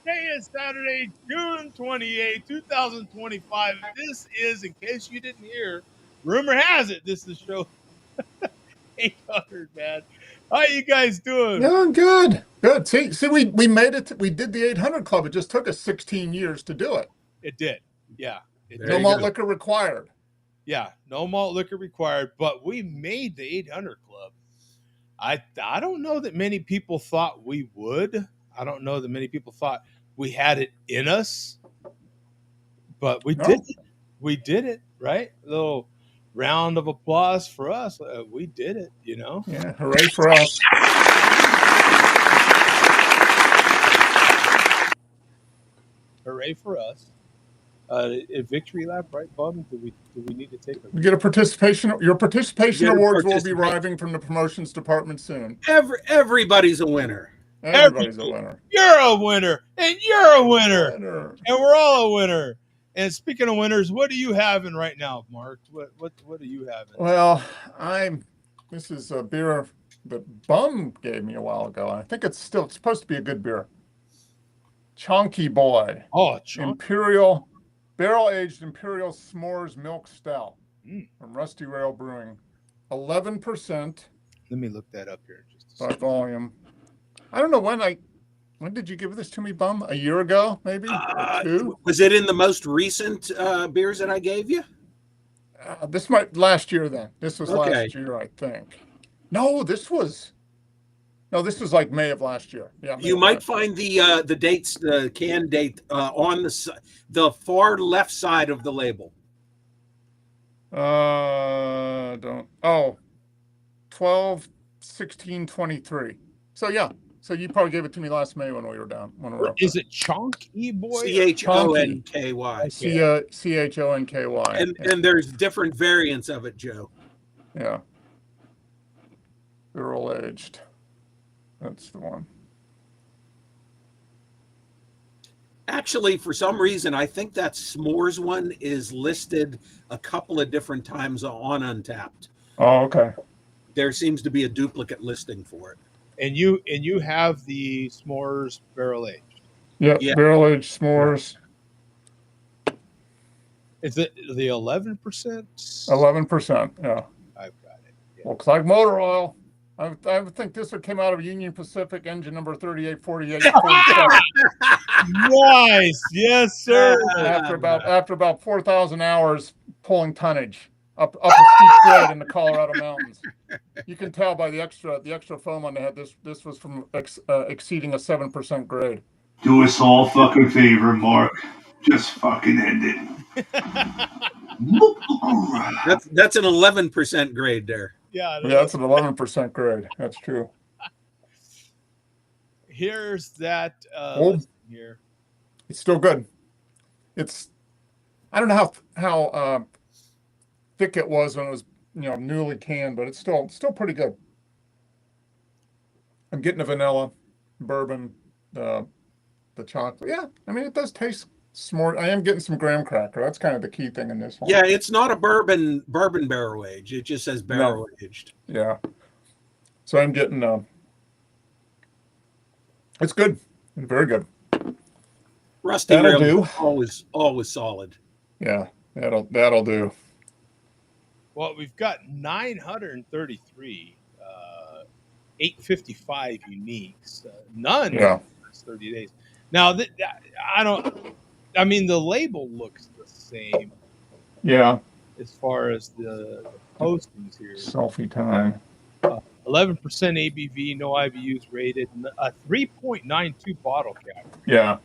Today is Saturday, June 28th, 2025. This is, in case you didn't hear, rumor has it, this is show 800, man. How you guys doing? Yeah, good. Good. See, we made it. We did the 800 Club. It just took us 16 years to do it. It did. Yeah, it There No did. you malt go. liquor required. Yeah, no malt liquor required, but we made the 800 Club. I don't know that many people thought we would. I don't know that many people thought we had it in us, but we No. did it. We did it, right? A little round of applause for us. We did it, you know? Yeah, hooray for us. Hooray for us. A victory lap, right, Bub? Do we need to take a We get a participation. Your participation Get a awards will be participation. arriving from the promotions department soon. Everybody's a winner. Everybody's a winner. You're a winner, and you're a winner, Winner. and we're all a winner. And speaking of winners, what are you having right now, Mark? What are you having? Well, this is a beer that Bum gave me a while ago. I think it's supposed to be a good beer. Chonky Boy. Oh, Chonky. Imperial barrel-aged Imperial S'mores Milk Stout from Rusty Rail Brewing. 11%. Let me look that up here in just a by second. volume. I don't know when did you give this to me, Bum? A year ago, maybe? Or two? Was it in the most recent beers that I gave you? This might last year then. This was Okay. last year, I think. No, this was like May of last year. Yeah. May You of might last year. find the dates, the can date on the far left side of the label. Don't. Oh, 12/16/23. So yeah. So you probably gave it to me last May when we were down. When we were up Is it Chonky Boy? CHONKY. CHONKY. And there's different variants of it, Joe. Yeah. Barrel aged. That's the one. Actually, for some reason, I think that s'mores one is listed a couple of different times on Untapped. Oh, okay. There seems to be a duplicate listing for it. And you have the s'mores barrel aged. Yeah, barrel aged s'mores. Is it the 11%? 11%. Yeah. I've got it. Yeah. Looks like motor oil. I think this one came out of Union Pacific, engine number 3848. Nice, yes, sir. After about 4,000 hours pulling tonnage up a steep grade in the Colorado mountains. You can tell by the extra foam on the head. This was from exceeding a 7% grade. Do us all fucking favor, Mark. Just fucking end it. That's an 11% grade there. Yeah, that's an 11% grade. That's true. Here's that. Here, it's still good. I don't know how thick it was when it was newly canned, but it's still pretty good. I'm getting the vanilla, bourbon, the chocolate. Yeah, I mean it does taste s'more. I am getting some graham cracker. That's kind of the key thing in this one. Yeah, it's not a bourbon barrel aged. It just says barrel aged. Yeah. So I'm getting it's good. Very good. Rusty That'll Rail do. Always solid. Yeah, that'll do. Well, we've got 933, 855 uniques. None in the last 30 days. Now, I mean, the label looks the same. Yeah. As far as the postings here. Selfie time. 11% ABV, no IBUs rated, a 3.92 bottle cap. Yeah.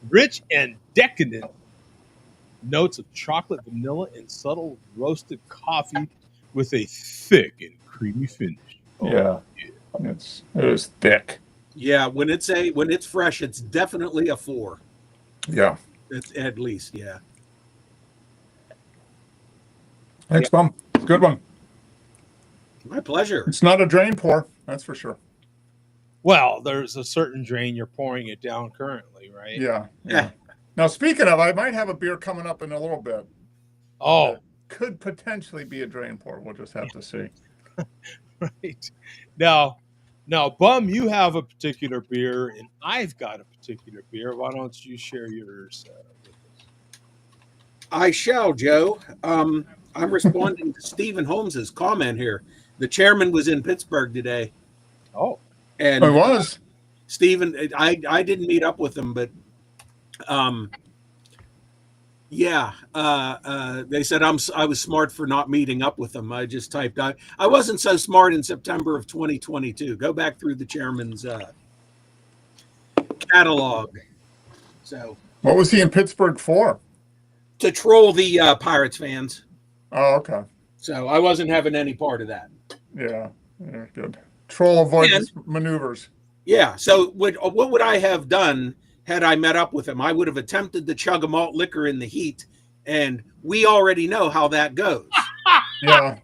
Rich and decadent notes of chocolate, vanilla, and subtle roasted coffee with a thick and creamy finish. Oh, yeah. It is thick. Yeah, when it's fresh, it's definitely a 4. Yeah. It's at least, yeah. Thanks, Bum. It's a good one. My pleasure. It's not a drain pour, that's for sure. Well, there's a certain drain you're pouring it down currently, right? Yeah. Now, speaking of, I might have a beer coming up in a little bit. Oh. Could potentially be a drain pour. We'll just have to see. Right. Now, Now, Bum, you have a particular beer, and I've got a particular beer. Why don't you share yours? I shall, Joe. I'm responding to Stephen Holmes's comment here. The chairman was in Pittsburgh today, Oh, It and was. Stephen, I didn't meet up with him, but yeah, they said I was smart for not meeting up with them. I just typed I wasn't so smart in September of 2022. Go back through the chairman's catalog. So What was he in Pittsburgh for? to troll the Pirates fans. Oh, okay. So I wasn't having any part of that. Yeah, good. Troll avoidance maneuvers. Yeah. So what would I have done had I met up with him? I would have attempted to chug a malt liquor in the heat, and we already know how that goes. Yeah.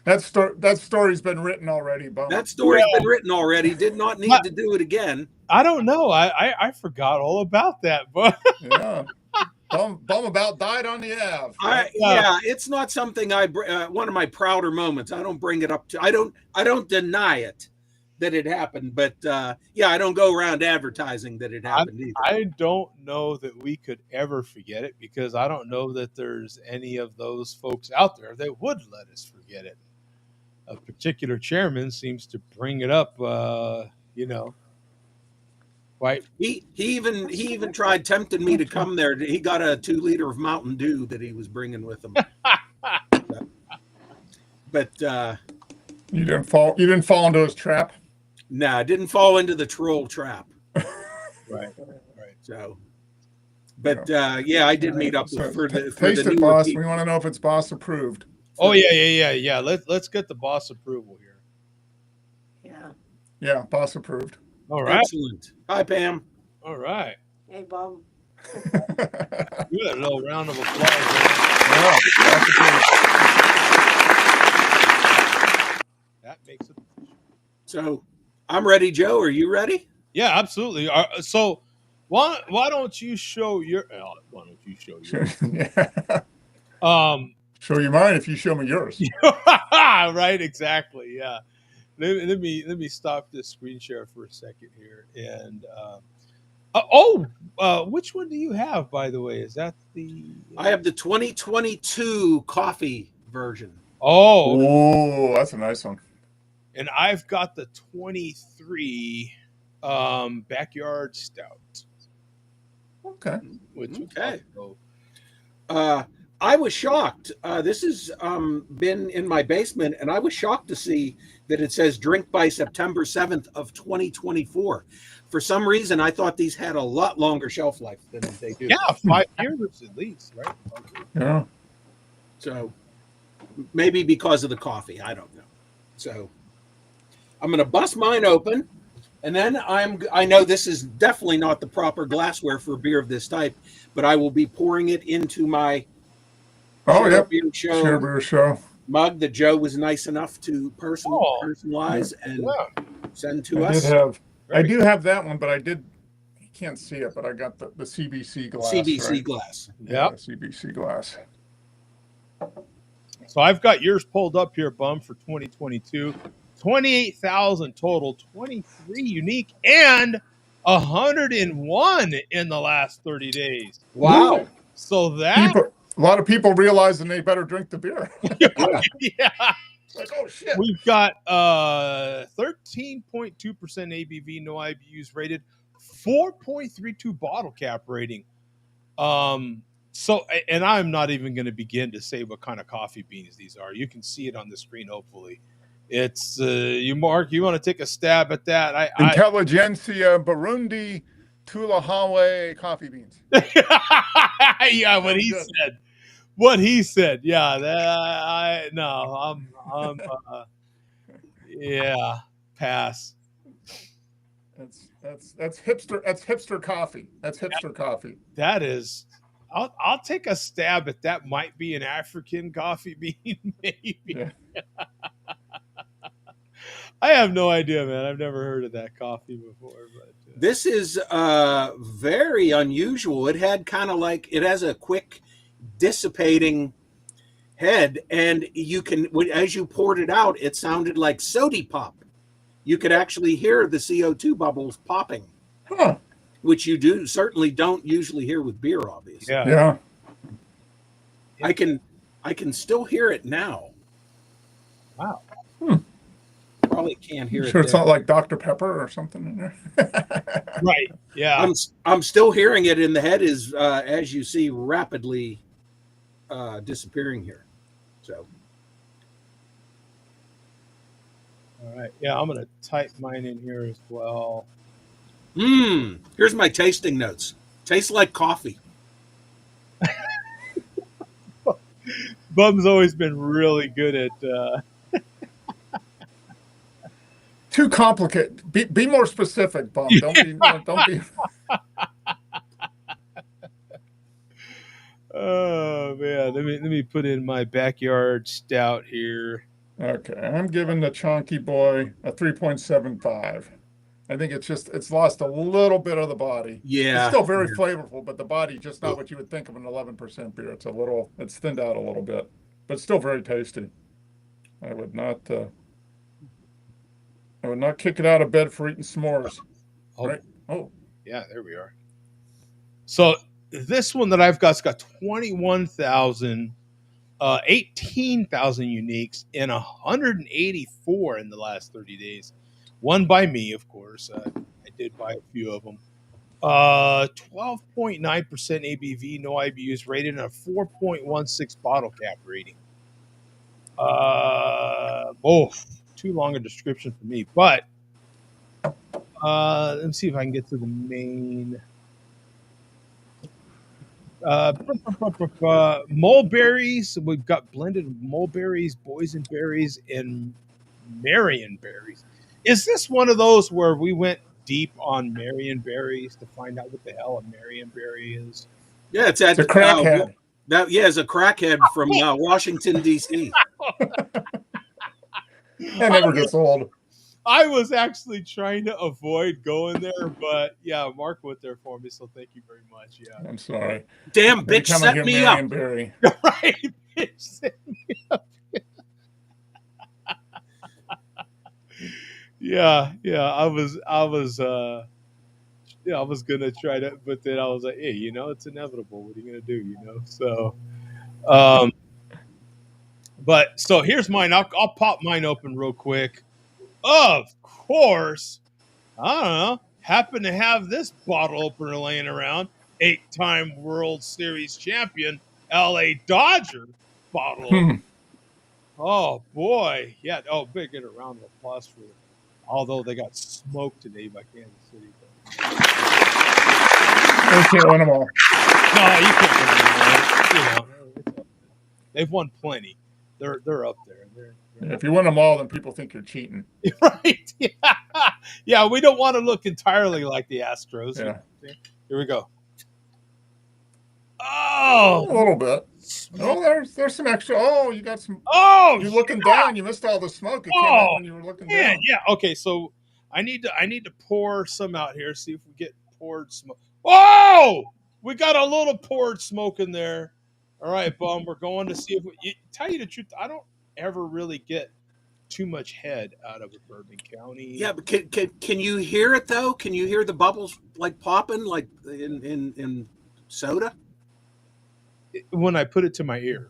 That story's been written already, Bum. That story's been written already. Did not need to do it again. I don't know. I forgot all about that, but Yeah. Bum about died on the Ave. Yeah, it's not something one of my prouder moments. I don't bring it up to. I don't deny it that it happened, but yeah, I don't go around advertising that it happened either. I don't know that we could ever forget it, because I don't know that there's any of those folks out there that would let us forget it. A particular chairman seems to bring it up, quite. He even tried tempting me to come there. He got a 2-liter of Mountain Dew that he was bringing with him. But you didn't fall into his trap. I didn't fall into the troll trap. Right. So, but yeah, I did meet up with for the taste it, new boss. people. We want to know if it's boss approved. Oh yeah. Let's get the boss approval here. Yeah, boss approved. All right. Excellent. Hi, Pam. All right. Hey, Bob. Good. A little round of applause. Yeah, boss approved. That makes it. So, I'm ready, Joe. Are you ready? Yeah, absolutely. So, why don't you show your? Why don't you show yours? Yeah. Show you mine if you show me yours. Right. Exactly. Yeah. Let me stop this screen share for a second here. And which one do you have, by the way? Is that the? I have the 2022 coffee version. Oh, that's a nice one. And I've got the 23 backyard stout. Okay. Okay. I was shocked. This has been in my basement, and I was shocked to see that it says drink by September 7th of 2024. For some reason, I thought these had a lot longer shelf life than they do. Yeah, 5 years at least, right? Yeah. So maybe because of the coffee, I don't know. So I'm going to bust mine open, and then I know this is definitely not the proper glassware for a beer of this type, but I will be pouring it into my Beer Show mug that Joe was nice enough to personalize and send to us. I do have that one, but you can't see it, but I got the CBC glass. CBC glass. Yeah. CBC glass. So I've got yours pulled up here, Bum, for 2022. 28,000 total, 23 unique, and 101 in the last 30 days. Wow. So that a lot of people realizing they better drink the beer. Yeah. Like, oh shit. We've got 13.2% ABV, no IBUs rated, 4.32 bottle cap rating. So, and I'm not even going to begin to say what kind of coffee beans these are. You can see it on the screen, hopefully. It's Mark, you want to take a stab at that? Intelligentsia Burundi Tulahawe coffee beans. Yeah, what he said. Yeah, yeah, pass. That's hipster coffee. That's hipster coffee. That is. I'll take a stab at that. Might be an African coffee bean, maybe. Yeah. I have no idea, man. I've never heard of that coffee before. But this is very unusual. It has a quick dissipating head, and you can, as you poured it out, it sounded like sody pop. you could actually hear the CO2 bubbles popping, Huh. which you certainly don't usually hear with beer, obviously. Yeah. I can still hear it now. Wow. Probably can't hear You it sure it's there. not like Dr. Pepper or something in there? Right. Yeah. I'm still hearing it, and the head is, as you see, rapidly disappearing here. So All right. Yeah, I'm gonna type mine in here as well. here's my tasting notes. Tastes like coffee. Bum's always been really good at. Too complicated. Be more specific, Bum. Don't be. Don't be. Oh man, let me put in my backyard stout here. Okay, I'm giving the Chonky Boy a 3.75. I think it's lost a little bit of the body. It's Yeah. still very flavorful, but the body just not what you would think of an 11% beer. It's thinned out a little bit, but still very tasty. I would not kick it out of bed for eating s'mores. Oh, Right? Oh, yeah, there we are. So this one that I've got's got 21,000, 18,000 uniques and 184 in the last 30 days. One by me, of course. I did buy a few of them. 12.9% ABV, no IBUs rated, and a 4.16 bottle cap rating. Too long a description for me, but let me see if I can get to the main. Mulberries. We've got blended mulberries, boysenberries, and Marion berries. Is this one of those where we went deep on Marion berries to find out what the hell a Marion berry is? Yeah, it's at it's a crackhead. it's a crackhead from Washington D.C. That never gets old. I was actually trying to avoid going there, but yeah, Mark went there for me, so thank you very much. Yeah, I'm sorry. Damn Every bitch, time I set hear me up. Marion Berry. right. Yeah, I was I was gonna try to, but then I was like, hey, it's inevitable. What are you gonna do? So, um, but so here's mine. I'll pop mine open real quick. Of course, I don't know. Happen to have this bottle opener laying around. 8-time World Series champion, LA Dodger bottle opener. Oh boy, yeah. Oh, big get a round of applause for it. Although they got smoked today by Kansas City. They can't win them all. No, you can't win them. They've won plenty. They're up there. If you win them all, then people think you're cheating. Right? Yeah. We don't want to look entirely like the Astros. Yeah. Here we go. Oh, A little bit. Oh, there's some extra. Oh, you got some. Oh, you're looking down. You missed all the smoke. It came out when you were looking down. Yeah. Okay, so I need to pour some out here. See if we get poured smoke. Oh, we got a little poured smoke in there. All right, Bum. We're going to see if tell you the truth. I don't ever really get too much head out of a Bourbon County. Yeah, but can you hear it though? Can you hear the bubbles like popping like in soda? When I put it to my ear.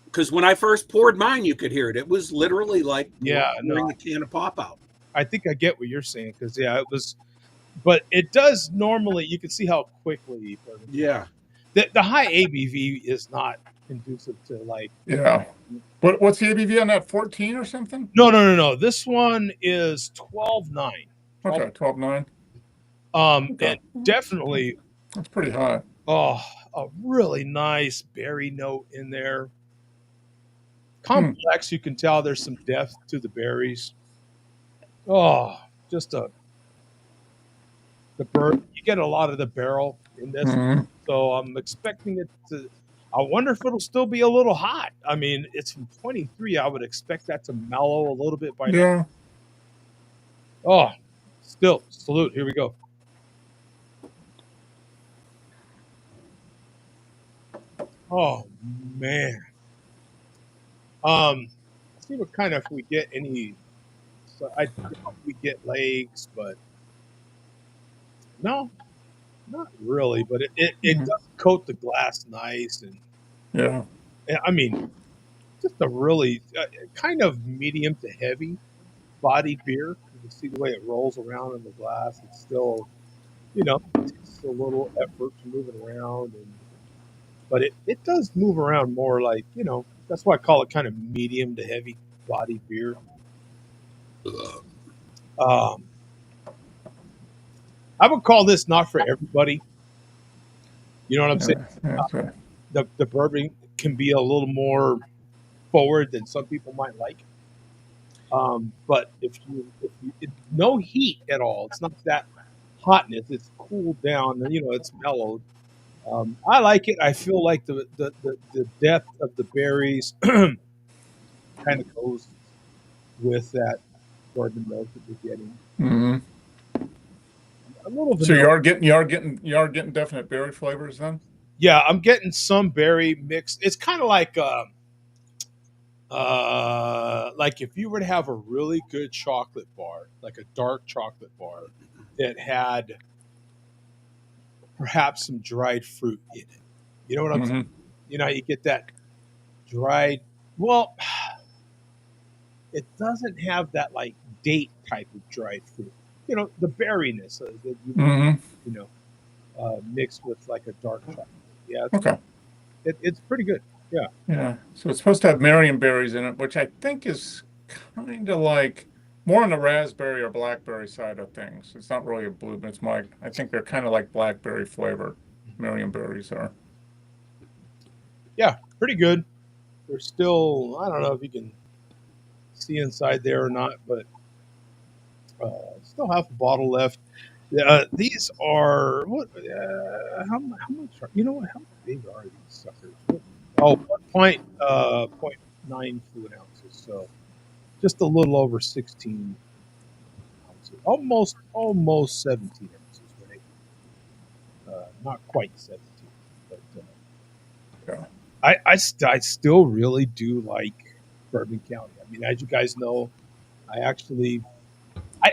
Because when I first poured mine, you could hear it. It was literally like pouring a can of pop out. I think I get what you're saying because it was, but it does normally. You can see how quickly. Yeah. The high ABV is not conducive to like. Yeah. What's the ABV on that? 14 or something? No. This one is 12.9. Okay, 12.9. And definitely. That's pretty high. Oh, a really nice berry note in there. Complex, you can tell there's some depth to the berries. Oh, just the bird. You get a lot of the barrel in this, so I'm expecting it to. I wonder if it'll still be a little hot. I mean, it's from 23. I would expect that to mellow a little bit by now. Oh, still salute. Here we go. Oh man. Let's see what kind of if we get any So I doubt we get legs, but no, not really. But it Mhm. does coat the glass nice, Yeah. and I mean, just a really kind of medium to heavy bodied beer. You can see the way it rolls around in the glass. It's still, it takes a little effort to move it around, but it does move around more like, that's why I call it kind of medium to heavy bodied beer. Um, I would call this not for everybody. You know what I'm saying? Yeah. That's right. The bourbon can be a little more forward than some people might like. But no heat at all. It's not that hotness. It's cooled down. It's mellowed. I like it. I feel like the depth of the berries kind of goes with that bourbon note that we're getting. Hmm. A little So vanilla. you are getting definite berry flavors then? Yeah, I'm getting some berry mix. It's kind of like if you were to have a really good chocolate bar, like a dark chocolate bar that had perhaps some dried fruit in it. You know what I'm saying? Hmm. You get that dried. Well, it doesn't have that like date type of dried fruit. The berryness that you would, Hmm. you know, mixed with like a dark chocolate. Yeah, Okay. it's pretty good. Yeah. Yeah. So it's supposed to have Marion berries in it, which I think is kind of like more on the raspberry or blackberry side of things. It's not really a blueberry. I think they're kind of like blackberry flavored. Marion berries are. Yeah, pretty good. There's still, I don't know if you can see inside there or not, but still have a bottle left. These are what? How much? How big are these suckers? Oh, 0.9 fluid ounces. So just a little over 16 ounces, almost 17 ounces, right? Not quite 17, but Yeah. I still really do like Bourbon County. I mean, as you guys know, I actually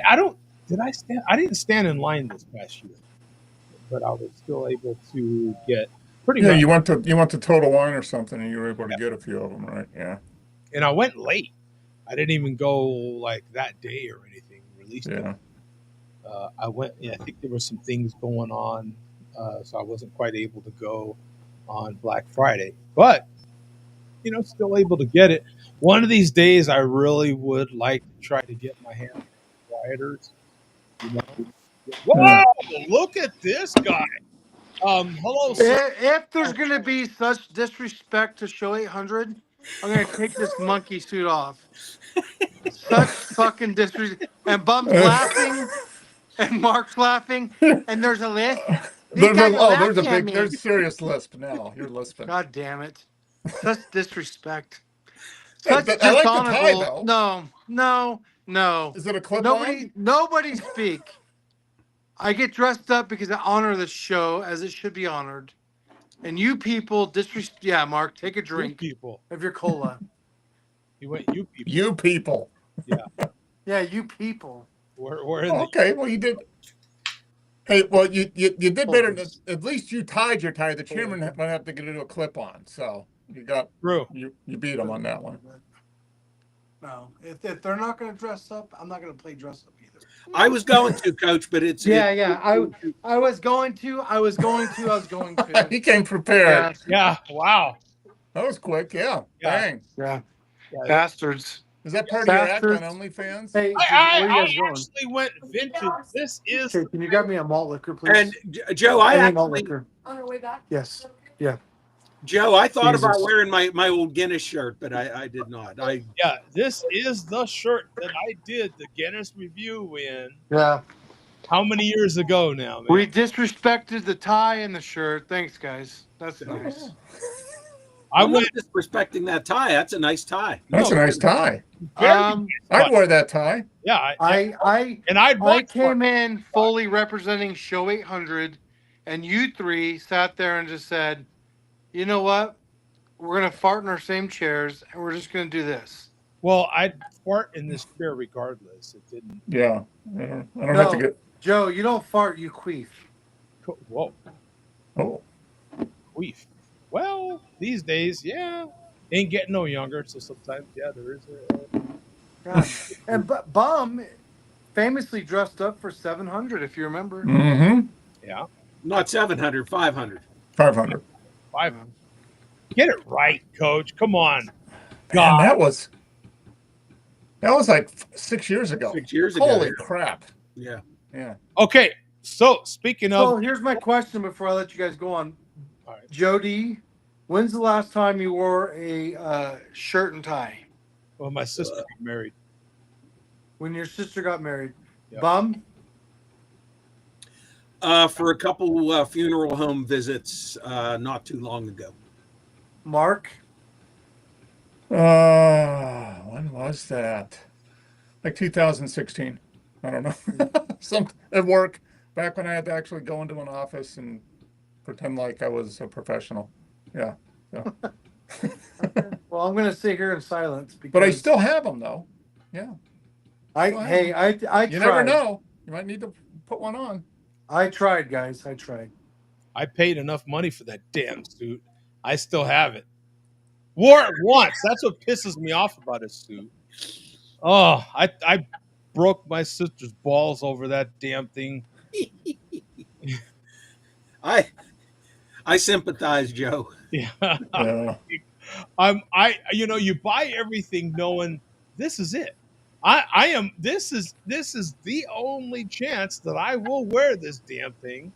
I don't did I stand I didn't stand in line this past year, but I was still able to get pretty Yeah, much. you went to Total Wine or something, and you were able to Yeah. get a few of them, right? Yeah. And I went late. I didn't even go like that day or anything. Released it. Yeah. I went. Yeah, I think there were some things going on, so I wasn't quite able to go on Black Friday. But still able to get it. One of these days, I really would like to try to get my hands on rioters. You know, Yeah. whoa! Look at this guy. Hello, sir. If there's gonna be such disrespect to show 800, I'm gonna take this monkey suit off. Such fucking disrespect. And Bum's laughing, and Mark's laughing, and there's a list. These guys are laughing at me. There's serious lisp now. You're lisping. God damn it! Such disrespect. Such I like the tie dishonorable. though. No, no, no. Is it a clip on? Nobody speak. I get dressed up because I honor the show as it should be honored. And you people disrespect. Yeah, Mark, take a You drink people. of your cola. He went. You people. You people. Yeah. Yeah, you people. We're in the. Okay, well you did. Hey, well you did better. Focus. At least you tied your tie. The chairman might have to get it to a clip on. So True. you beat him on that one. No, if they're not going to dress up, I'm not going to play dress up either. I was going to, Coach, but it's Yeah. I was going to. I was going to. He came prepared. Yeah. Wow. That was quick. Yeah. Yeah. Dang. Yeah. Yeah. Bastards. Is that part of your act on Bastards. OnlyFans? Hey, I, where I you I guys going? actually went vintage. This is Okay, can you grab me a malt liquor, please? and Joe, I I need malt actually liquor. On our way back? Yes. Yeah. Joe, I thought about Jesus. wearing my old Guinness shirt, but I did not. this is the shirt that I did the Guinness review in. Yeah. How many years ago now, man? We disrespected the tie and the shirt. Thanks, guys. That's nice. I I'm went not disrespecting that tie. That's a nice tie. That's a nice tie. very Um, I'd wear that tie. yeah. I and I'd I watch came in fully representing Show 800, and you three sat there and just said, "You know what? We're gonna fart in our same chairs, and we're just gonna do this." Well, I'd fart in this chair regardless. It didn't. Yeah. Yeah. I don't have to No, get. Joe, you don't fart, you queef. Whoa, Oh, queef. Well, these days, yeah, ain't getting no younger. So sometimes, yeah, there is a. God. And Bum famously dressed up for 700, if you remember. mm-hmm. Yeah, Not 700, 500. 500. 500. Get it right, Coach. Come on. Man, God. that was like 6 years ago. 6 years ago. Holy crap. Yeah. Yeah. Okay, so speaking of, So here's my question before I let you guys go on. all right, Jody, when's the last time you wore a shirt and tie? well, my sister got married. When your sister got married. Yeah. Bum? For a couple funeral home visits not too long ago. Mark? When was that? Like 2016. I don't know. Some at work, back when I had to actually go into an office and pretend like I was a professional. Yeah. So. Okay. Well, I'm going to sit here in silence because But I still have them though. Yeah. I You tried. never know. You might need to put one on. I tried, guys. I tried. I paid enough money for that damn suit. I still have it. Wore it once. That's what pisses me off about his suit. Oh, I broke my sister's balls over that damn thing. I sympathize, Joe. Yeah. Yeah. You buy everything knowing this is it. This is the only chance that I will wear this damn thing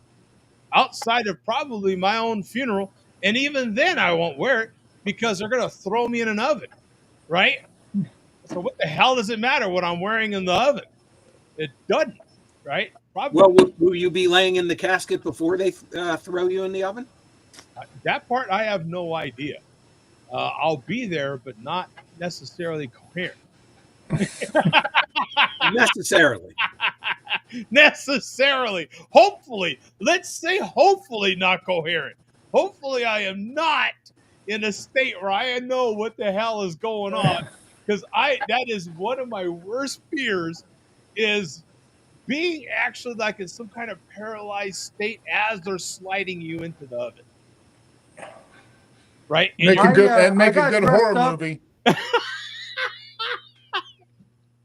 outside of probably my own funeral. And even then I won't wear it because they're gonna throw me in an oven, right? So what the hell does it matter what I'm wearing in the oven? It doesn't, right? Probably Well, will you be laying in the casket before they throw you in the oven? that part I have no idea. I'll be there, but not necessarily coherent. Necessarily. Necessarily. Hopefully. Let's say hopefully not coherent. Hopefully I am not in a state where I know what the hell is going on. Because that is one of my worst fears is being actually like in some kind of paralyzed state as they're sliding you into the oven. Right? Make a good horror movie.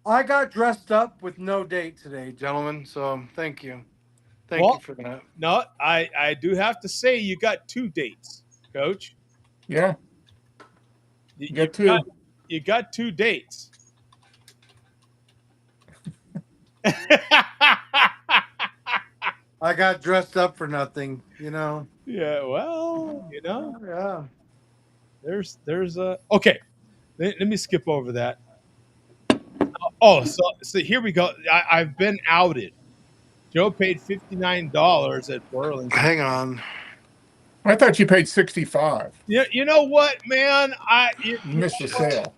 I got dressed up with no date today, gentlemen. So thank you. Thank you for that. No, I do have to say you got 2 dates, Coach. Yeah. You got 2. You got 2 dates. I got dressed up for nothing, you know. Yeah, well, Yeah. There's a okay. Let me skip over that. Oh, so here we go. I've been outed. Joe paid $59 at Burlington. Hang on. I thought you paid $65. Yeah, you know what, man? You missed the sale.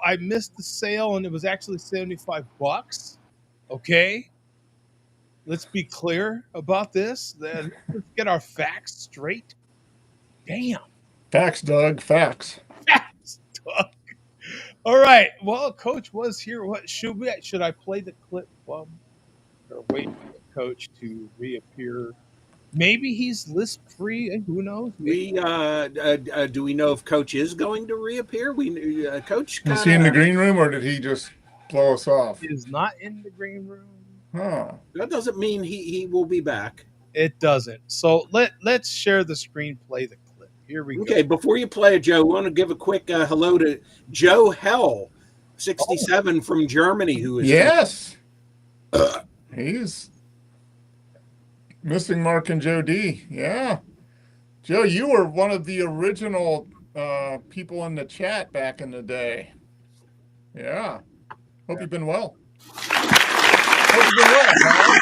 I missed the sale, and it was actually $75. Okay, let's be clear about this. Then let's get our facts straight. Damn. Facts, Doug. Facts. Facts, Doug. All right. Well, Coach was here. What should I play the clip or wait for the Coach to reappear? Maybe he's list free. Who knows? We do we know if Coach is going to reappear? Coach is he in the green room or did he just blow us off? He is not in the green room. Huh. That doesn't mean he will be back. It doesn't. So let's share the screen. Play the clip. Here we go. Okay, before you play it, Joe, I want to give a quick hello to Joe Hell, 67 from Germany, who is yes. He's missing Mark and Joe D. Yeah. Joe, you were one of the original people in the chat back in the day. Yeah. Hope you've been well. Hope you've been well, pal.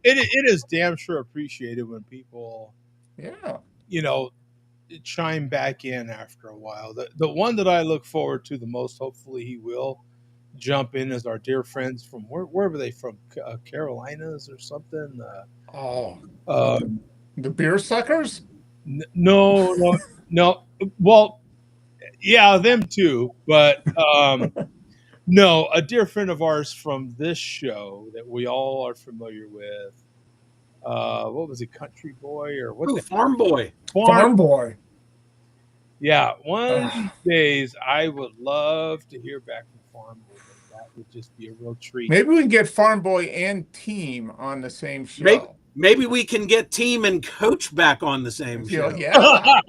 It is damn sure appreciated when people, chime back in after a while. The one that I look forward to the most, hopefully he will jump in, as our dear friends from where were they from? Carolinas or something? The beer suckers? No. Well, Yeah, them too. But no, a dear friend of ours from this show that we all are familiar with. What was it, Country Boy or what? Ooh, The Farm Boy. Farm boy. Yeah, one of these days I would love to hear back from Farm Boy. That would just be a real treat. Maybe we can get Farm Boy and Team on the same show. Maybe we can get Team and Coach back on the same show. Yeah.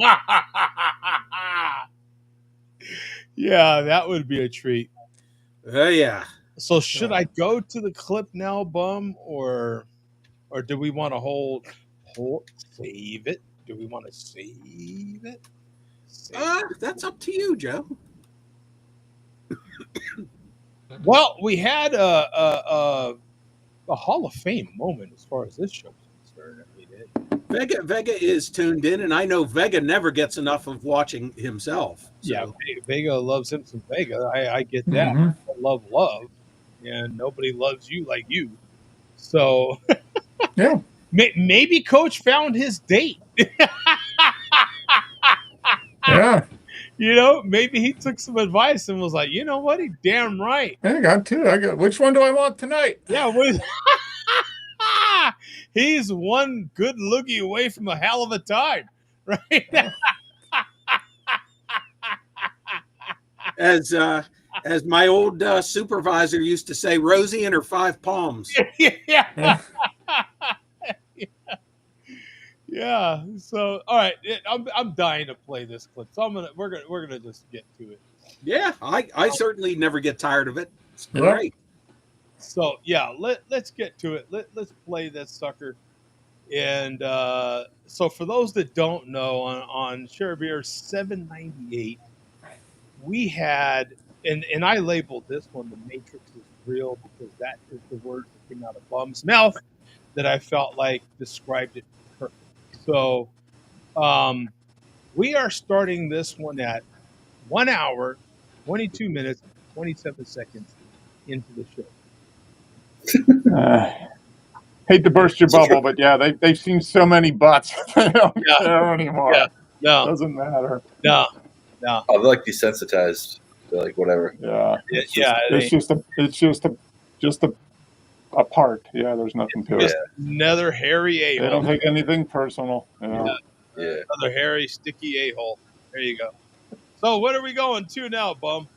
Yeah, that would be a treat. Oh yeah. So should I go to the clip now, Bum, or do we want to hold save it? Do we want to save it? That's up to you, Joe. Well, we had a Hall of Fame moment as far as this show is concerned. We did. Vega is tuned in, and I know Vega never gets enough of watching himself. So. Yeah, Vega loves him some Vega. I get that. Mhm. I love, and nobody loves you like you. So Yeah. maybe Coach found his date. Yeah. You know, maybe he took some advice and was like, you know what? He damn right. I got two. Which one do I want tonight? Yeah. He's one good loogie away from a hell of a time, right? As my old supervisor used to say, Rosie and her 5 palms. Yeah. Yeah. So, all right, I'm dying to play this clip. So we're gonna just get to it. Yeah, I certainly never get tired of it. It's Yeah. great. So yeah, let's get to it. Let's play this sucker. And so for those that don't know, on Share Beer 798, we had and I labeled this one "The Matrix is Real" because that is the word that came out of Bum's mouth that I felt like described it perfectly. So we are starting this one at 1 hour, 22 minutes, 27 seconds into the show. Hate to burst your bubble, but yeah, they've seen so many butts. They don't care anymore. Yeah. No, Doesn't matter. no. Oh, they're like desensitized. They're like whatever. Yeah. It's just a part. Yeah, there's nothing to it. another hairy They a-hole. don't take anything personal. Yeah. Another hairy, sticky a-hole. There you go. So what are we going to now, Bum?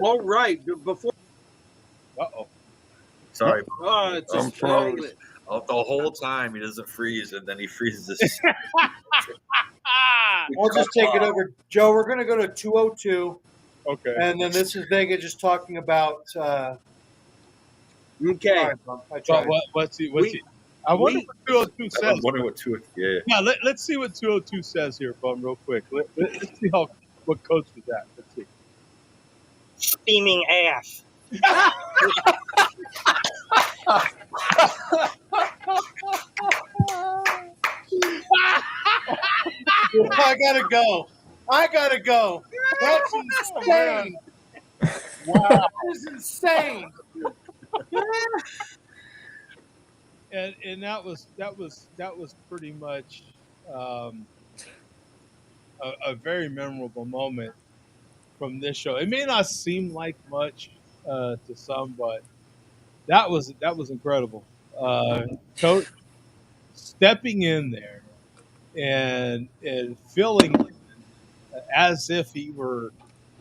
All right, before Uh-oh. Sorry. it's I'm just froze. The whole time he doesn't freeze, and then he freezes. I'll just take it over. Joe, we're going to go to 202, Okay. and then this is Vega just talking about. okay. Sorry, Bum, I tried. What's he? I wonder what 202 I'm says. wondering what two. Yeah. Yeah, let's see what 202 says here, Bum, real quick. Let's see what coach was at. Let's see. Steaming ass. I gotta go. That's insane. Wow, that is insane. And that was pretty much a very memorable moment from this show. It may not seem like much to some, but that was incredible. Coach stepping in there and filling as if he were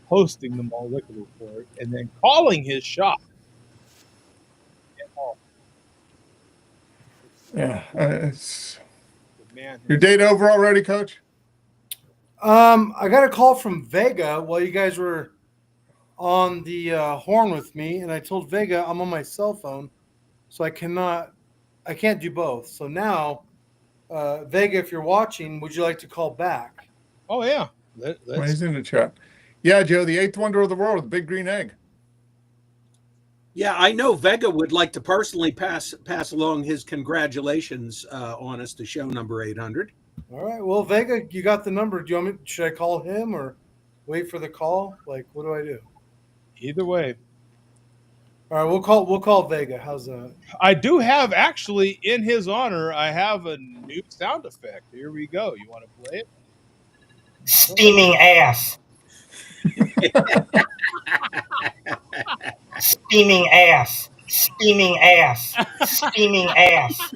hosting the mall liquor report, and then calling his shot. Yeah. The man Your date over already, Coach? I got a call from Vega while you guys were on the horn with me, and I told Vega I'm on my cell phone, so I can't do both. So now, Vega, if you're watching, would you like to call back? Oh yeah, He's in the chat. Yeah, Joe, the 8th wonder of the world, the big green egg. Yeah, I know Vega would like to personally pass along his congratulations on us to show number 800. All right. Well, Vega, you got the number. Do you want me? Should I call him or wait for the call? Like, what do I do? Either way. All right, we'll call Vega. How's that? I do have actually in his honor. I have a new sound effect. Here we go. You want to play it? Steaming ass. Steaming ass. Steaming ass. Steaming ass.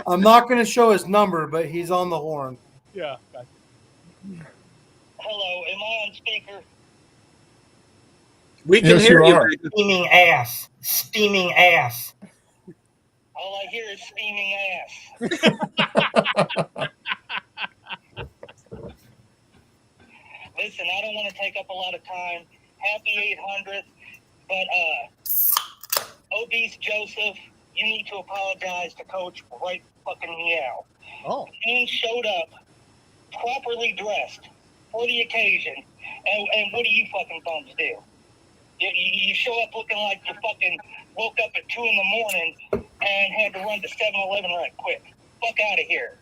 I'm not going to show his number, but he's on the horn. Yeah. Gotcha. Hello, am I on speaker? We can Yes, hear you you. are. Megan. Steaming ass. Steaming ass. All I hear is steaming ass. Listen, I don't want to take up a lot of time. Happy 800th, but obese Joseph, you need to apologize to Coach right fucking meow. Oh. He showed up properly dressed for the occasion, and what do you fucking bums do? You show up looking like you fucking woke up at 2 in the morning and had to run to 7-Eleven right quick. Fuck out of here.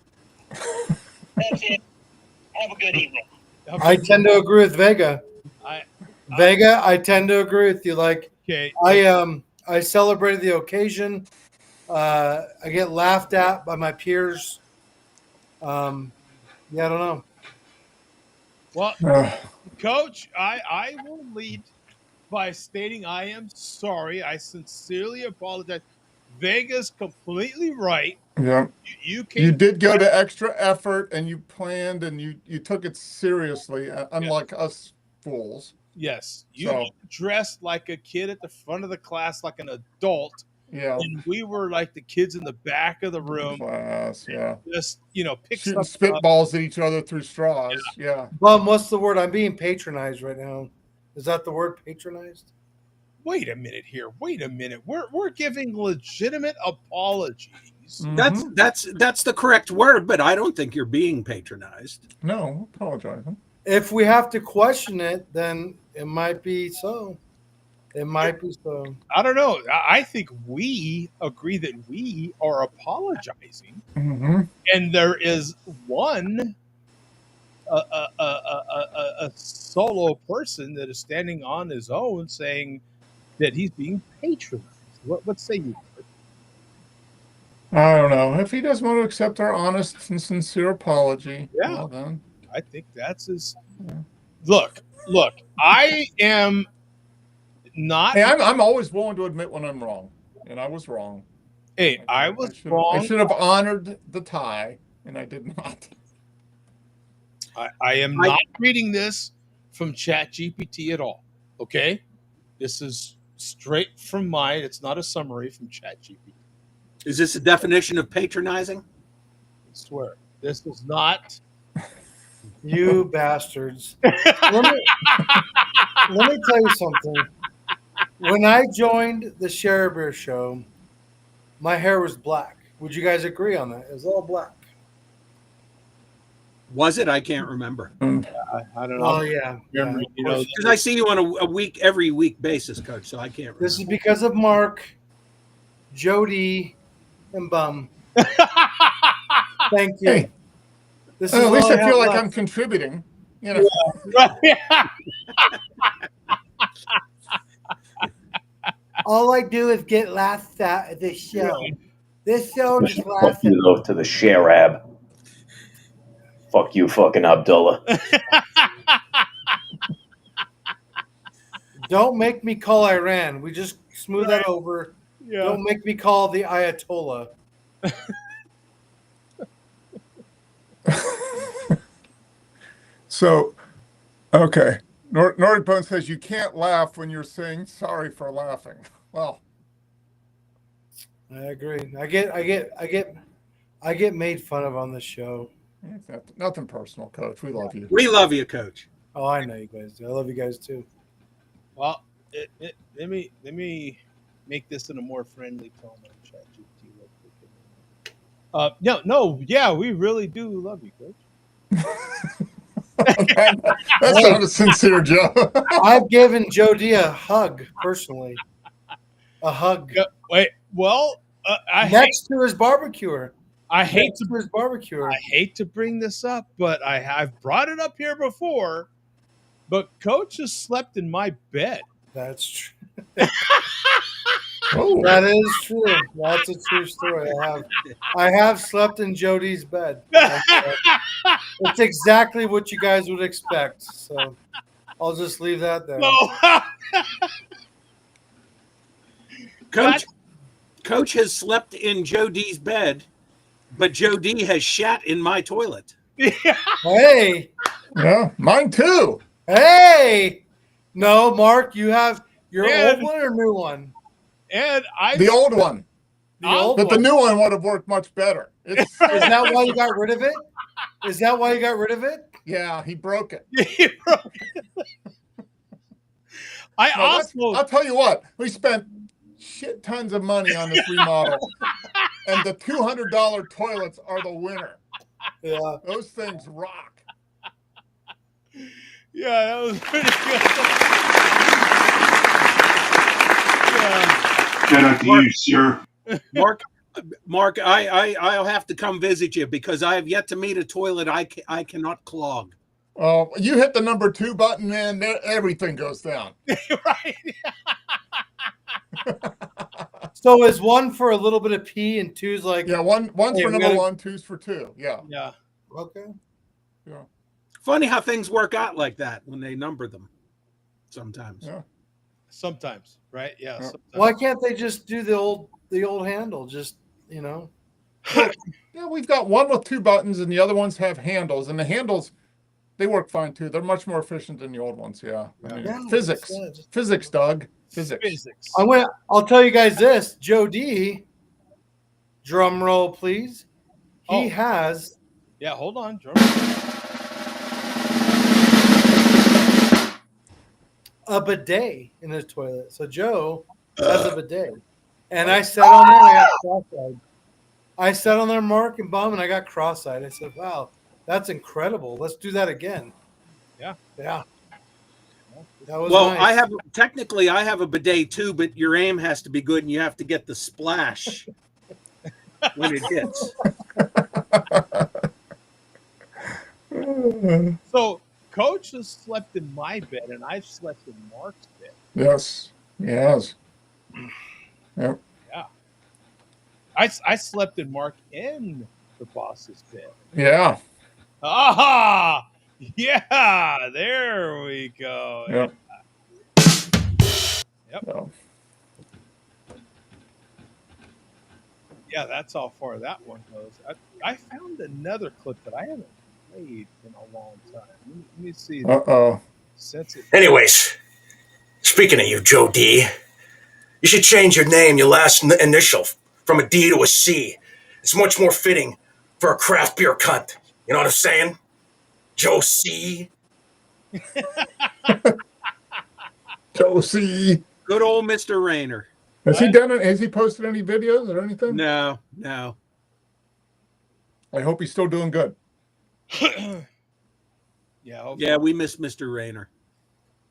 That's it. Have a good evening. I tend to agree with Vega. Vega, I tend to agree with you. Like, Okay. I celebrated the occasion. I get laughed at by my peers. Yeah, I don't know. Well, Coach, I will lead by stating I am sorry. I sincerely apologize. Vega's completely right. Yeah. You came. You did go to extra effort, and you planned, and you took it seriously, unlike us fools. Yes, you So- dressed like a kid at the front of the class, like an adult, Yeah. and we were like the kids in the back of the room. Class, yeah. Just pick Shooting something up. spitballs at each other through straws. Yeah. Bum, what's the word? I'm being patronized right now. Is that the word, patronized? Wait a minute here. Wait a minute. We're giving legitimate apologies. Mhm. That's the correct word, but I don't think you're being patronized. No, apologizing. If we have to question it, then it might be so. It might be so. I don't know. I think we agree that we are apologizing, Mm-hmm. and there is one a solo person that is standing on his own saying that he's being patronized. What say you? I don't know. If he doesn't want to accept our honest and sincere apology, Yeah. well then. I think that's his. Yeah. Look. I am not. Hey, I'm always willing to admit when I'm wrong, and I was wrong. Hey, I was I wrong. should have honored the tie, and I did not. I am not reading this from ChatGPT at all. Okay, this is straight from mine. It's not a summary from ChatGPT. Is this a definition of patronizing? I swear, this is not. You bastards. Let me tell you something. When I joined the Share Beer show, my hair was black. Would you guys agree on that? It was all black. Was it? I can't remember. I don't know. Oh, yeah. Remember, Because I see you on a every week basis, Coach. So I can't remember. This is because of Mark, Jody, and Bum. Thank you. Hey, This at least all I feel have like left. I'm contributing. You know. All I do is get laughed at this show. This show just Fuck laughs at you though to the Sharab. Fuck you, fucking Abdullah. Don't make me call Iran. We just smooth that over. Yeah. Don't make me call the Ayatollah. So, okay. Nordic Bone says you can't laugh when you're saying sorry for laughing. Well, I agree. I get made fun of on this show. it's nothing personal, Coach. We love you. We love you, Coach. Oh, I know you guys do. I love you guys too. Well, let me make this in a more friendly tone on ChatGPT. No, yeah, we really do love you, Coach. That's not a sincere, Joe. I've given Jody a hug personally. A hug Wait, well, next to his barbecuer. I hate Next to his barbecuer. I hate to bring this up, but I've brought it up here before. But Coach has slept in my bed. That's true. Oh, That is true. That's a true story. I have slept in Jody's bed. It's exactly what you guys would expect. So I'll just leave that there. So, Coach has slept in Joe D's bed, but Joe D has shat in my toilet. Hey, yeah, mine too. hey. No, Mark, you have your And- old one or new one? and I The old one, The old but the one. new one would have worked much better. It's so Is that why you got rid of it? Is that why you got rid of it? yeah, he broke it. I No, also I'll tell you what, we spent shit tons of money on this remodel, and the $200 toilets are the winner. Yeah. Those things rock. yeah, that was pretty good. Yeah. Shout out to you, sir. Mark, I'll have to come visit you because I have yet to meet a toilet I cannot clog. You hit the number 2 button, and everything goes down. Right. So is one for a little bit of pee and two's like Yeah, one's Hey, for we number gotta- 1, 2's for 2. Yeah. Yeah. okay? Yeah. Funny how things work out like that when they number them. Sometimes. Yeah. Sometimes, right? Yeah. Sometimes. Why can't they just do the old handle? Just Yeah, we've got one with 2 buttons, and the other ones have handles, and the handles they work fine too. They're much more efficient than the old ones. Yeah. I mean, Yeah, physics, just- physics, Doug, physics. Physics. I'll tell you guys this. Joe D, drum roll please. He Oh. has Yeah, hold on. Drum. a bidet in his toilet. So Joe has a bidet. And I sat on there and I got cross-eyed. I sat on there, Mark and Bum, and I got cross-eyed. I said, wow, that's incredible. Let's do that again. Yeah. Yeah. That was Well, nice. I have a bidet too, but your aim has to be good and you have to get the splash when it hits. So Coach has slept in my bed and I've slept in Mark's bed. Yes. Yes. Yep. I slept in Mark in the boss's bed. Yeah. Aha! Yeah, there we go. Yep. Yep. So, Yeah, that's how far that one goes. I found another clip that I haven't played in a long time. Let me see. uh-oh. Since it, Anyways, speaking of you, Joe D, you should change your name, your last initial, from a D to a C. It's much more fitting for a craft beer cunt. You know what I'm saying? Joe C. Joe C. Good old Mr. Rayner. Has he done it? Has he posted any videos or anything? No. I hope he's still doing good. yeah, hopefully. Yeah, we miss Mr. Rayner.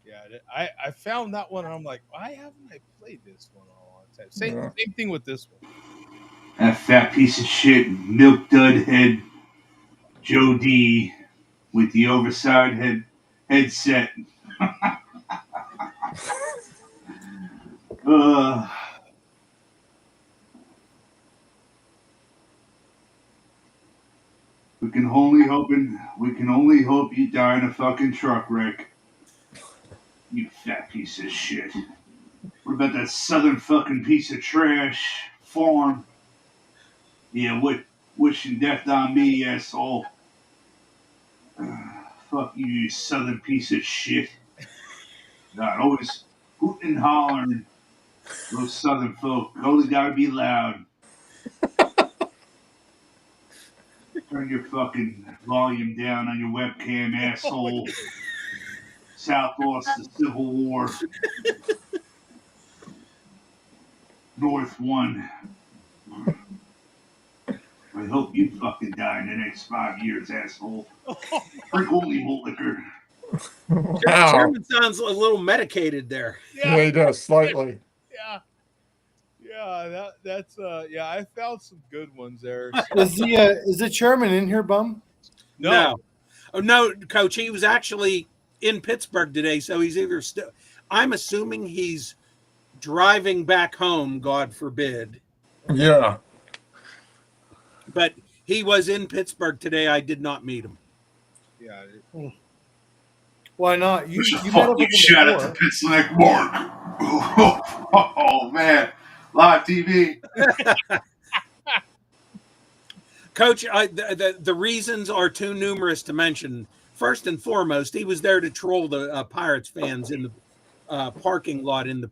Yeah, I found that one and I'm like, why haven't I played this one in a long time? Same thing with this one. That fat piece of shit, milk dud head, Joe D, with the oversized headset. We can only hope you die in a fucking truck wreck. You fat piece of shit. What about that southern fucking piece of trash farm? Yeah, wishing death on me, asshole. Fuck you, you southern piece of shit. God, always hooting and hollering. Those southern folk only gotta be loud. Turn your fucking volume down on your webcam, asshole. South lost the Civil War. North won. I hope you fucking die in the next 5 years, asshole. Drink only malt liquor. Wow. Chairman sounds a little medicated there. Yeah, he does slightly. Yeah, that's yeah, I found some good ones there. Is the chairman in here, Bum? No. Oh, no, Coach. He was actually in Pittsburgh today, so he's either still. I'm assuming he's driving back home, God forbid. Yeah. But he was in Pittsburgh today. I did not meet him. Yeah. Why not? You There's a met up fucking with him shout out to before. Pitts Neck Mark. Oh man, live TV. Coach, the reasons are too numerous to mention. First and foremost, he was there to troll the Pirates fans in the parking lot in the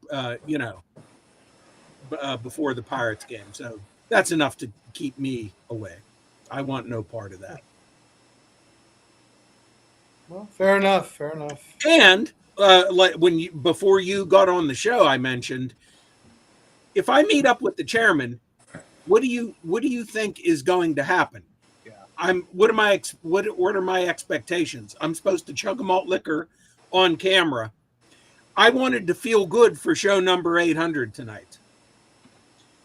before the Pirates game. So that's enough to keep me away. I want no part of that. Well, fair enough. Fair enough. And like before you got on the show, I mentioned if I meet up with the chairman, what do you think is going to happen? Yeah. What are my expectations? I'm supposed to chug a malt liquor on camera. I wanted to feel good for show number 800 tonight.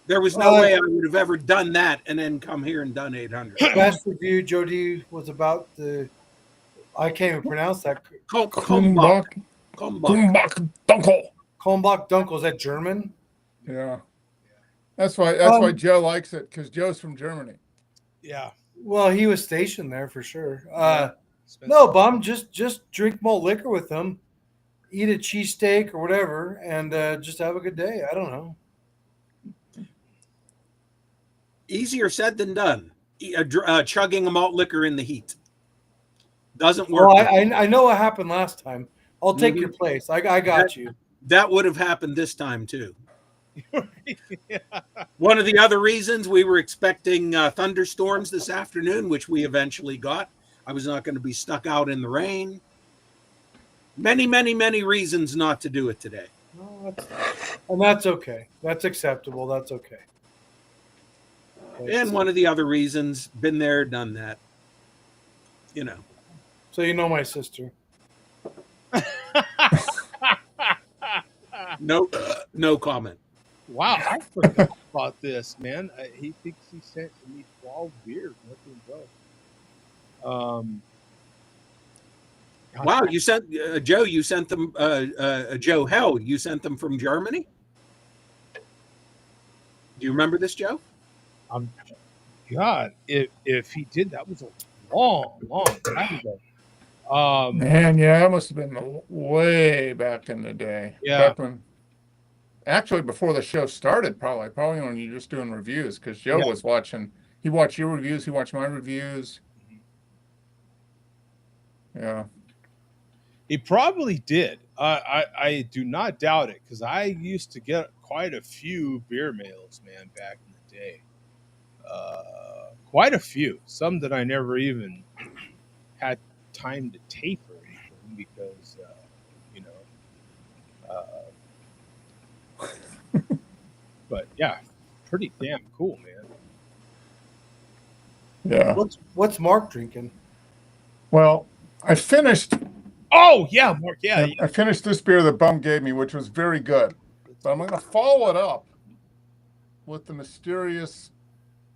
There was no way I would have ever done that and then come here and done 800. Last review, Jody, was about the. I can't even pronounce that. Kumbach Dunkel. Kulmbach Dunkel. Is that German? Yeah. That's why Joe likes it, because Joe's from Germany. Yeah. Well, he was stationed there for sure. No, Bum, just drink malt liquor with them, eat a cheesesteak or whatever, and just have a good day. I don't know. Easier said than done. Chugging a malt liquor in the heat doesn't work. Oh, I know what happened last time. I'll take your place. I got you. That would have happened this time too. Yeah. One of the other reasons we were expecting thunderstorms this afternoon, which we eventually got. I was not going to be stuck out in the rain. Many, many, many reasons not to do it today. And that's okay. That's acceptable. That's okay. And one of the other reasons, been there, done that. You know. So you know my sister. No comment. Wow, I forgot about this, man. He thinks he sent me 12 beers. Nothing else. Wow, you sent Joe. You sent them, Joe Hell. You sent them from Germany. Do you remember this, Joe? God, if he did, that was a long time ago. Man, yeah, that must have been way back in the day. Yeah. Back when, actually, before the show started, probably when you were just doing reviews, because Joe was watching. He watched your reviews. He watched my reviews. Yeah. He probably did. I do not doubt it, because I used to get quite a few beer mails, man, back in the day. Quite a few. Some that I never even had time to tape or anything, because, but yeah, pretty damn cool, man. Yeah. What's Mark drinking? Well, I finished. Oh yeah, Mark. Yeah. I finished this beer that Bum gave me, which was very good. But I'm going to follow it up with the mysterious.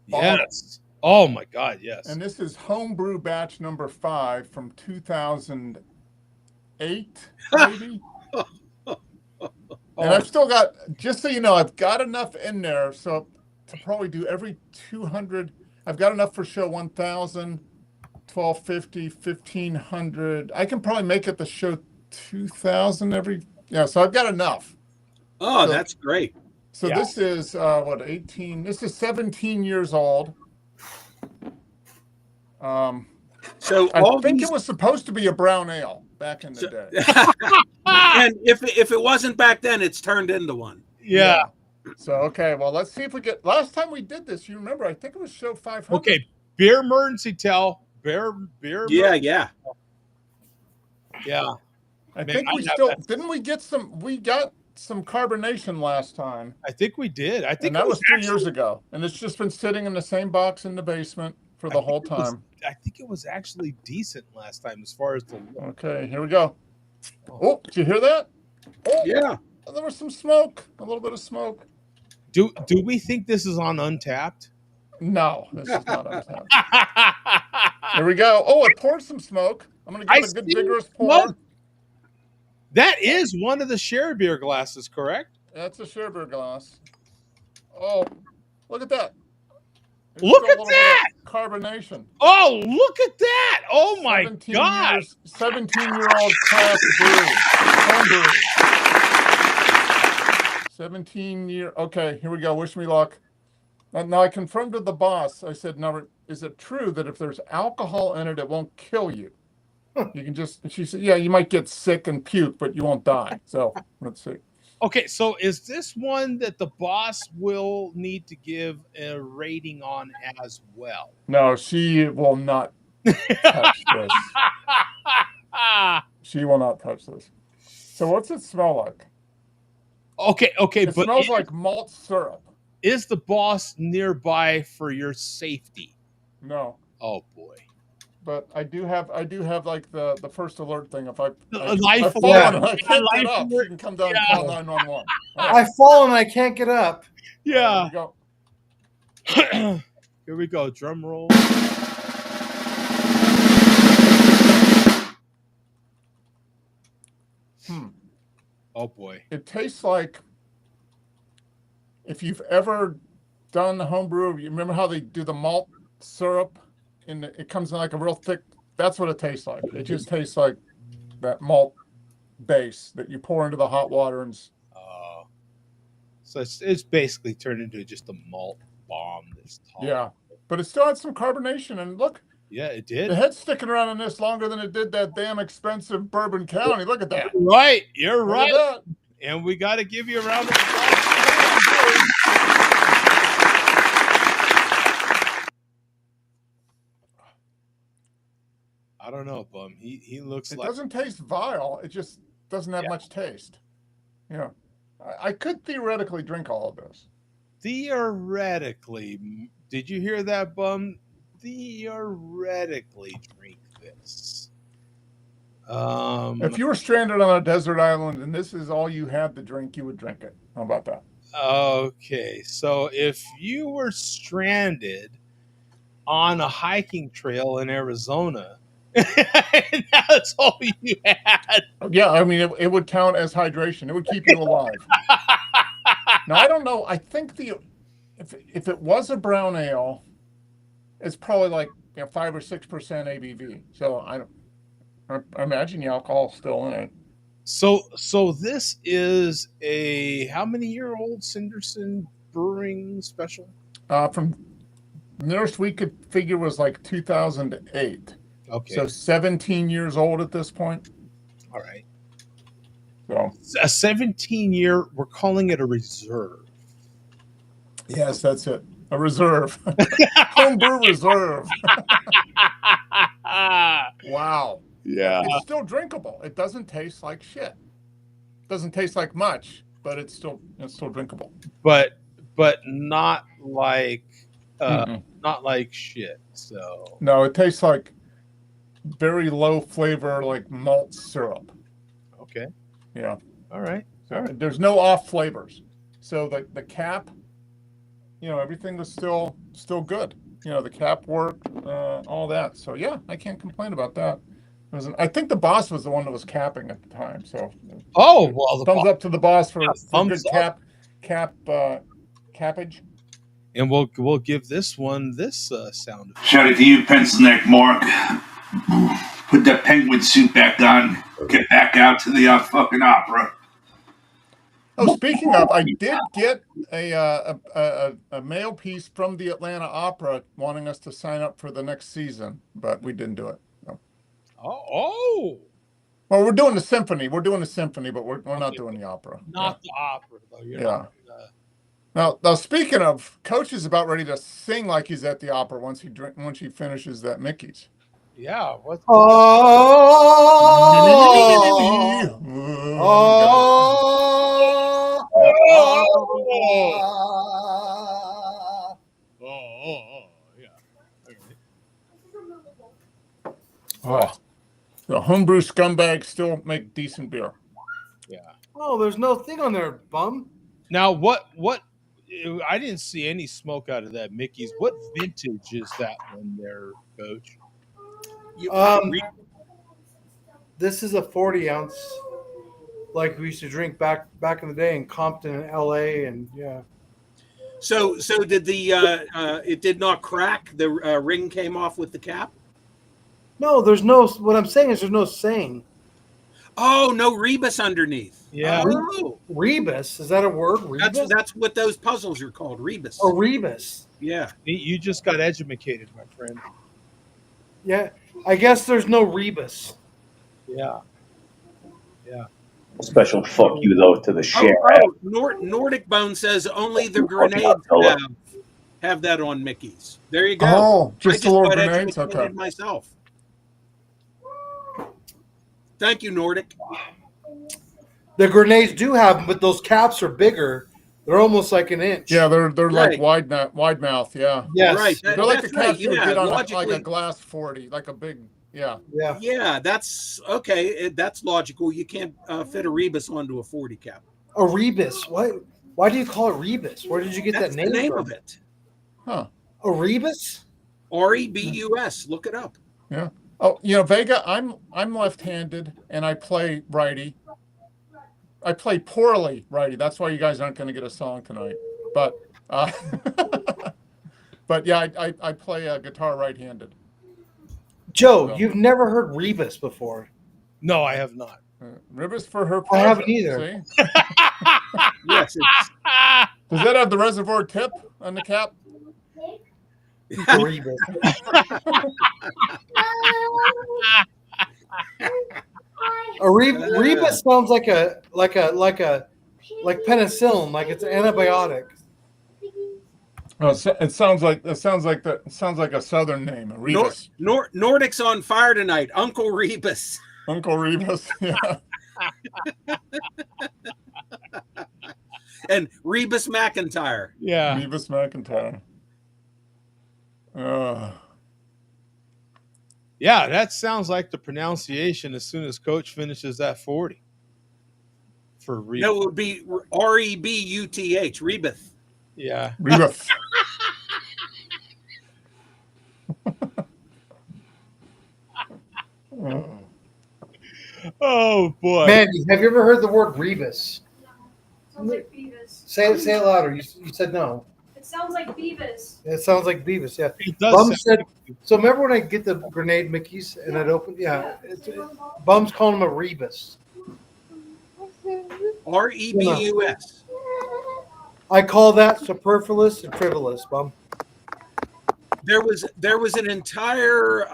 Yes. Oh my God. Yes. And this is homebrew batch number 5 from 2008, maybe. And I've still got, just so you know, I've got enough in there. So to probably do every 200, I've got enough for show 1000, 1250, 1500. I can probably make it the show 2000 every, so I've got enough. Oh, so, that's great. So this is, 18, this is 17 years old. So I think it was supposed to be a brown ale back in the day. And if it wasn't back then, it's turned into one. Yeah. So, okay, well, let's see if we get, last time we did this, you remember, I think it was show 500. Okay, beer emergency tell. Beer. Yeah. I think we still, didn't we get we got some carbonation last time. I think we did. I think and that was 3 years ago. And it's just been sitting in the same box in the basement for the whole time. I think it was actually decent last time as far as the look. Okay, here we go. Oh, did you hear that? Oh, yeah. There was some smoke, a little bit of smoke. Do we think this is on Untapped? No, this is not Untapped. Here we go. Oh, it poured some smoke. I'm going to give it a good vigorous pour. That is one of the share beer glasses, correct? That's a sheer beer glass. Oh, look at that. There's Look still at a little bit that! of carbonation. Oh, look at that! Oh my 17 God! years, 17-year-old craft brew, home brew. 17-year. Okay, here we go. Wish me luck. Now I confirmed with the boss. I said, "Now, is it true that if there's alcohol in it, it won't kill you? You can just." She said, "Yeah, you might get sick and puke, but you won't die." So let's see. Okay, so is this one that the boss will need to give a rating on as well? No, she will not touch this. She will not touch this. So what's it smell like? Okay, It but smells like malt syrup. is the boss nearby for your safety? No, Oh boy. but I do have like the first alert thing. If I Life fall alert. and I can't Life get up, alert. she can come down and Yeah. call 911. I fall and I can't get up. Yeah. Here Here we go. Drum roll. we go. Oh boy. It tastes like, if you've ever done homebrew, you remember how they do the malt syrup and it comes in like a real thick. That's what it tastes like. It just tastes like that malt base that you pour into the hot water and. So it's basically turned into just a malt bomb that's tall. Yeah, but it still had some carbonation, and look. Yeah, it did. The head's sticking around in this longer than it did that damn expensive Bourbon County. Look at that. Right, you're Look right. at that. And we got to give you a round of applause. I don't know, Bum. He looks It like doesn't taste vile. It just doesn't have much taste. Yeah. I could theoretically drink all of this. Theoretically. Did you hear that, Bum? Theoretically drink this. If you were stranded on a desert island and this is all you had to drink, you would drink it. How about that? Okay, so if you were stranded on a hiking trail in Arizona, and that's all you had. Yeah, I mean, it would count as hydration. It would keep you alive. Now, I don't know. I think if it was a brown ale, it's probably like 5 or 6% ABV. So I imagine the alcohol's still in it. So this is a how many year old Cinderson Brewing special? From nearest we could figure was like 2008. Okay. So 17 years old at this point. All right. So a 17-year, we're calling it a reserve. Yes, that's it. A reserve. Homebrew reserve. Wow. Yeah. It's still drinkable. It doesn't taste like shit. Doesn't taste like much, but it's still drinkable. But not like not like shit. So no, it tastes like very low flavor, like malt syrup. Okay. Yeah. All right. So there's no off flavors. So the cap, everything was still good. The cap worked, all that. So yeah, I can't complain about that. I think the boss was the one that was capping at the time. So thumbs up to the boss for good cappage. And we'll give this one this sound. Shout out to you, pencil neck Mark. Put that penguin suit back on. Get back out to the fucking opera. Oh, speaking of, I did get a mail piece from the Atlanta Opera wanting us to sign up for the next season, but we didn't do it. No. Oh. Well, we're doing the symphony. We're doing the symphony, but we're not doing the opera. Not the opera, though. You're not. Now, speaking of, Coach is about ready to sing like he's at the opera once he finishes that Mickey's. Yeah. What? The homebrew scumbags still make decent beer. Yeah. Oh, there's no thing on there, Bum. Now, what? I didn't see any smoke out of that Mickey's. What vintage is that one there, Coach? This is a 40 ounce. like we used to drink back in the day in Compton and L.A. and yeah. So did the it did not crack? The ring came off with the cap. No, there's no. What I'm saying is there's no saying. Oh, no rebus underneath. Yeah. Oh, Rebus, is that a word? Rebus? that's what those puzzles are called. Rebus. A rebus. Yeah. You just got educated, my friend. Yeah, I guess there's no rebus. Yeah. Special fuck you though to the share. Nordic Bone says only the Fucking grenades Abdullah. have that on Mickey's. There you go. Oh, just I the little got grenades. educated Okay. myself. Thank you, Nordic. The grenades do have them, but those caps are bigger. They're almost like an inch. Yeah, they're Right. like wide mouth. Yeah. Yes. Right. They're like the That's right, caps you would yeah, get on logically- like a glass 40, like a big. Yeah. Yeah. Yeah, that's okay. That's logical. You can't fit a rebus onto a 40 cap. A rebus. What? Why do you call it rebus? Where did you get That's that the name name from? of it. Huh. A rebus? REBUS. Look it up. Yeah. Oh, you know, Vega, I'm left-handed and I play righty. I play poorly righty. That's why you guys aren't going to get a song tonight. But but yeah, I play guitar right-handed. Joe, So- you've never heard rebus before. No, I have not. Ribbis for her I pleasure. haven't either. See? Yes, it's Does that have the reservoir tip on the cap? A rebus. Rebus sounds like penicillin, like it's an antibiotic. Oh, it sounds like a southern name, Rebus. Nordic's on fire tonight. Uncle Rebus. Uncle Rebus. Yeah. And Rebus McIntyre. Yeah. Rebus McIntyre. Yeah, that sounds like the pronunciation as soon as Coach finishes that 40. For Rebus. No, it would be REBUTH. Rebus. Yeah. Rebus. Oh boy. Mandy, have you ever heard the word rebus? Sounds like Beavis. Say it louder. You said no. It sounds like Beavis. It sounds like Beavis, yeah. It does Bum sound said, like- so remember when I get the grenade Mickey's and I'd open, Bum's calling him a rebus. REBUS. I call that superfluous and frivolous, Bum. There was an entire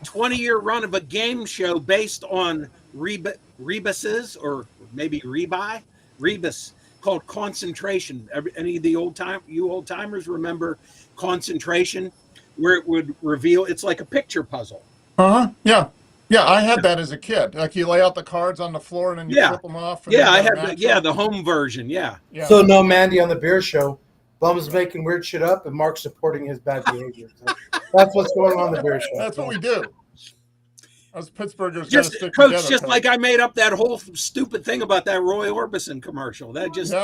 20-year run of a game show based on rebuses, or maybe rebus, called Concentration. Any of the old timers remember Concentration, where it would reveal, it's like a picture puzzle. Yeah. Yeah, I had that as a kid. Like you lay out the cards on the floor and then you flip them off. And Yeah, then I you had match the, them. the home version. Yeah. Yeah. So no Mandy on the beer show. Bum's making weird shit up and Mark's supporting his bad behavior. So that's what's going on in the beer show. That's what we do. Us Pittsburghers got to Just stick Coach, together. just like I made up that whole stupid thing about that Roy Orbison commercial. That just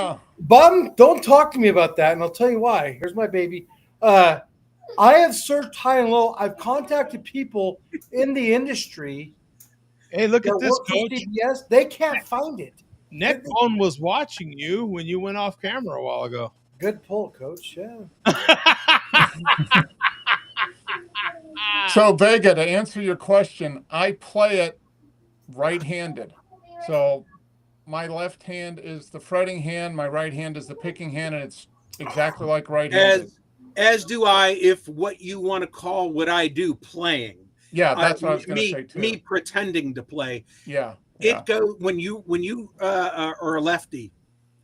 Bum, don't talk to me about that, and I'll tell you why. Here's my baby. I have searched high and low. I've contacted people in the industry. Hey, look at that this, work for Coach. CBS. They can't find it. Neckbone was watching you when you went off camera a while ago. Good pull, Coach. Yeah. So Vega, to answer your question, I play it right-handed. So my left hand is the fretting hand, my right hand is the picking hand, and it's exactly like right-handed. as do I, if what you want to call what I do playing. Yeah, that's what I was going to Me- say too. Me pretending to play. Yeah. It go when you are a lefty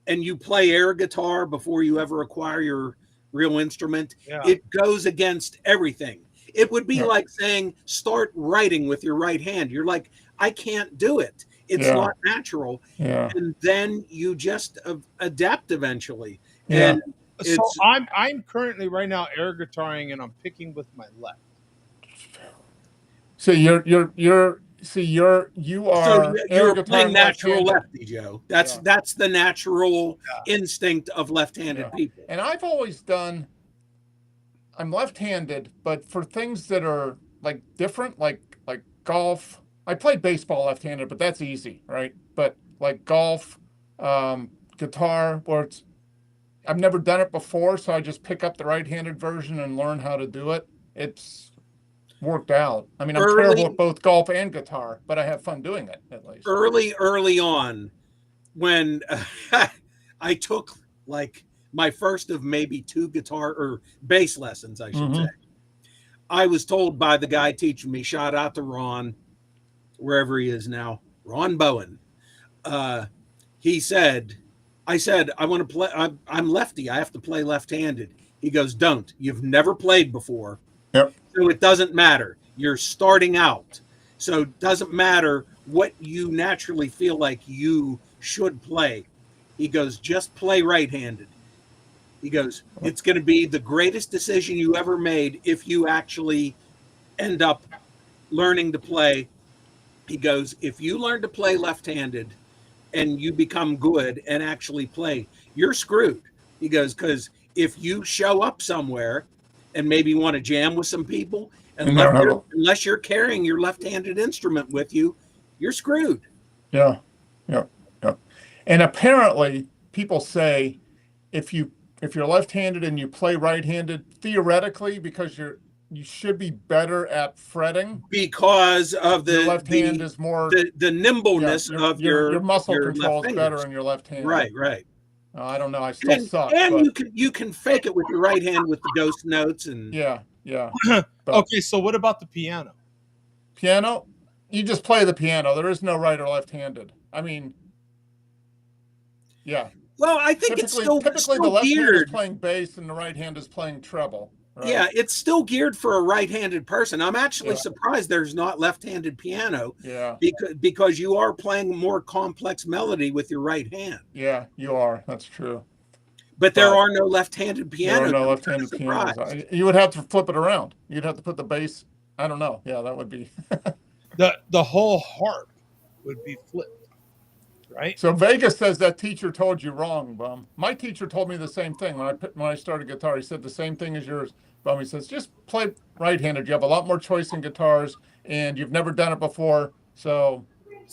and you play air guitar before you ever acquire your real instrument. Yeah. It goes against everything. It would be Yeah. like saying start writing with your right hand. You're like, I can't do it. It's Yeah. not natural. Yeah. And then you just adapt eventually. Yeah. And So it's I'm currently right now air guitaring and I'm picking with my left. So you are so air you're guitar playing natural left-handed. lefty, Joe. That's the natural instinct of left-handed Yeah. people. And I've always done. I'm left-handed, but for things that are like different, like golf, I played baseball left-handed, but that's easy, right? But like golf, guitar, where I've never done it before, so I just pick up the right-handed version and learn how to do it. It's worked out. I mean, I'm terrible at both golf and guitar, but I have fun doing it at least. Early on, when I took like my first of maybe 2 guitar or bass lessons, I should say, I was told by the guy teaching me, shout out to Ron, wherever he is now, Ron Bowen. He said, I said, I want to play. I'm lefty. I have to play left-handed. He goes, don't. You've never played before. Yep. So it doesn't matter. You're starting out. So it doesn't matter what you naturally feel like you should play. He goes, just play right-handed. He goes, it's going to be the greatest decision you ever made if you actually end up learning to play. He goes, if you learn to play left-handed and you become good and actually play, you're screwed. He goes, because if you show up somewhere and maybe want to jam with some people, unless you're carrying your left-handed instrument with you, you're screwed. Yeah. And apparently people say if you're left-handed and you play right-handed, theoretically, because you should be better at fretting because of your left hand is more the nimbleness of your muscle your control left is better fingers. in your left hand. Right. I don't know. I still suck. And but you can fake it with your right hand with the ghost notes and yeah. Okay, so what about the piano? Piano, you just play the piano. There is no right or left-handed. I mean, yeah. Well, I think typically still the left geared. hand is playing bass and the right hand is playing treble. Right? Yeah, it's still geared for a right-handed person. I'm actually surprised there's not left-handed piano. Yeah. Because you are playing more complex melody with your right hand. Yeah, you are. That's true. But there are no left-handed pianos. There are no left-handed pianos. You would have to flip it around. You'd have to put the bass. I don't know. Yeah, that would be the whole harp would be flipped, right? So Vegas says that teacher told you wrong, Bum. My teacher told me the same thing when I started guitar. He said the same thing as yours, Bum. He says just play right-handed. You have a lot more choice in guitars, and you've never done it before. So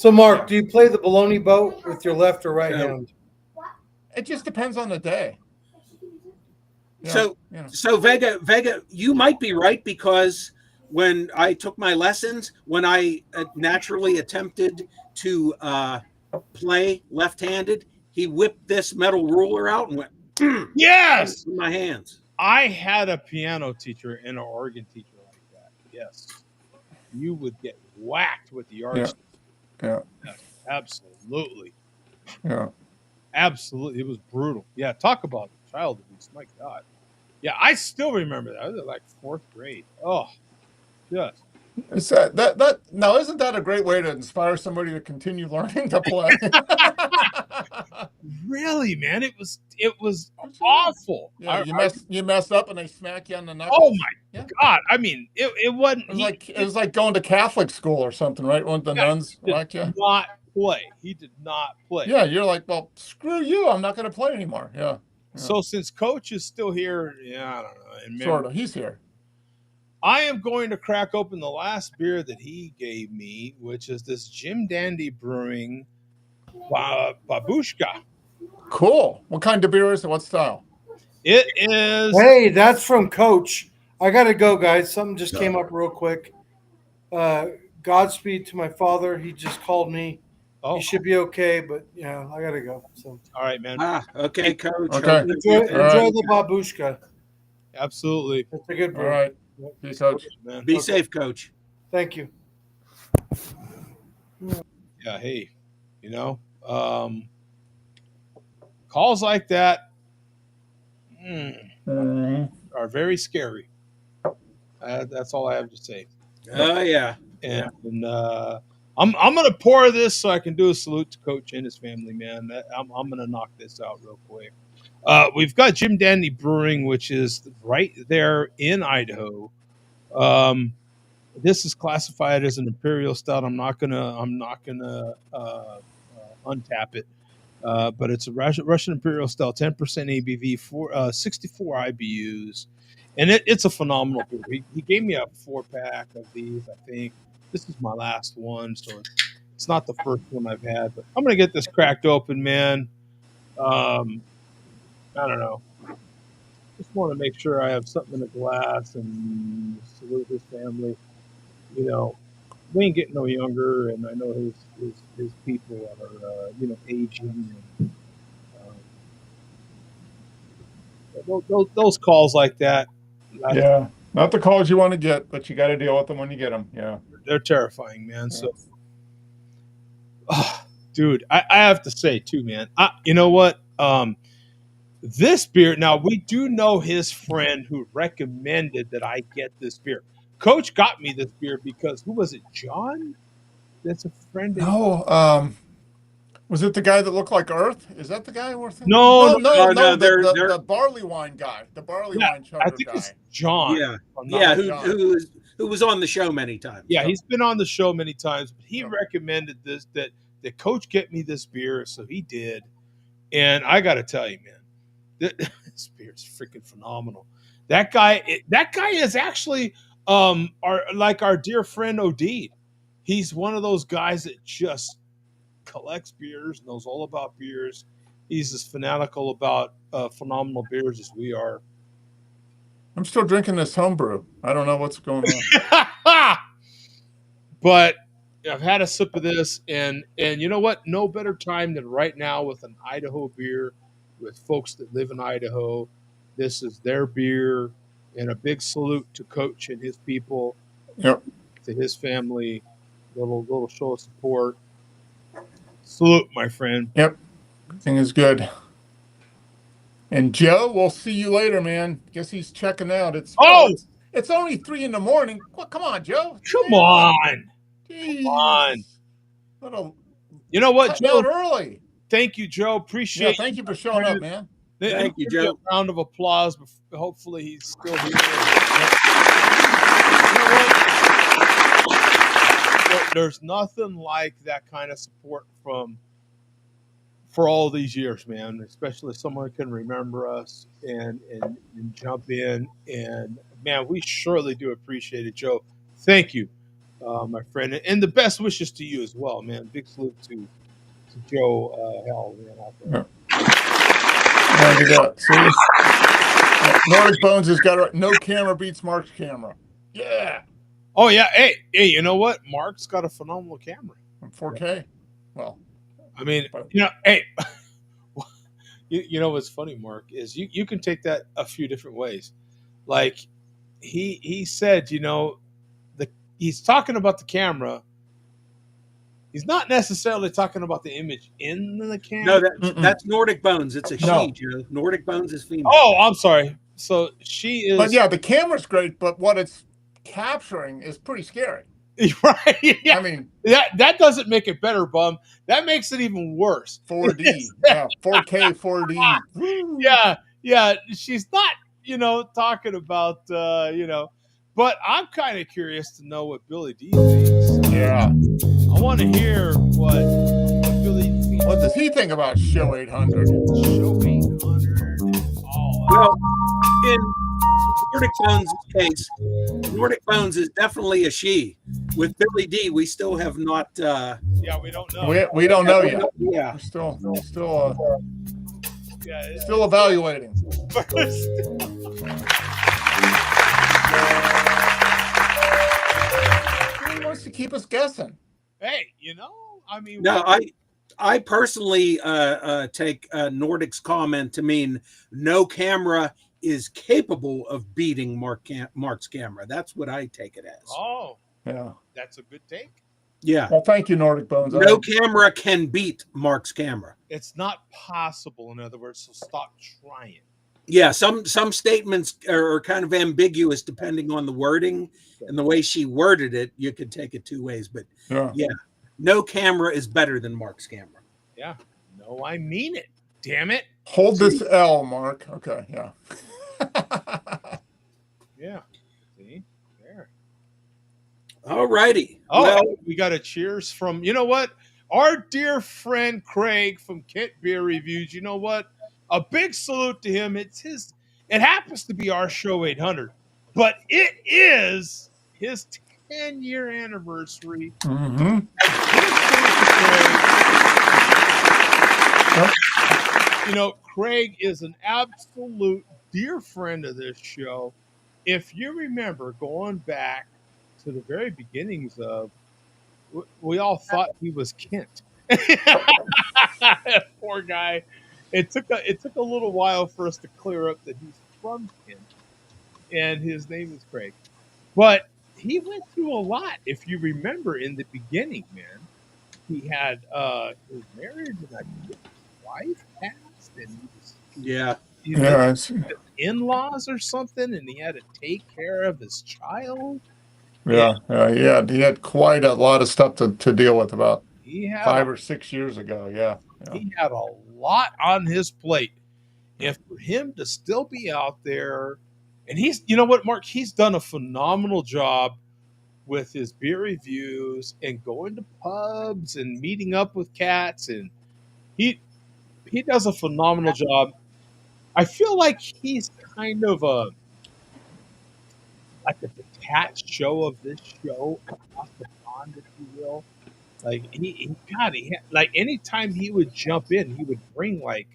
Mark, do you play the baloney boat with your left or right hand? It just depends on the day. So Vega, you might be right, because when I took my lessons, when I naturally attempted to play left-handed, he whipped this metal ruler out and went, yes, in my hands. I had a piano teacher and an organ teacher like that. Yes, you would get whacked with the yardstick. Yeah, absolutely. Yeah, absolutely. It was brutal. Yeah, talk about child abuse. My God. Yeah, I still remember that. I was like 4th grade. Oh, yes. Is that now? Isn't that a great way to inspire somebody to continue learning to play? Really, man, it was awful. Yeah, you mess up and they smack you on the knuckles. Oh my God! I mean, it wasn't. It was like going to Catholic school or something, right? When the nuns whacked you. Not play. He did not play. Yeah, you're like, well, screw you. I'm not going to play anymore. Yeah. So since Coach is still here, I don't know. Sort of, he's here. I am going to crack open the last beer that he gave me, which is this Jim Dandy Brewing Babushka. Cool. What kind of beer is it? What style? It is. Hey, that's from Coach. I got to go, guys. Something just came up real quick. Godspeed to my father. He just called me. Oh. He should be okay, but yeah, I got to go. So. All right, man. Okay, Coach. Okay. Enjoy the Babushka. Absolutely. That's a good beer. All right. Peace, Coach. Man. Be safe, Coach. Thank you. Yeah, hey, calls like that are very scary. That's all I have to say. Oh, yeah. And I'm going to pour this so I can do a salute to Coach and his family, man. I'm going to knock this out real quick. We've got Jim Dandy Brewing, which is right there in Idaho. This is classified as an imperial stout. I'm not gonna untap it, but it's a Russian imperial stout, 10% ABV, 64 IBUs, and it's a phenomenal beer. He gave me a 4-pack of these. I think this is my last one, so It's not the first one I've had, but I'm gonna get this cracked open, man. I don't know. Just want to make sure I have something in the glass and salute his family. You know, we ain't getting no younger, and I know his people are aging. And, those calls like that, Yeah, not the calls you want to get, but you got to deal with them when you get them. Yeah, they're terrifying, man. So, dude, I have to say too, man. You know what? This beer. Now we do know his friend who recommended that I get this beer. Coach got me this beer because who was it? John. That's a friend. no, was it the guy that looked like Earth? Is that the guy we're thinking? No, No, they're the barley wine guy, the barley wine I chugger think guy. it's John. Yeah, I'm not who was on the show many times. Yeah, so. he's been on the show many times, but he Yeah. recommended that coach get me this beer, so he did. And I got to tell you, man, this beer is freaking phenomenal. That guy is actually our dear friend Odeed. He's one of those guys that just collects beers, knows all about beers. He's as fanatical about phenomenal beers as we are. I'm still drinking this homebrew. I don't know what's going on. But I've had a sip of this, and you know what? No better time than right now with an Idaho beer, with folks that live in Idaho. This is their beer, and a big salute to Coach and his people, Yep. to his family. Little show of support. Salute, my friend. Yep. Everything is good. And Joe, we'll see you later, man. Guess he's checking out. It's only 3 a.m. Well, come on, Joe. Come on. Jeez. Come on. Little, you know what, cutting Joe? out early. Thank you, Joe. Appreciate Yeah, thank you for showing up, man. Thank you, Joe. A round of applause. Hopefully he's still here. There's nothing like that kind of support for all these years, man, especially someone who can remember us and jump in. And, man, we surely do appreciate it, Joe. Thank you, my friend. And the best wishes to you as well, man. Big salute to Joe Hell, man, out there. Yeah, look at that. See? Nordic Bones has got it. No camera beats Mark's camera. Yeah. Oh, yeah. Hey, you know what? Mark's got a phenomenal camera. 4K. Well, I mean, hey, you know what's funny, Mark, is you can take that a few different ways. Like he said, he's talking about the camera. He's not necessarily talking about the image in the camera. No, that's Nordic Bones. It's a she, Joe. Nordic Bones is female. Oh, I'm sorry. So she is. But yeah, the camera's great, but what it's capturing is pretty scary. Right? Yeah. I mean, that doesn't make it better, bum. That makes it even worse. 4D. Yeah, 4K, 4D. Yeah. She's not, talking about, but I'm kind of curious to know what Billy D thinks. Yeah. I want to hear what Billy thinks. What does he think about Show 800? Show 800. Well, in Nordic Bones' case, Nordic Bones is definitely a she. With Billy D, we still have not. We don't know. We don't know yet. Yeah, we're still evaluating. He wants to keep us guessing. Hey, I mean, no, I personally take Nordic's comment to mean no camera is capable of beating Mark's camera. That's what I take it as. Oh, yeah, that's a good take. Yeah. Well, thank you, Nordic Bones. No camera can beat Mark's camera. It's not possible, in other words, so stop trying. Yeah, some statements are kind of ambiguous depending on the wording and the way she worded it. You could take it two ways, but yeah, no camera is better than Mark's camera. Yeah, no, I mean it. Damn it. Hold this L, Mark. Okay, yeah. Yeah. See? There. All righty. Oh, well, we got a cheers from, you know what? Our dear friend Craig from Kent Beer Reviews. You know what? A big salute to him. It happens to be our show 800, but it is his 10-year anniversary. Mm-hmm. Craig. You know, Craig is an absolute dear friend of this show. If you remember going back to the very beginnings of, we all thought he was Kent. Poor guy. It took a little while for us to clear up that he's from Kent, and his name is Craig. But he went through a lot. If you remember in the beginning, man, he had his marriage, and I think his wife passed, and Yeah. he Yeah, lived with his in-laws or something, and he had to take care of his child. yeah. He had quite a lot of stuff to deal with about He had 5 or 6 years ago. Yeah. he had a lot on his plate. If for him to still be out there, and he's, you know what, Mark, he's done a phenomenal job with his beer reviews and going to pubs and meeting up with cats, and he does a phenomenal job. I feel like he's kind of like a detached show of this show across the pond, if you will. Like like anytime he would jump in, he would bring like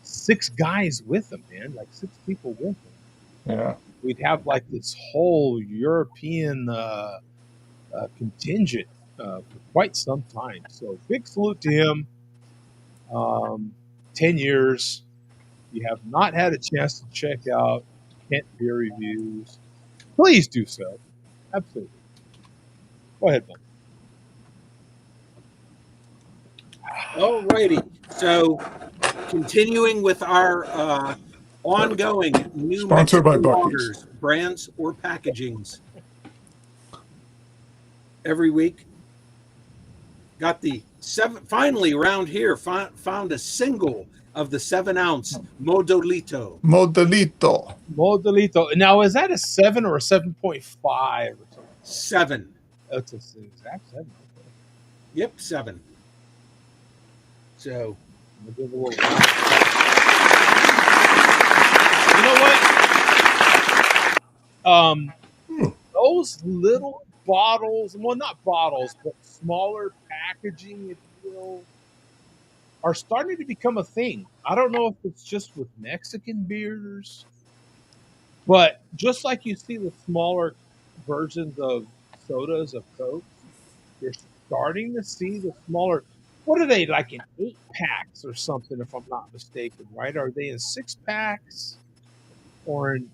6 guys with him, man, like 6 people with him. Yeah. We'd have like this whole European contingent for quite some time. So big salute to him. 10 years. You have not had a chance to check out Kent Beer Reviews, please do so. Absolutely. Go ahead, Bob. All righty. So, continuing with our ongoing new Sponsored by Mexican Buc-ee's. lagers, brands or packagings. Every week, got the finally around here found a single of the 7-ounce Modelito. Modelito. Now, is that a 7 or a 7.5 or something? 7. That's an exact 7. Okay. Yep, 7. So, I'm gonna give a little. You know what? Those little bottles, well, not bottles, but smaller packaging, if you will, are starting to become a thing. I don't know if it's just with Mexican beers, but just like you see the smaller versions of sodas of Coke, you're starting to see the smaller. What are they, like in 8-packs or something? If I'm not mistaken, right? Are they in 6-packs or in?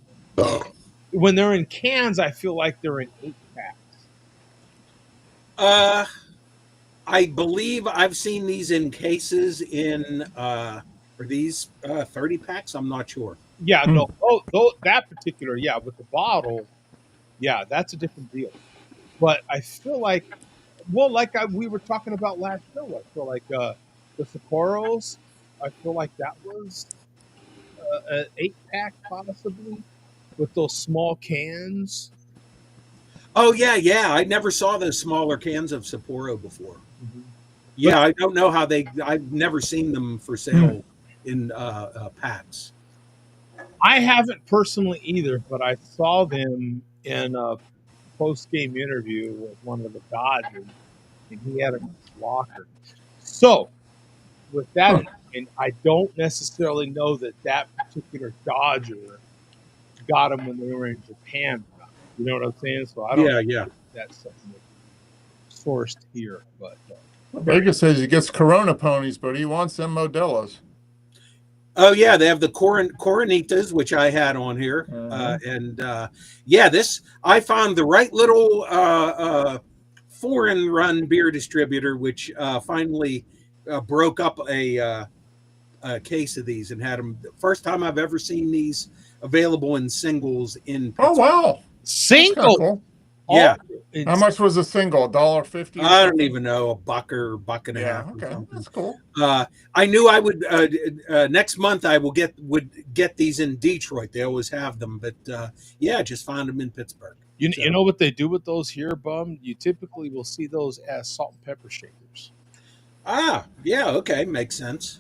When they're in cans, I feel like they're in 8-packs. I believe I've seen these in cases in are these 30 packs? I'm not sure. Yeah, no, that particular, yeah, with the bottle, yeah, that's a different deal. But I feel like, well, like we were talking about last show, I feel like the Sapporos, I feel like that was an 8-pack possibly with those small cans. Oh yeah. I never saw those smaller cans of Sapporo before. Mm-hmm. Yeah, I don't know how I've never seen them for sale in packs. I haven't personally either, but I saw them in a post-game interview with one of the Dodgers, and he had them in his locker. So, with that, and I don't necessarily know that particular Dodger got them when they were in Japan. You know what I'm saying? So I don't know if that's something that's sourced here, but Vegas says he gets Corona ponies, but he wants them Modelos. Oh yeah, they have the Coronitas, which I had on here, this I found the right little foreign-run beer distributor, which finally broke up a case of these and had them. First time I've ever seen these available in singles in Pittsburgh. Oh wow, single. Cool. Yeah. How much was a single? $1.50? I don't even know, $1 or $1.50 and a half. Okay, that's cool. I knew I would next month. I would get these in Detroit. They always have them, but just found them in Pittsburgh. You know what they do with those here, Bum? You typically will see those as salt and pepper shakers. Ah, yeah, okay, makes sense.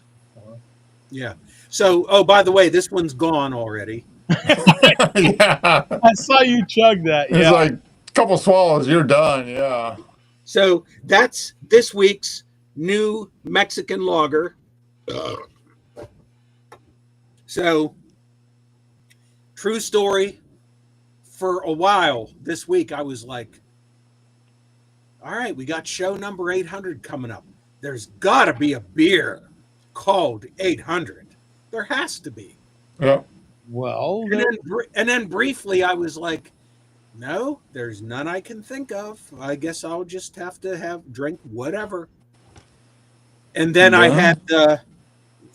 Yeah. So, by the way, this one's gone already. Yeah, I saw you chug that. It's like a couple swallows, you're done. Yeah. So that's this week's new Mexican lager. So, true story. For a while this week, I was like, all right, we got show number 800 coming up. There's got to be a beer called 800. There has to be. Yeah. Well, And then briefly, I was like, no, there's none I can think of. I guess I'll just have to drink whatever. And then I had the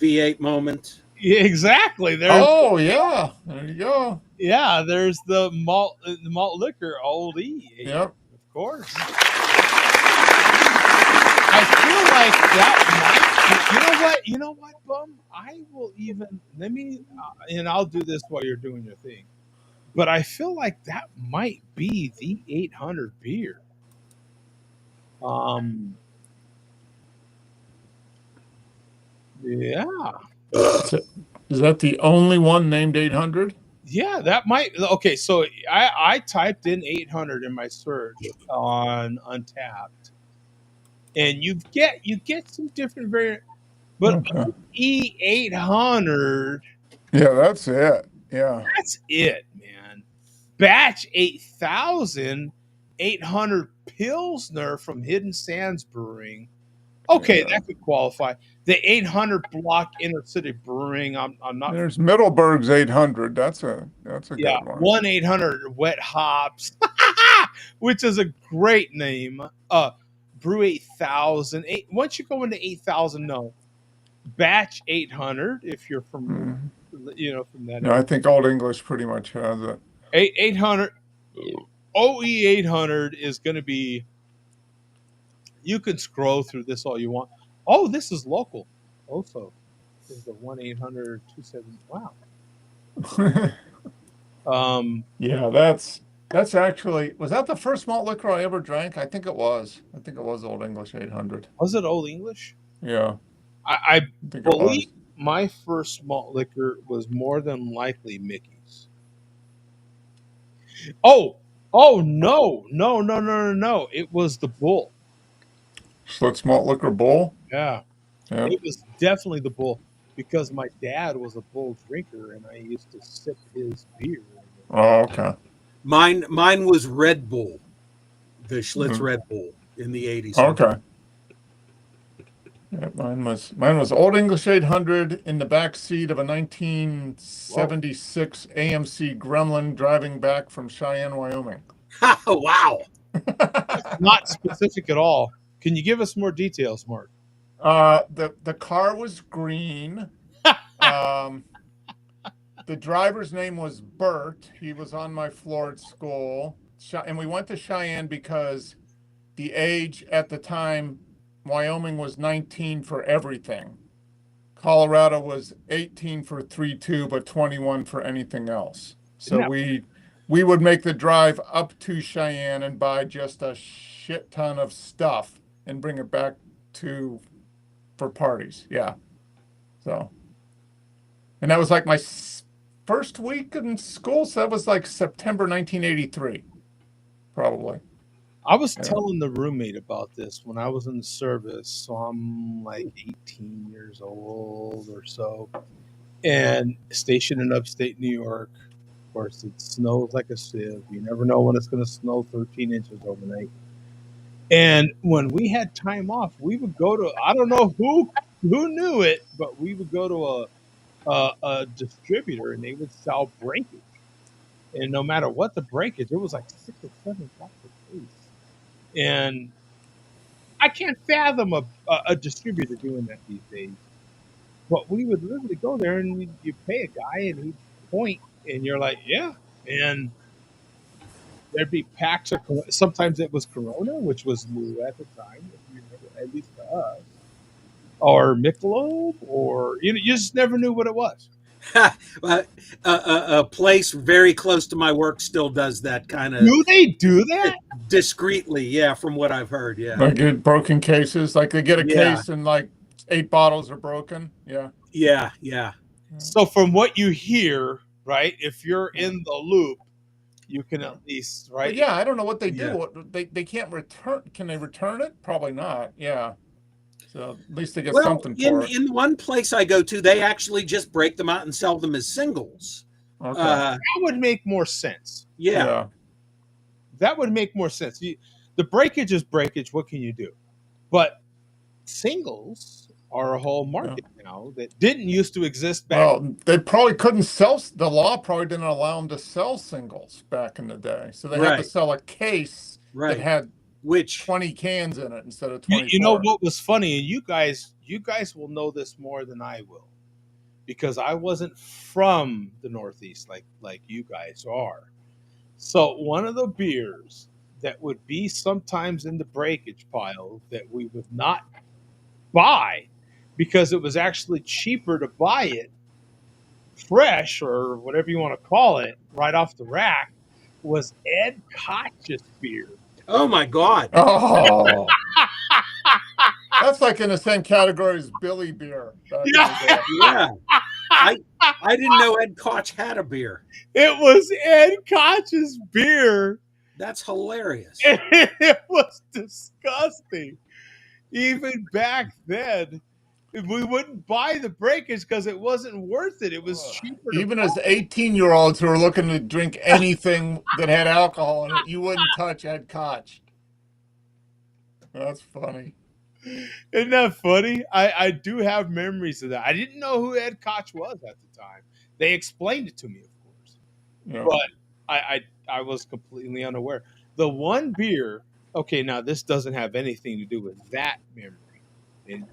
V8 moment. yeah, exactly. There's Oh yeah, there you go. yeah, there's the malt liquor, Old E. Yep. Of course. I feel like that might. You know what, Bum? I will even let me, and I'll do this while you're doing your thing. But I feel like that might be the 800 beer. Yeah, Is that the only one named 800? yeah, that might. Okay, so I typed in 800 in my search on Untapped, and you get some different variant, but Okay. E800. Yeah, that's it. Yeah. That's it, man. Batch 8,000, 800 Pilsner from Hidden Sands Brewing. Okay, Yeah. that could qualify. The 800 Block Inner City Brewing. I'm not. There's Middleburg's 800. That's a Yeah, good one. 1-800 Wet Hops, which is a great name. Brew 8,000. Once you go into 8,000, no. Batch 800. If you're from, from that No, I area. think Old English pretty much has it. 800 OE 800 is going to be. You can scroll through this all you want. Oh, this is local. Also, this is the 1-800-27. Wow. Yeah, that's actually, was that the first malt liquor I ever drank? I think it was. I think it was Old English 800. Was it Old English? Yeah, I think it believe was. my first malt liquor was more than likely Mickey's. Oh no! It was the Bull. Schlitz Malt Liquor Bull. Yeah, Yeah. it was definitely the Bull because my dad was a Bull drinker, and I used to sip his beer. Oh, okay. Mine was Red Bull, the Schlitz Red Bull in the 80s. Okay. Yeah, mine was Old English 800 in the back seat of a 1976 AMC Gremlin driving back from Cheyenne, Wyoming. Wow. Not specific at all. Can you give us more details, Mark? The car was green. The driver's name was Bert. He was on my floor at school. And we went to Cheyenne because the age at the time, Wyoming was 19 for everything. Colorado was 18 for 3-2, but 21 for anything else. So Yeah. we would make the drive up to Cheyenne and buy just a shit ton of stuff and bring it back for parties. Yeah. So, and that was like my first week in school. So that was like September 1983, probably. I was telling the roommate about this when I was in the service. So I'm like 18 years old or so, and stationed in upstate New York. Of course, it snows like a sieve. You never know when it's going to snow 13 inches overnight. And when we had time off, we would go to, I don't know who knew it, but we would go to a distributor and they would sell breakage. And no matter what the breakage, it was like $6 or $7 a case. And I can't fathom a distributor doing that these days. But we would literally go there and you pay a guy and he'd point and you're like, yeah. And there'd be packs of, sometimes it was Corona, which was new at the time, if you remember, at least to us, or Michelob, or you just never knew what it was. A place very close to my work still does that kind of. Do they do that? Discreetly, yeah, from what I've heard, yeah. Like get broken cases, like they get a case and like 8 bottles are broken. Yeah. Yeah. So from what you hear, right, if you're in the loop, you can at least, right? But yeah, I don't know what they do. They can't return. Can they return it? Probably not. Yeah. So at least they get Well, something for it. in one place I go to, they actually just break them out and sell them as singles. Okay. That would make more sense. Yeah. That would make more sense. The breakage is breakage. What can you do? But singles are a whole market now that didn't used to exist back. Well, they probably couldn't sell. The law probably didn't allow them to sell singles back in the day, so they had to Right. sell a case that Right. had Which 20 cans in it instead of 24. You know what was funny, and you guys will know this more than I will, because I wasn't from the Northeast like you guys are. So one of the beers that would be sometimes in the breakage pile that we would not buy because it was actually cheaper to buy it fresh or whatever you want to call it right off the rack was Ed Koch's beer. Oh my God. Oh, that's like in the same category as Billy beer. Yeah. I didn't know Ed Koch had a beer. It was Ed Koch's beer. That's hilarious. It was disgusting. Even back then, we wouldn't buy the breakage because it wasn't worth it. It was cheaper. Even as 18-year-olds who are looking to drink anything that had alcohol in it, you wouldn't touch Ed Koch. That's funny. Isn't that funny? I do have memories of that. I didn't know who Ed Koch was at the time. They explained it to me, of course. Yeah. But I was completely unaware. The one beer, okay, now this doesn't have anything to do with that memory,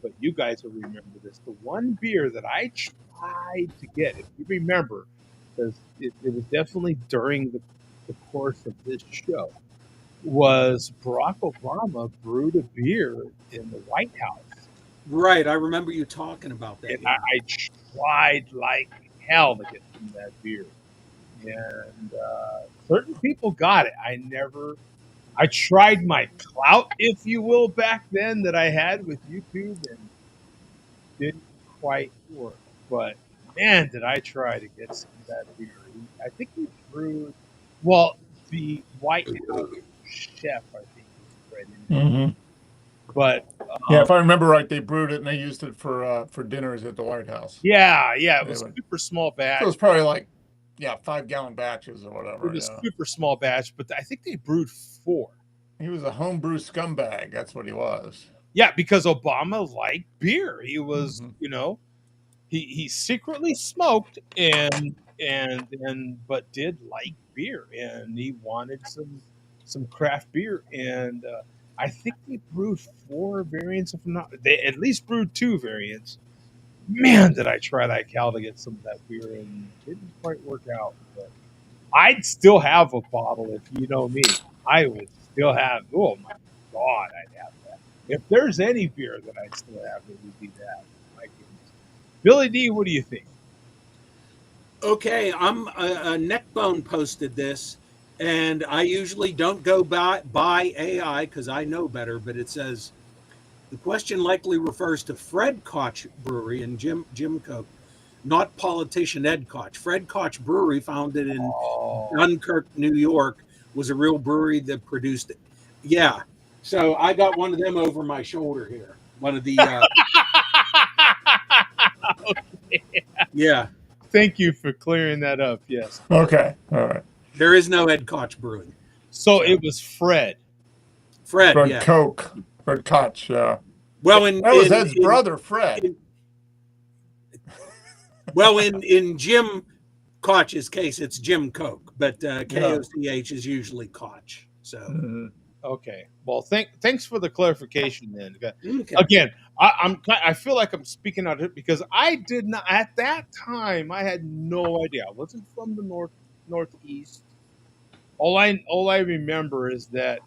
but you guys will remember this. The one beer that I tried to get, if you remember, because it was definitely during the course of this show, was Barack Obama brewed a beer in the White House. Right. I remember you talking about that. And I tried like hell to get some of that beer. And certain people got it. I tried my clout, if you will, back then that I had with YouTube and didn't quite work. But man, did I try to get some of that beer. I think he brewed, well, the White House chef, I think, was right in there. Mm-hmm. But yeah, if I remember right, they brewed it and they used it for dinners at the White House. Yeah, it was super small batch. So it was probably like 5-gallon batches or whatever. It was super small batch, but I think they brewed 4. He was a homebrew scumbag. That's what he was. Yeah, because Obama liked beer. He was, he secretly smoked and but did like beer, and he wanted some craft beer, and I think they brewed 4 variants. If not, they at least brewed 2 variants. Man, did I try like hell to get some of that beer, and it didn't quite work out. But I'd still have a bottle if you know me. I would still have. Oh my God, I'd have that. If there's any beer that I still have, it would be that. My goodness. Billy D, what do you think? Okay, I'm Neckbone posted this, and I usually don't go by AI because I know better. But it says the question likely refers to Fred Koch Brewery and Jim Koch, not politician Ed Koch. Fred Koch Brewery, founded in Dunkirk, New York, was a real brewery that produced it. Yeah, so I got one of them over my shoulder here. One of the yeah. Thank you for clearing that up. Yes. Okay. All right. There is no Ed Koch Brewing. So it was Fred. Fred yeah. Koch. Fred Koch. Yeah. Well, that was Ed's brother, Fred. In Jim Koch's case, it's Jim Koch, but Koch is usually Koch. So. Okay. Well, thanks for the clarification. Then okay. Again, I feel like I'm speaking out of it because I did not at that time. I had no idea. I wasn't from the Northeast. All I remember is that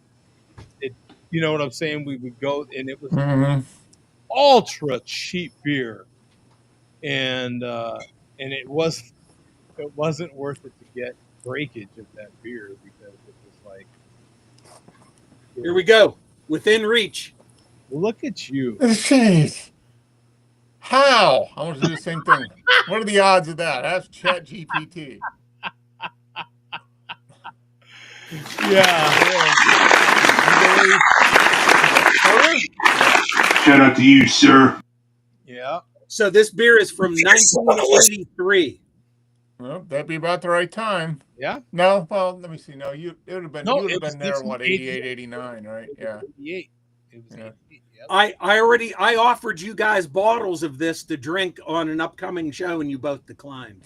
it. You know what I'm saying? We would go and it was ultra cheap beer, and it wasn't worth it to get breakage of that beer because it was like. Here we go. Within reach. Look at you. Jeez. How? I want to do the same thing. What are the odds of that? Ask ChatGPT. Yeah. Shout out to you, sir. Yeah. So this beer is from 1983. Well, that'd be about the right time. Yeah. No, well, let me see. No, you it would have been No, you would it have was been there, what, 88. 88, 89, right? Yeah. 88. It was Yeah. 88. Yep. I offered you guys bottles of this to drink on an upcoming show, and you both declined.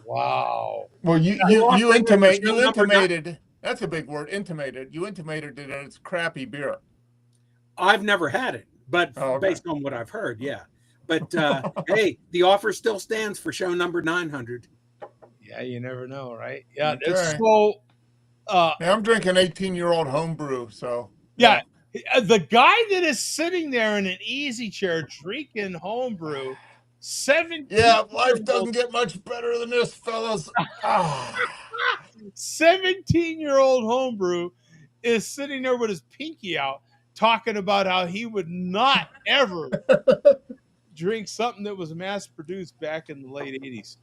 Wow. Well, Yeah, I lost my intimate show you number nine. intimated. That's a big word. Intimated. You intimated that it's crappy beer. I've never had it, but Oh, okay. based on what I've heard, yeah. But hey, the offer still stands for show number 900. Yeah, you never know, right? Yeah. Okay. So Now, I'm drinking 18-year-old homebrew, so yeah, the guy that is sitting there in an easy chair drinking homebrew, 17 yeah, life doesn't get much better than this, fellas. 17-year-old homebrew is sitting there with his pinky out talking about how he would not ever drink something that was mass produced back in the late 80s.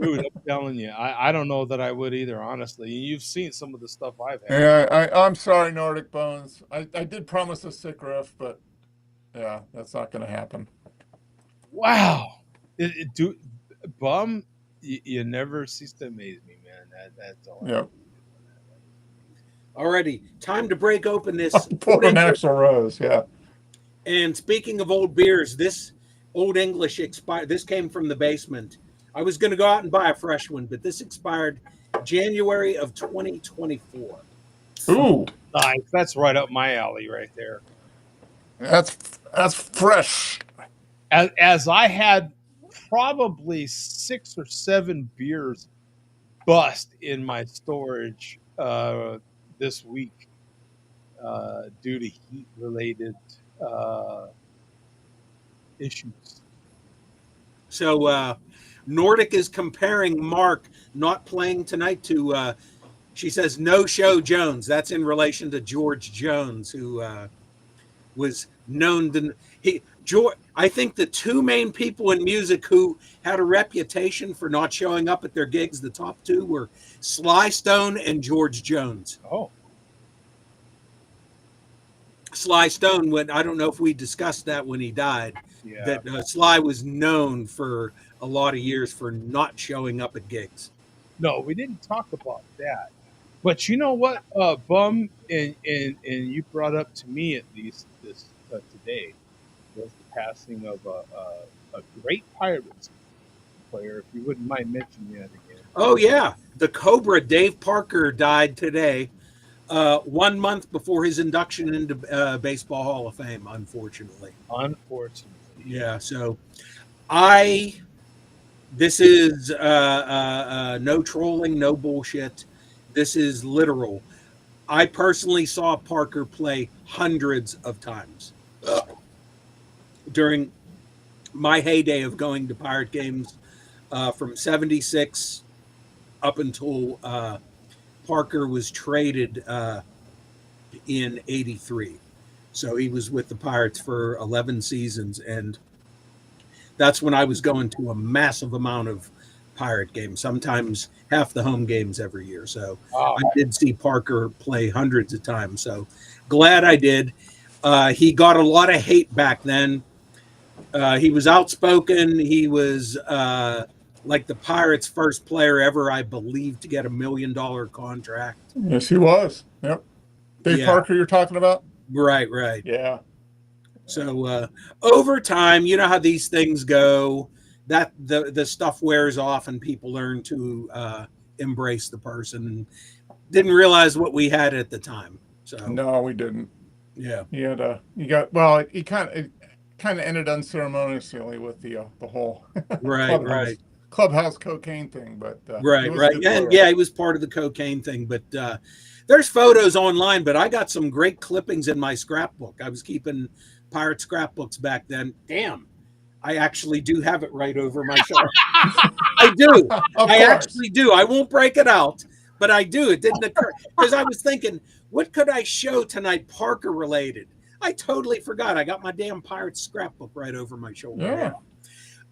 Dude, I'm telling you, I don't know that I would either, honestly. You've seen some of the stuff I've had. Yeah, I'm sorry, Nordic Bones. I did promise a sick riff, but yeah, that's not going to happen. Wow. Bum, you never cease to amaze me, man. That's all. Yeah. Alrighty, time to break open this. Pour an Axl Rose, yeah. And speaking of old beers, this Old English expired. This came from the basement. I was going to go out and buy a fresh one, but this expired January of 2024. Ooh, Nice. That's right up my alley right there. that's fresh. As I had probably 6 or 7 beers bust in my storage this week due to heat related issues. So Nordic is comparing Mark not playing tonight to, she says, No Show Jones. That's in relation to George Jones, who was known to I think the two main people in music who had a reputation for not showing up at their gigs, the top two, were Sly Stone and George Jones. Oh. Sly Stone, I don't know if we discussed that when he died, Yeah. that Sly was known for a lot of years for not showing up at gigs. No, we didn't talk about that. But you know what, Bum, and you brought up to me at least this today, was the passing of a great Pirates player, if you wouldn't mind mentioning that again. Oh, yeah. The Cobra, Dave Parker, died today, 1 month before his induction into Baseball Hall of Fame, unfortunately. Unfortunately. Yeah, so this is no trolling, no bullshit. This is literal. I personally saw Parker play hundreds of times during my heyday of going to Pirate games from 76 up until Parker was traded in 83. So he was with the Pirates for 11 seasons, and that's when I was going to a massive amount of Pirate games, sometimes half the home games every year. So Wow. I did see Parker play hundreds of times. So glad I did. He got a lot of hate back then. He was outspoken. He was like the Pirates' first player ever, I believe, to get $1 million contract. Yes, he was. Yep. Dave Parker, you're talking about? Right. Yeah. So over time, you know how these things go. That the stuff wears off, and people learn to embrace the person. Didn't realize what we had at the time. So No, we didn't. yeah, he kind of ended unceremoniously with the whole right. clubhouse cocaine thing, but Right. And yeah, he was part of the cocaine thing, but there's photos online, but I got some great clippings in my scrapbook. I was keeping pirate scrapbooks back then. Damn, I actually do have it right over my shoulder. I do. I actually do. I won't break it out, but I do. It didn't occur because I was thinking, what could I show tonight Parker related? I totally forgot. I got my damn pirate scrapbook right over my shoulder. Yeah.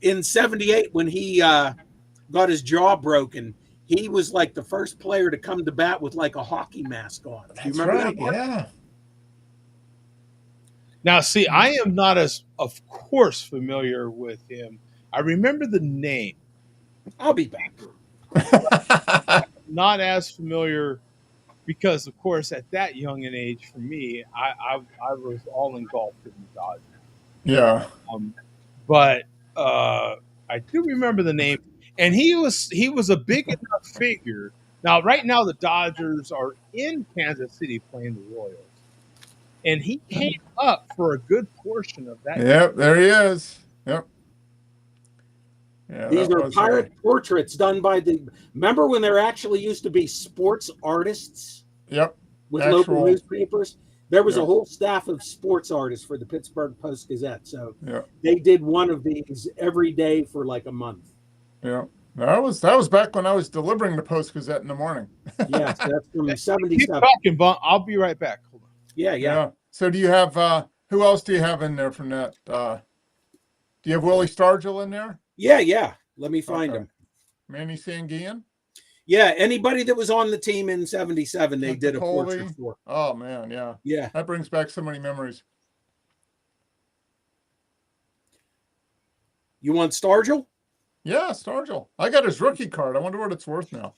In 78, when he got his jaw broken, he was like the first player to come to bat with like a hockey mask on. Do you That's remember right. that? Mark? Yeah. Now, see, I am not as, of course, familiar with him. I remember the name, I'll be back. not as familiar because, of course, at that young an age, for me, I was all engulfed in the Dodgers. Yeah. But I do remember the name, and he was a big enough figure. Now, right now, the Dodgers are in Kansas City playing the Royals, and he came up for a good portion of that. Yep, there he is. Yep. Yeah, These that are was pirate portraits done by the. Remember when there actually used to be sports artists yep. with local Actual- newspapers? There was Yeah. a whole staff of sports artists for the Pittsburgh Post Gazette. So Yeah. they did one of these every day for like a month. Yeah. That was back when I was delivering the Post Gazette in the morning. Yes, that's from Keep 77. talking, Bun. I'll be right back. Hold on. Yeah. So do you have who else do you have in there from that? Do you have Willie Stargell in there? Yeah. Let me find Okay. him. Manny Sanguian? Yeah, anybody that was on the team in 77, they Clint did a Colby? portrait for. Oh man, yeah. Yeah. That brings back so many memories. You want Stargell? Yeah, Stargell. I got his rookie card. I wonder what it's worth now.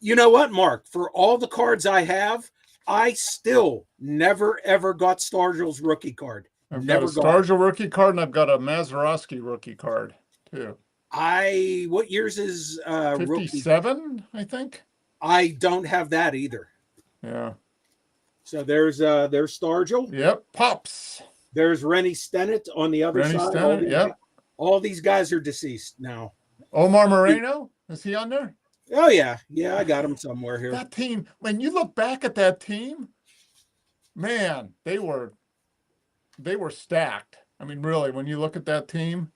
You know what, Mark? For all the cards I have, I still never ever got Stargell's rookie card. I've Never got a got it. Stargell rookie card, and I've got a Mazeroski rookie card too. What year's is rookie? 57, I think. I don't have that either. Yeah. So there's Stargell. Yep. Pops. There's Rennie Stennett on the other Rennie side. Stennett, yep. All these guys are deceased now. Omar Moreno, is he on there? Oh yeah, I got him somewhere here. That team, when you look back at that team, man, they were stacked. I mean, really, when you look at that team,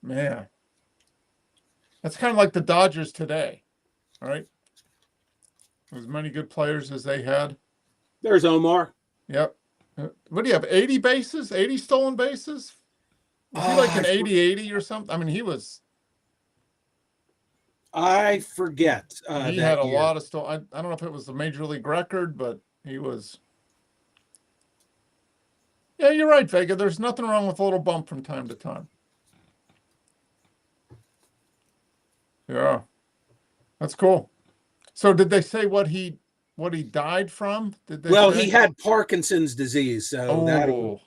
man, that's kind of like the Dodgers today, all right? As many good players as they had. There's Omar. Yep. What do you have? 80 bases? 80 stolen bases? Was he like an 80-80 or something? I mean, he was. I forget. He had a lot of stolen. I don't know if it was the major league record, but he was. Yeah, you're right, Vega. There's nothing wrong with a little bump from time to time. Yeah, that's cool. So, did they say what he died from? Did they? Well, say? he had Parkinson's disease, so Oh,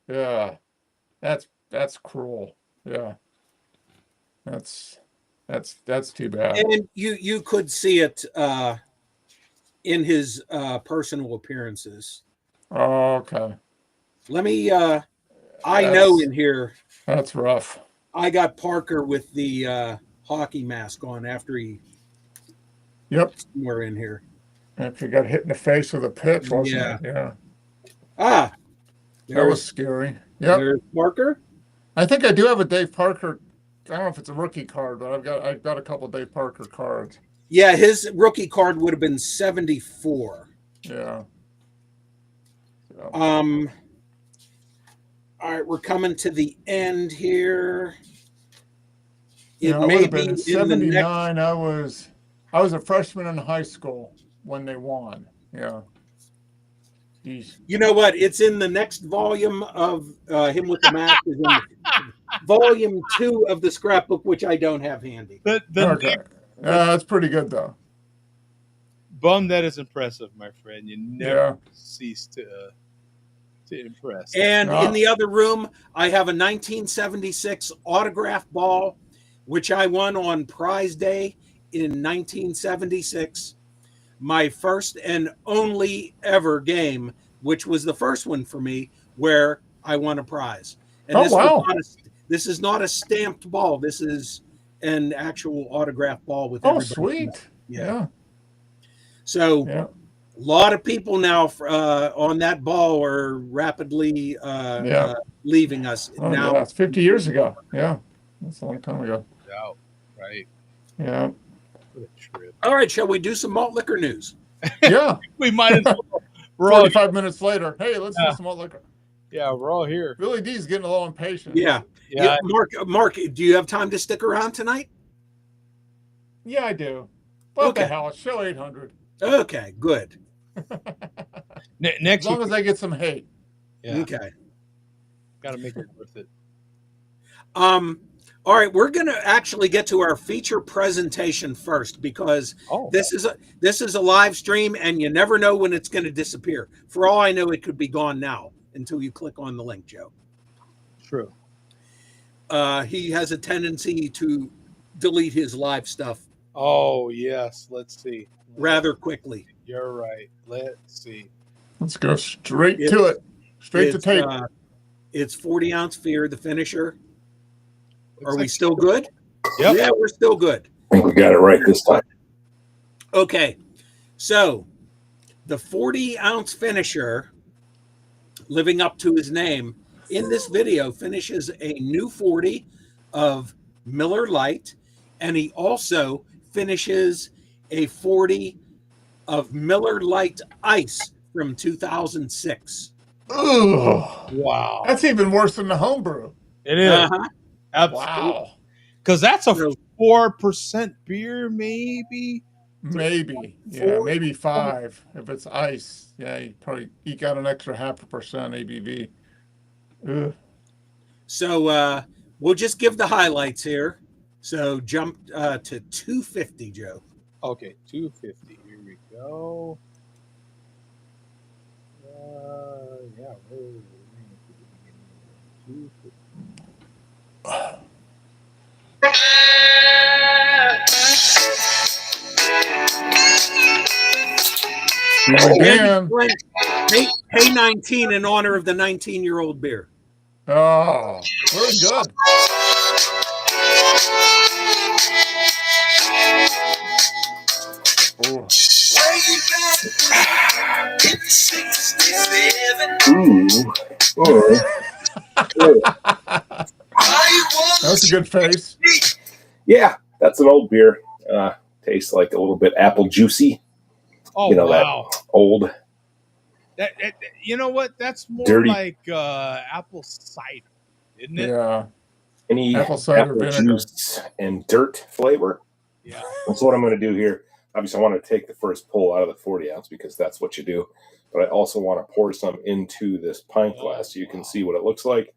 yeah, that's cruel. Yeah, that's too bad. and you could see it in his personal appearances. Oh, okay. Let me. I know in here. That's rough. I got Parker with the hockey mask on after he. Yep. Somewhere in here. After he got hit in the face with a pitch, wasn't Yeah. it? Yeah. Ah. That was scary. Yep. There's Parker. I think I do have a Dave Parker. I don't know if it's a rookie card, but I've got a couple of Dave Parker cards. Yeah, his rookie card would have been 74. Yeah. All right, we're coming to the end here. It I may would have be been in in the 79. next. I was a freshman in high school when they won. Yeah. Jeez. You know what? It's in the next volume of him with the mask. Is in volume 2 of the scrapbook, which I don't have handy. Okay. That's pretty good though. Bum, that is impressive, my friend. You never cease to impress. And in the other room, I have a 1976 autograph ball, which I won on prize day in 1976. My first and only ever game, which was the first one for me, where I won a prize. And this is not a stamped ball. This is an actual autograph ball with everybody. Sweet. Yeah. So a lot of people now on that ball are rapidly leaving us. Now it's 50 years ago. Yeah. That's a long time ago. Yeah. Right. Yeah. What a trip. All right, shall we do some malt liquor news? Yeah. We might as well. We're 45 minutes later. Hey, let's do some malt liquor. Yeah, we're all here. Billy D's getting a little impatient. Yeah. Mark, do you have time to stick around tonight? Yeah, I do. What the Okay. hell? It's show 800. Okay, good. Next As long week, as I get some hate. yeah, Okay. got to make it worth it. All right, we're going to actually get to our feature presentation first because Oh, this is a live stream and you never know when it's going to disappear. For all I know, it could be gone now until you click on the link, Joe. true. He has a tendency to delete his live stuff Oh, yes. Let's see. rather quickly. You're right. Let's see. Let's go straight to it. Straight to tape. It's 40 ounce fear, the finisher. Looks Are we like- still good? Yep. Yeah, we're still good. I think we got it right this time. Okay, so the 40 ounce finisher, living up to his name, in this video finishes a new 40 of Miller Lite, and he also finishes a 40 of Miller Lite Ice from 2006. Ugh. Wow. That's even worse than the homebrew. It is. Uh-huh. Absolutely. Wow. Because that's a So- 4% beer, maybe. Maybe. Yeah, maybe 5 if it's ice. Yeah, you probably eke out an extra 0.5% ABV. Ugh. So we'll just give the highlights here. So jump to 250, Joe. Okay, 250. Here we go. Yeah. Where is it? 250. Dan. Hey 19 in honor of the 19-year-old beer. Oh, very good. Oh. Ooh. That's a good face. Yeah, that's an old beer. Tastes like a little bit apple juicy. Oh, You know, wow. that old. That, you know what? That's more Dirty. like apple cider, isn't it? Yeah. Any Apple cider apple vinegar. juice and dirt flavor. Yeah. That's what I'm going to do here. Obviously, I want to take the first pull out of the 40 ounce because that's what you do. But I also want to pour some into this pint glass so you can see what it looks like.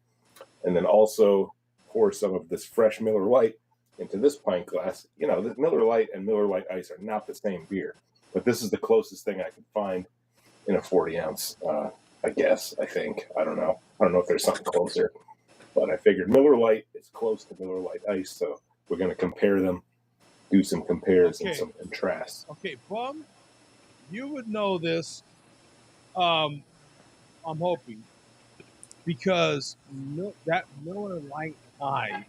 And then also pour some of this fresh Miller Lite into this pint glass. You know, the Miller Lite and Miller Lite Ice are not the same beer. But this is the closest thing I could find in a 40 ounce, I guess, I think. I don't know. I don't know if there's something closer. But I figured Miller Lite is close to Miller Lite Ice, so we're going to compare them, do some compares and some contrasts. Okay, Bum, you would know this. I'm hoping because that Miller Lite Ice,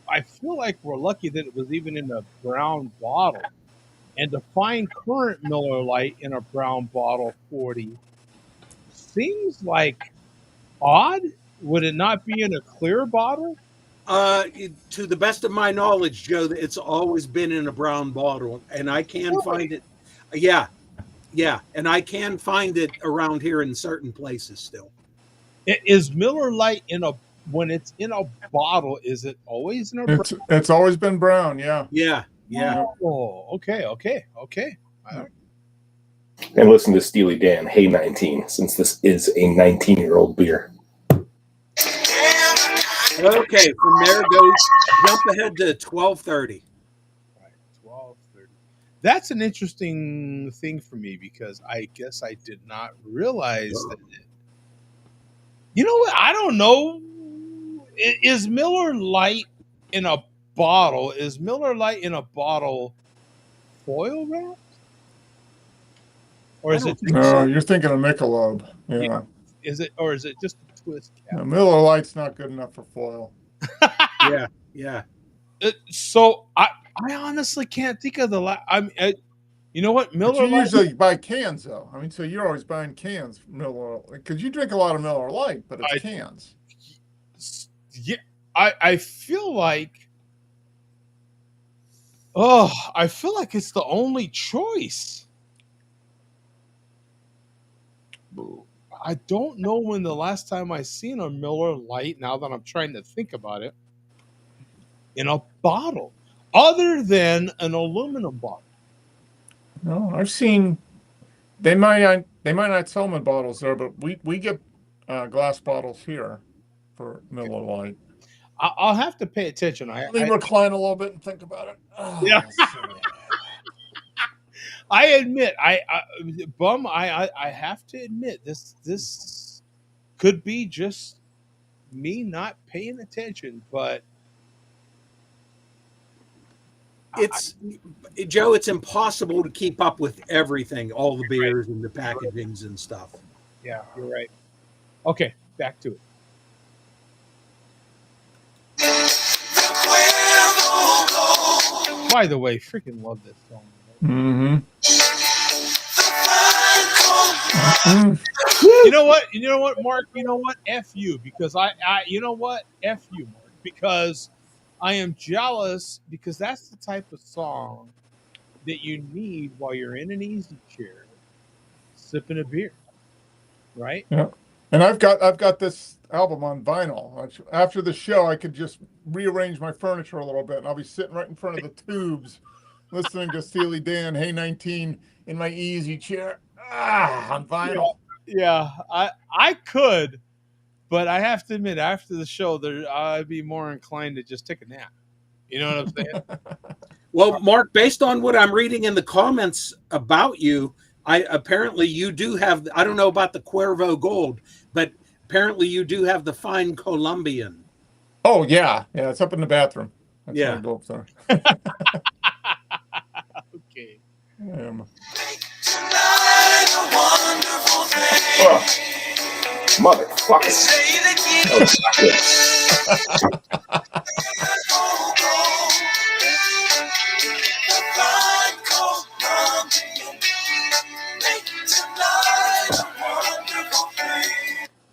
I feel like we're lucky that it was even in a brown bottle. And to find current Miller Lite in a brown bottle 40 seems like odd. Would it not be in a clear bottle? To the best of my knowledge, Joe, it's always been in a brown bottle, and I can find it. Yeah, and I can find it around here in certain places still. Is Miller Lite when it's in a bottle? Is it always in a brown? It's always been brown. Yeah. Yeah. Oh, okay. And listen to Steely Dan, Hey 19, since this is a 19-year-old beer. Okay, from there go jump ahead to 1230. Right, 1230. That's an interesting thing for me because I guess I did not realize that. You know what? I don't know. Is Miller Lite in a bottle? Is Miller Lite in a bottle foil wrapped? Or is it? No, you're thinking of Michelob. Yeah. Is it, or is it just a twist cap? No, Miller Lite's not good enough for foil. Yeah. So I honestly can't think of the last. You know what? Miller But you Lite. usually buy cans, though. I mean, so you're always buying cans, Miller, because you drink a lot of Miller Lite, but it's cans. Yeah, I feel like. Oh, I feel like it's the only choice. I don't know when the last time I seen a Miller Lite, now that I'm trying to think about it, in a bottle, other than an aluminum bottle. No, I've seen they might not sell them in bottles there, but we get glass bottles here for Miller Lite. I'll have to pay attention. Let me recline a little bit and think about it. Yeah. Let's see. I admit, I have to admit this could be just me not paying attention, but It's Joe. It's impossible to keep up with everything, all the beers and the packagings and stuff. yeah, you're right. Okay, back to it. By the way, freaking love this song. Mm-hmm. You know what? You know what, Mark? You know what? F you, because you know what? F you, Mark, because I am jealous because that's the type of song that you need while you're in an easy chair, sipping a beer, right? Yeah. And I've got this album on vinyl. After the show, I could just rearrange my furniture a little bit, and I'll be sitting right in front of the tubes, listening to Steely Dan, Hey 19 in my easy chair. On vinyl. Yeah, I could, but I have to admit, after the show, I'd be more inclined to just take a nap. You know what I'm saying? Well, Mark, based on what I'm reading in the comments about you, apparently you do have. I don't know about the Cuervo Gold, but apparently you do have the fine Colombian. Oh yeah, it's up in the bathroom. That's Yeah. where I go up there. Okay. Oh, motherfucker. That was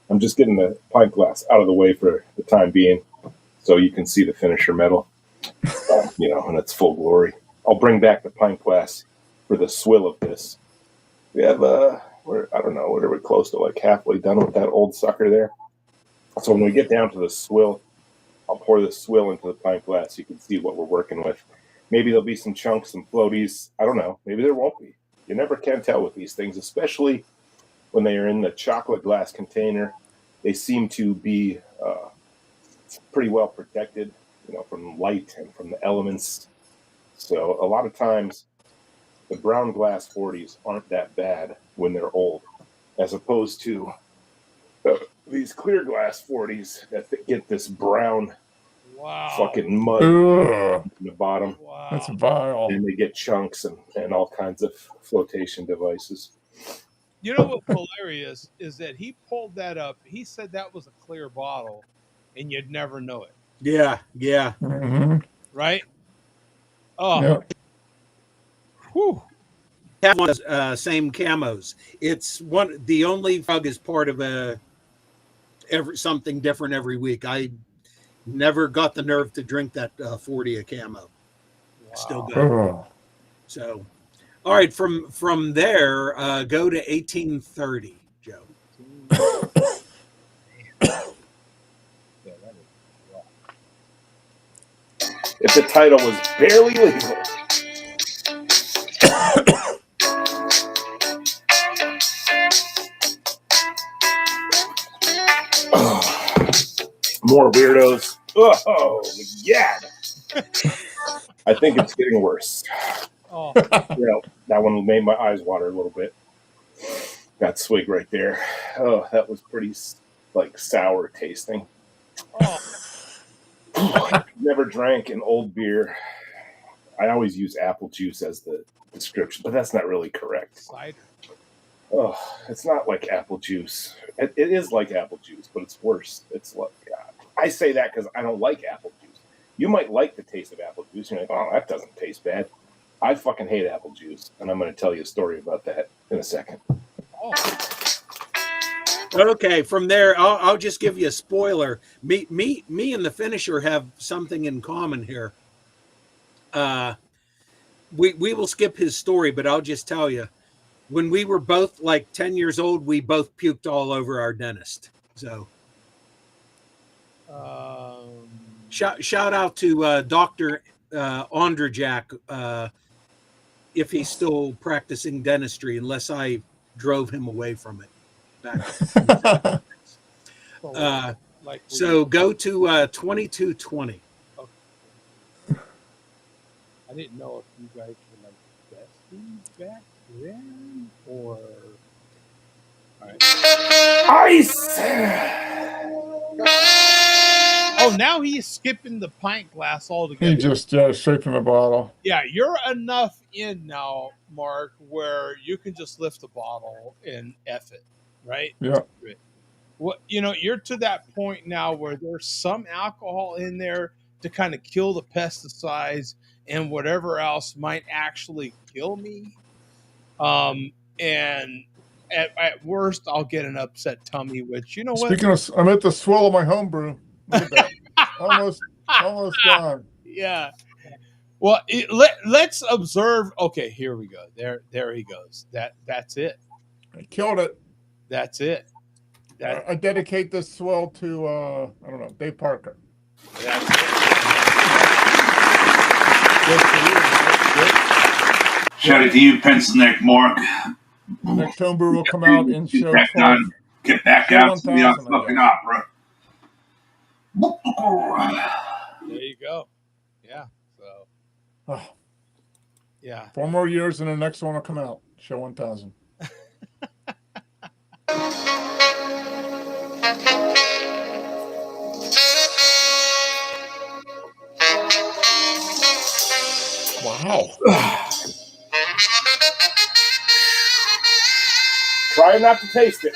I'm just getting the pint glass out of the way for the time being, so you can see the finisher metal, in its full glory. I'll bring back the pint glass for the swill of this. We have we're close to like halfway done with that old sucker there. So when we get down to the swill, I'll pour the swill into the pint glass. You can see what we're working with. Maybe there'll be some chunks, some floaties. I don't know. Maybe there won't be. You never can tell with these things, especially when they are in the chocolate glass container. They seem to be pretty well protected, from light and from the elements. So a lot of times, the brown glass 40s aren't that bad when they're old, as opposed to these clear glass 40s that get this brown fucking mud in the bottom. Wow. That's vile. And they get chunks and all kinds of flotation devices. You know what's hilarious is that he pulled that up. He said that was a clear bottle, and you'd never know it. Yeah. Mm-hmm. Right? Oh. Yeah. Whew. Have one of those, same camos. It's the only fug is part of something different every week. I never got the nerve to drink that 40 a camo. Wow. Still good. Oh. So, all right, from there, go to 1830, Joe. If the title was barely legal. More weirdos. Oh, yeah. I think it's getting worse. Oh. That one made my eyes water a little bit. That swig right there. Oh, that was pretty sour tasting. Oh. Never drank an old beer. I always use apple juice as the description, but that's not really correct. Cider. Oh, it's not like apple juice. It is like apple juice, but it's worse. It's like I say that because I don't like apple juice. You might like the taste of apple juice. You're like, oh, that doesn't taste bad. I fucking hate apple juice, and I'm going to tell you a story about that in a second. Oh. Okay, from there, I'll just give you a spoiler. Me and the finisher have something in common here. We will skip his story, but I'll just tell you, when we were both like 10 years old, we both puked all over our dentist. So, shout out to Dr. Ondrajak. if he's still practicing dentistry, unless I drove him away from it back. So go to 2220. I didn't know if you guys were like besties back then or. All right. Ice. Oh, now he's skipping the pint glass altogether. He just shaping the bottle. Yeah, you're enough in now, Mark, where you can just lift the bottle and F it, right? Yeah. What you're to that point now where there's some alcohol in there to kind of kill the pesticides and whatever else might actually kill me. And at worst, I'll get an upset tummy, which you know Speaking of, I'm at the swell of my homebrew. Look at that. almost gone. Yeah. Well, let's observe. Okay, here we go. There he goes. That's it. I killed it. That's it. I dedicate this swell to I don't know, Dave Parker. That's it. Good for you, Mark. Good. Shout out to you, Pencil Neck Mark. Next homebrew will come out in show 12. Get back out to the fucking opera. There you go. Yeah. So. Yeah. 4 more years and the next one will come out. Show 1000. Wow. Try not to taste it.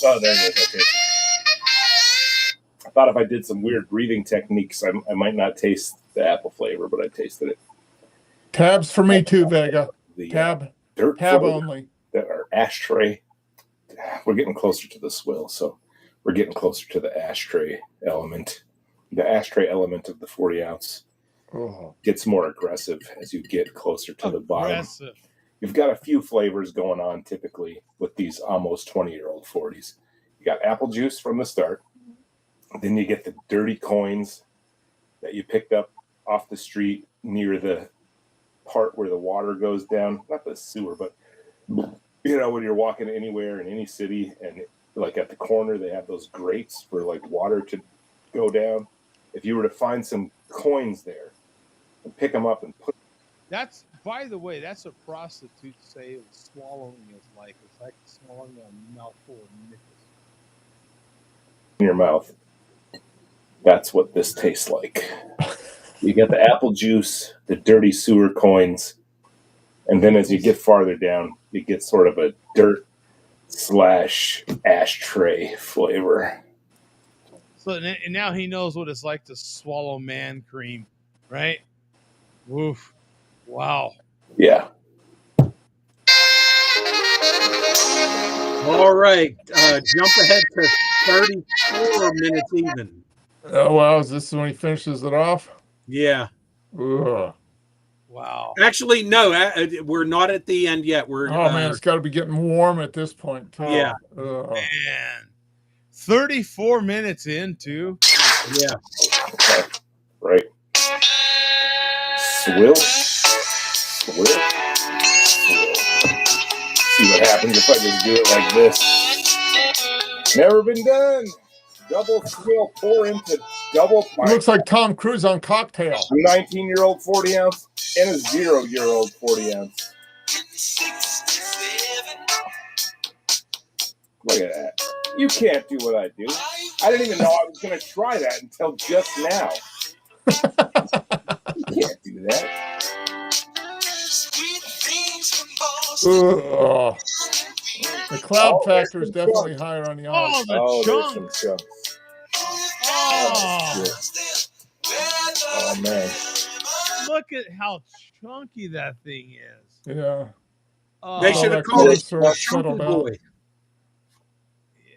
Oh, there it is. Okay. I thought if I did some weird breathing techniques, I might not taste the apple flavor, but I tasted it. Tabs for me too, Vega. The tab only. Our ashtray. We're getting closer to the swill, so we're getting closer to the ashtray element. The ashtray element of the 40 ounce gets more aggressive as you get closer to the bottom. You've got a few flavors going on typically with these almost 20-year-old 40s. You got apple juice from the start. Then you get the dirty coins that you picked up off the street near the part where the water goes down. Not the sewer, but when you're walking anywhere in any city and like at the corner, they have those grates for like water to go down. If you were to find some coins there and pick them up and put. That's, by the way, that's a prostitute say swallowing is like. It's like swallowing a mouthful of nickels. In your mouth. That's what this tastes like. You get the apple juice, the dirty sewer coins, and then as you get farther down, you get sort of a dirt / ashtray flavor. So and now he knows what it's like to swallow man cream, right? Woof. Wow. Yeah. All right. Jump ahead to 34 minutes even. Oh, wow. Is this when he finishes it off? Yeah. Ugh. Wow. Actually, no, we're not at the end yet. We're man, it's got to be getting warm at this point, too. Yeah. Man. 34 minutes into. Yeah. Okay. Right. Swill. See what happens if I just do it like this. Never been done. Double swill, pour into double pint. It looks like Tom Cruise on Cocktail. A 19-year-old 40 ounce and a 0-year-old 40 ounce. Look at that. You can't do what I do. I didn't even know I was going to try that until just now. You can't do that. Ugh. The cloud factor is definitely higher on the ice. There's some chunks. Oh, man. Look at how chunky that thing is. Yeah. They should have called it Chunky Boy.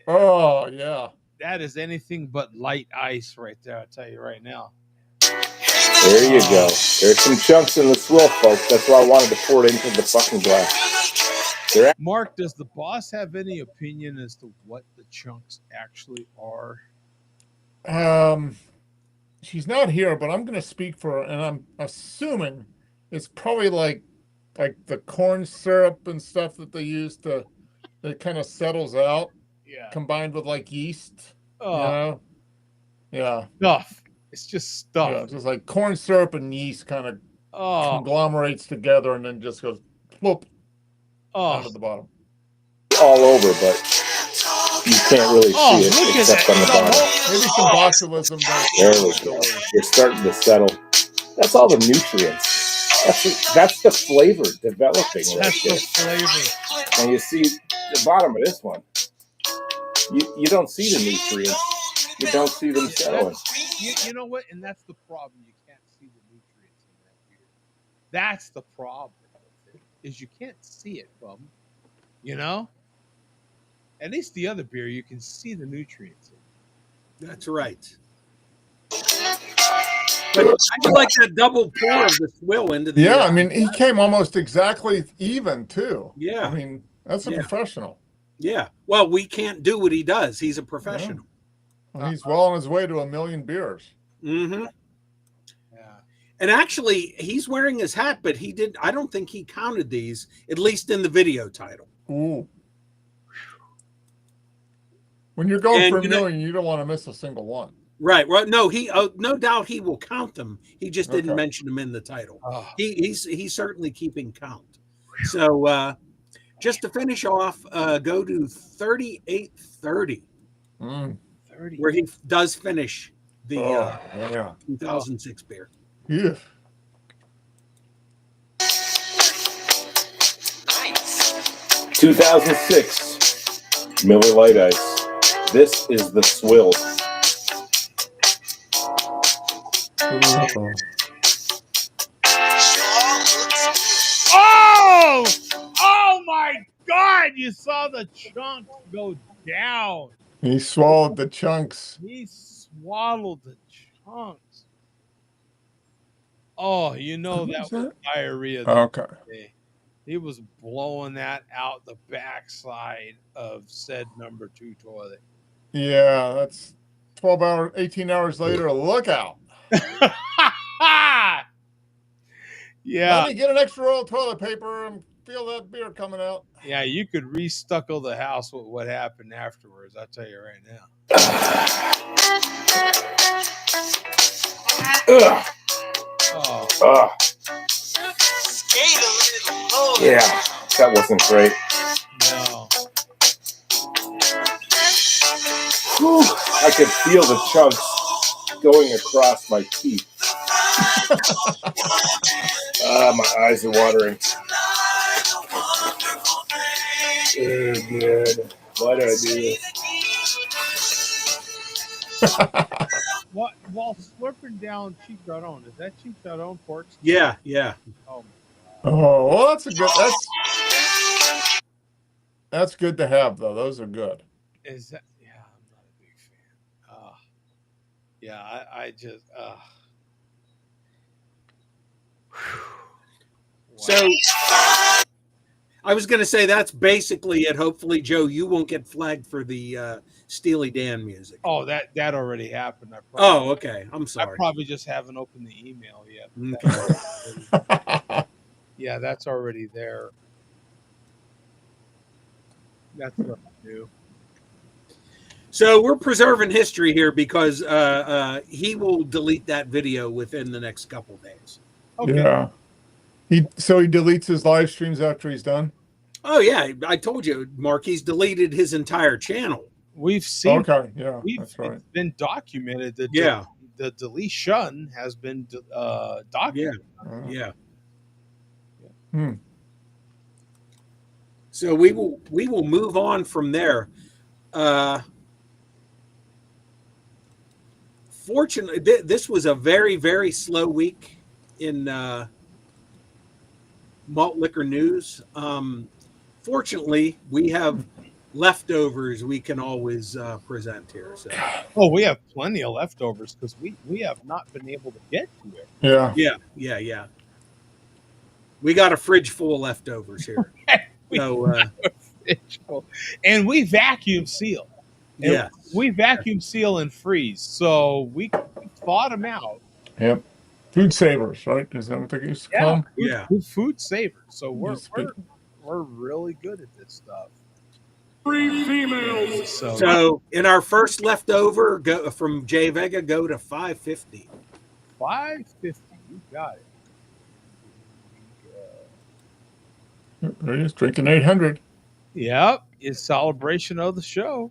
Oh, yeah. That is anything but light ice right there, I'll tell you right now. There you go. There's some chunks in the swill, folks. That's why I wanted to pour it into the fucking glass. Mark, does the boss have any opinion as to what the chunks actually are? she's not here, but I'm going to speak for her, and I'm assuming it's probably like the corn syrup and stuff that they use to that kind of settles out, Yeah. combined with like yeast. Oh, You know, yeah, stuff. It's just stuff. yeah, just like corn syrup and yeast kind of Oh, conglomerates together and then just goes whoop down oh, to the bottom. All over, but you can't really oh! see it Look at except that. on the The bottom. whole- Maybe some botulism There does we still go. worry. You're starting to settle. That's all the nutrients. That's the flavor developing right That's the there. flavor. And you see the bottom of this one. You don't see the nutrients. You don't see them settling. You know what? And that's the problem. You can't see the nutrients in that beer. That's the problem with it, is you can't see it, bum. You know? At least the other beer, you can see the nutrients in it. That's right. But I like that double pour of the swill into the. Yeah, I mean, he came almost exactly even too. Yeah. I mean, that's a Yeah. professional. Yeah. Well, we can't do what he does. He's a professional. Well, he's well on his way to 1 million beers. Mm-hmm. Yeah. And actually, he's wearing his hat, but he did. I don't think he counted these, at least in the video title. Ooh. When you're going And for a you know- million, you don't want to miss a single one. Right. Well, no, no doubt he will count them. He just didn't Okay. mention them in the title. Oh, He's certainly keeping count. So just to finish off, go to 3830, Mm. 30. where he does finish the Yeah. 2006 beer. Yeah. 2006 Miller Lite Ice. This is the swill. Oh! Oh my God! You saw the chunk go down. He swallowed the chunks. He swallowed the chunks. Oh, you know that Who's was that? diarrhea. Okay. Day. He was blowing that out the backside of said number 2 toilet. Yeah, that's 12 hours, 18 hours later. Look out. Yeah. Let me get an extra roll of toilet paper and feel that beer coming out. Yeah, you could restucco the house with what happened afterwards. I'll tell you right now. Ugh. Oh, Ugh. Yeah, that wasn't great. no. Whew. I could feel the chunks going across my teeth. My eyes are watering. Oh, good. Why did I do this? What, while slurping down chicharron, is that chicharron pork? Yeah, yeah. Oh, Oh, well, that's a good. That's good to have though. Those are good. is that? Yeah, I'm not a big fan. Yeah, I just. So I was going to say that's basically it. Hopefully, Joe, you won't get flagged for the Steely Dan music. Oh, that already happened. Oh, okay. I'm I sorry. probably just haven't opened the email yet. Okay. Yeah, that's already there. That's what I do. So we're preserving history here because he will delete that video within the next couple of days. Okay. Yeah. So he deletes his live streams after he's done. Oh yeah, I told you, Mark. He's deleted his entire channel. We've seen. Okay. Yeah, that's right. It's been documented that Yeah. the deletion has been documented. Yeah. Hmm. So we will move on from there. Fortunately, this was a very, very slow week in malt liquor news. Fortunately, we have leftovers we can always present here. So Oh, we have plenty of leftovers because we have not been able to get to it. Yeah. We got a fridge full of leftovers here. So And we vacuum seal. And Yeah. we vacuum seal and freeze, so we thawed them out. Yep. Food savers, right? Is that what they used to call them? Yeah. Food savers. So Used to be. we're really good at this stuff. So in our first leftover, go from J Vega, go to 550. 550. You got it. There he is, drinking 800. Yep, it's celebration of the show.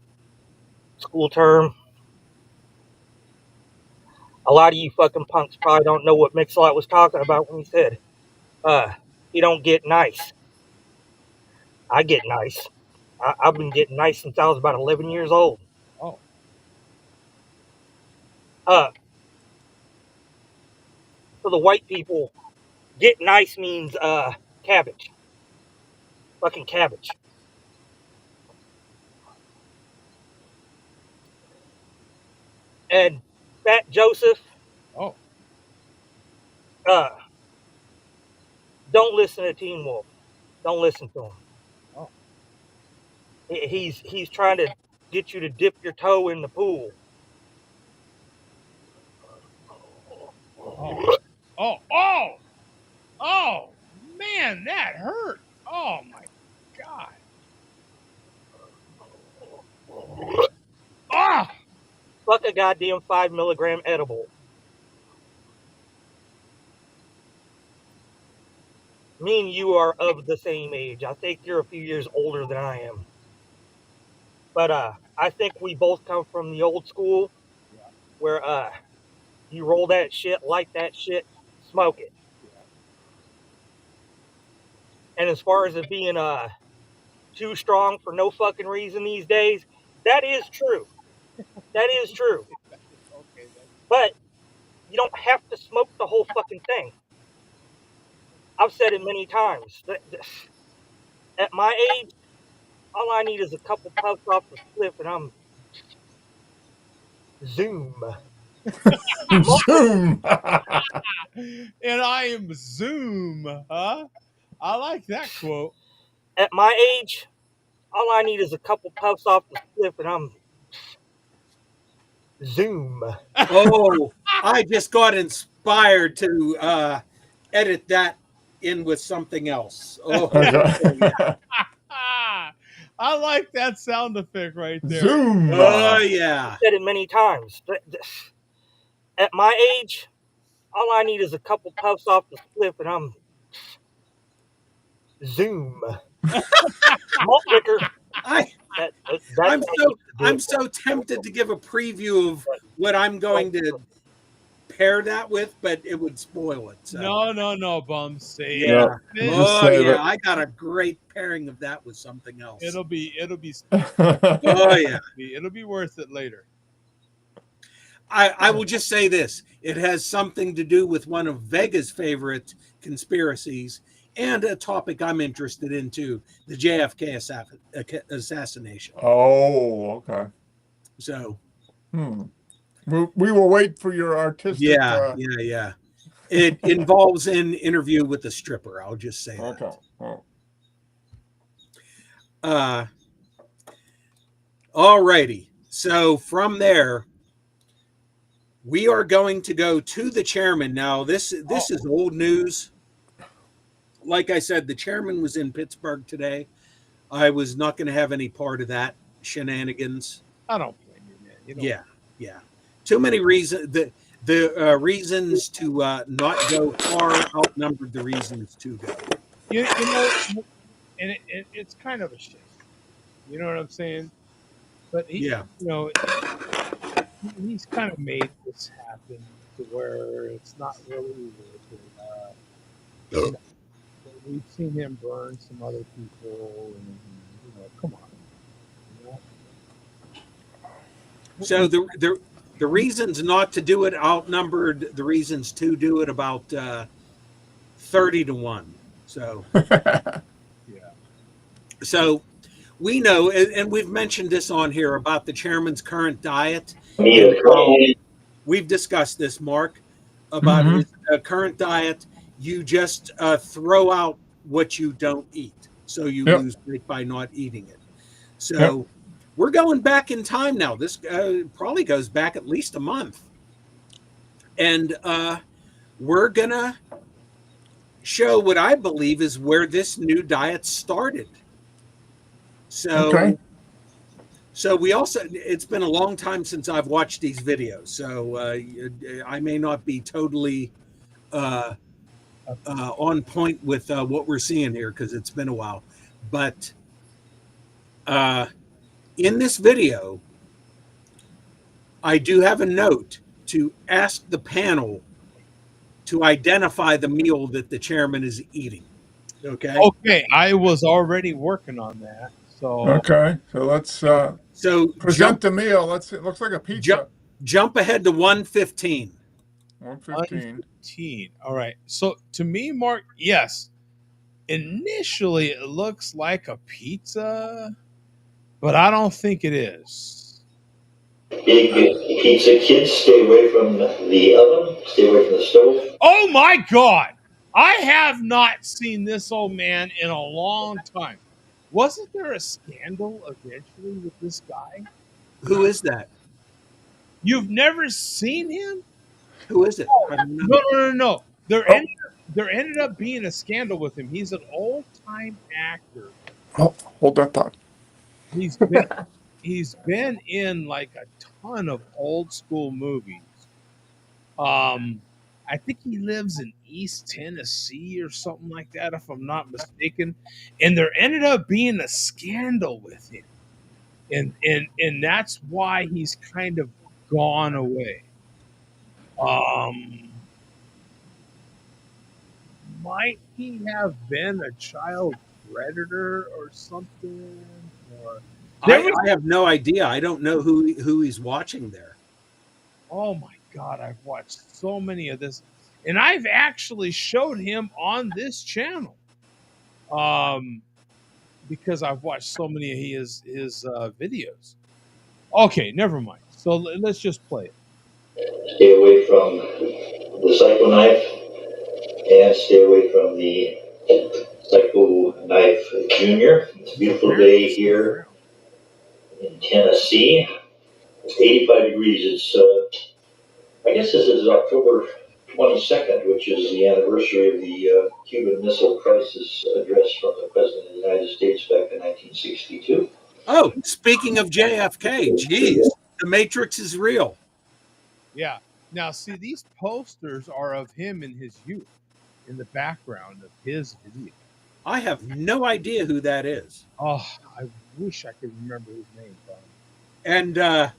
School term. A lot of you fucking punks probably don't know what Mix-a-Lot was talking about when he said, you don't get nice. I get nice. I've been getting nice since I was about 11 years old. Oh. For the white people, get nice means cabbage. Fucking cabbage. And Fat Joseph, Oh. don't listen to Teen Wolf. Don't listen to him. Oh. He's trying to get you to dip your toe in the pool. Oh, man, that hurt. Oh my God. Ah, Fuck a goddamn 5 milligram edible. Me and you are of the same age. I think you're a few years older than I am. But I think we both come from the old school where you roll that shit, light that shit, smoke it. And as far as it being too strong for no fucking reason these days, that is true. That is true. But you don't have to smoke the whole fucking thing. I've said it many times. At my age, all I need is a couple puffs off the spliff and I'm zoom. Zoom. and I am Zoom, huh? I like that quote. At my age, all I need is a couple puffs off the spliff and I'm zoom. Oh, I just got inspired to edit that in with something else. Oh, I like that sound effect right there. Zoom. Oh, yeah. I've said it many times. At my age, all I need is a couple puffs off the spliff and I'm zoom. Malt liquor. I'm so tempted to give a preview of what I'm going to pair that with, but it would spoil it. So. No, Bum. Say yeah. it. Oh yeah, I got a great pairing of that with something else. It'll be. Oh yeah, it'll be worth it later. I will just say this: it has something to do with one of Vega's favorite conspiracies and a topic I'm interested in too: the JFK assassination. Oh, okay. So, we will wait for your artistic. Yeah. It involves an interview with a stripper. I'll just say that. Oh. All righty. So from there, we are going to go to the chairman. Now, this is old news. Like I said, the chairman was in Pittsburgh today. I was not going to have any part of that shenanigans. I don't blame you, man. Yeah. Too many reasons. The reasons to not go far outnumbered the reasons to go. You know, and it's kind of a shame. You know what I'm saying? But he's kind of made this happen to where it's not really worth it. We've seen him burn some other people, and come on. So the reasons not to do it outnumbered the reasons to do it about 30-1. So So we know, and we've mentioned this on here about the chairman's current diet. We've discussed this, Mark, about his current diet. You just throw out what you don't eat, so you lose weight by not eating it. So we're going back in time now. This probably goes back at least a month. And we're going to show what I believe is where this new diet started. So, Okay. so we also, it's been a long time since I've watched these videos. So I may not be totally on point with what we're seeing here because it's been a while. But in this video, I do have a note to ask the panel to identify the meal that the chairman is eating. Okay. Okay, I was already working on that. So Okay. So let's So present the meal. Let's. It looks like a pizza. jump ahead to 115. 115. 115. All right. So to me, Mark, yes. Initially, it looks like a pizza, but I don't think it is. Big pizza. Kids, stay away from the oven. Stay away from the stove. Oh my God! I have not seen this old man in a long time. Wasn't there a scandal eventually with this guy? Who is that? You've never seen him? Who is it? Oh, I don't know. no. There ended up being a scandal with him. He's an old time actor. Oh, hold that thought. He's been in like a ton of old school movies. I think he lives in East Tennessee or something like that, if I'm not mistaken. And there ended up being a scandal with him. And that's why he's kind of gone away. Might he have been a child predator or something? Or I have no idea. I don't know who he's watching there. Oh my God, I've watched so many of this, and I've actually showed him on this channel, because I've watched so many of his videos. Okay, never mind. So let's just play it. Stay away from the Psycho Knife and stay away from the Psycho Knife Junior. It's a beautiful day here in Tennessee. It's 85 degrees. It's I guess this is October 22nd, which is the anniversary of the Cuban Missile Crisis address from the President of the United States back in 1962. Oh, speaking of JFK, geez, the Matrix is real. Yeah. Now, see, these posters are of him in his youth, in the background of his video. I have no idea who that is. Oh, I wish I could remember his name, Bob. And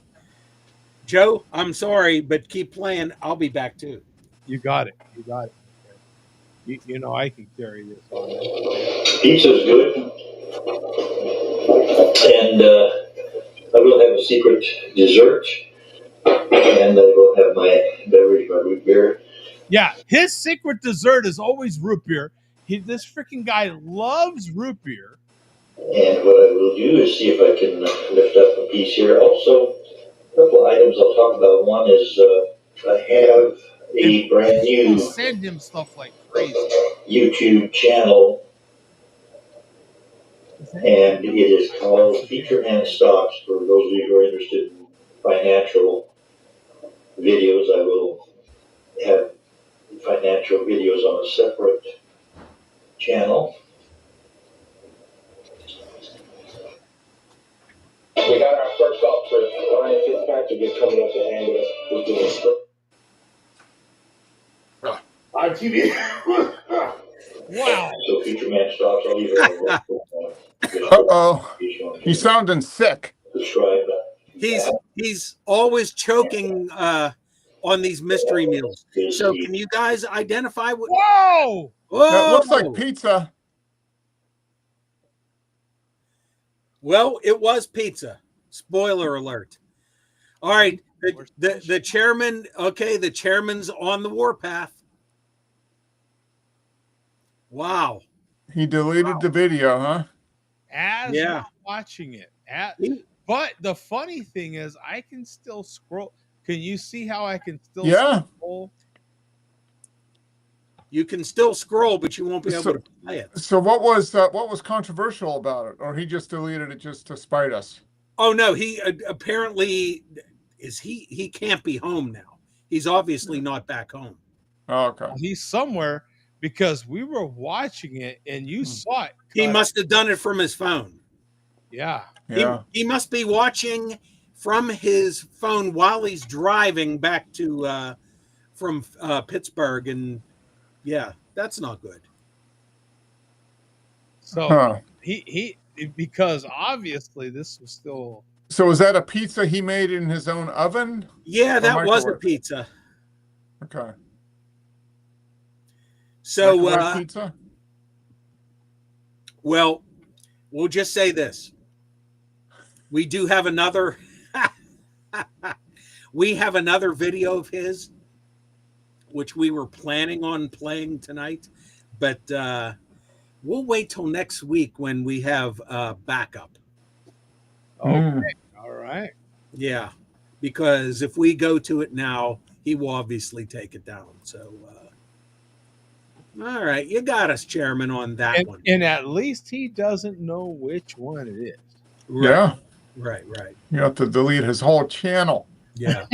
Joe, I'm sorry, but keep playing. I'll be back too. You got it. You got it. Okay. You know I can carry this on. Pizza's good. And I will have a secret dessert. And I will have my beverage, my root beer. Yeah, his secret dessert is always root beer. This freaking guy loves root beer. And what I will do is see if I can lift up a piece here. Also, a couple of items I'll talk about. One is I have a brand new send him stuff like crazy YouTube channel, and it is called Feature and Stocks. For those of you who are interested in financial videos, I will have financial videos on a separate channel. We got our first officer, Ryan Fitzpatrick, coming up to hang with us. We're doing RTV. Wow. So Future Man Stocks, I'll leave it Uh-oh. He's sounding sick. Subscribe. He's always choking on these mystery meals. So can you guys identify what? Whoa! That looks like pizza. Well, it was pizza. Spoiler alert. All right. The chairman, okay, the chairman's on the warpath. Wow. He deleted the video, huh? As Yeah. watching it. But the funny thing is I can still scroll. Can you see how I can still scroll? You can still scroll, but you won't be able to play it. So what was controversial about it? Or he just deleted it just to spite us? Oh no, he apparently he can't be home now. He's obviously not back home. Oh, okay. He's somewhere because we were watching it and you saw it. He cut. must have done it from his phone. Yeah. Yeah. He must be watching from his phone while he's driving back to from Pittsburgh, and yeah, that's not good. So Huh. he because obviously this was still So was that a pizza he made in his own oven? Yeah, Or that was a microwave? pizza. Okay. So Microwave pizza? well, we'll just say this. We do have another we have another video of his which we were planning on playing tonight, but we'll wait till next week when we have backup. okay. All right. Yeah, because if we go to it now, he will obviously take it down. So, all right, you got us, Chairman, on that one. And at least he doesn't know which one it is. Right, Yeah. right. You have to delete his whole channel. Yeah.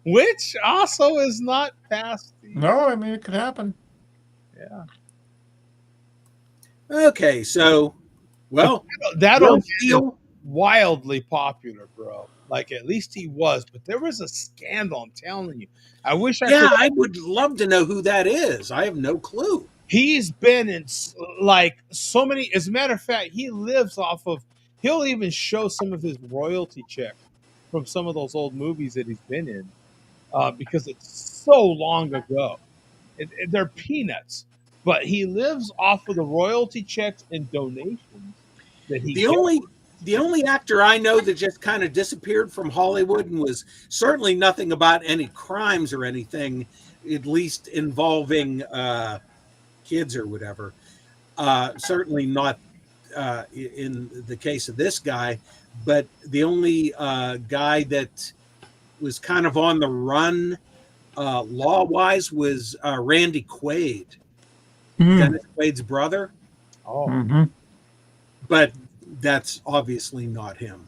Which also is not past the No, I mean, it could happen. yeah. Okay, so, well, That we'll old man feel is wildly popular, bro. Like at least he was, but there was a scandal. I'm telling you. I wish I yeah, could. I would love to know who that is. I have no clue. He's been in like so many. As a matter of fact, he lives off of. He'll even show some of his royalty check from some of those old movies that he's been in, because it's so long ago. They're peanuts, but he lives off of the royalty checks and donations that he. The only actor I know that just kind of disappeared from Hollywood and was certainly nothing about any crimes or anything, at least involving kids or whatever. Certainly not in the case of this guy, but the only guy that was kind of on the run law-wise was Randy Quaid, Dennis Quaid's brother. Oh, Mm-hmm. But that's obviously not him.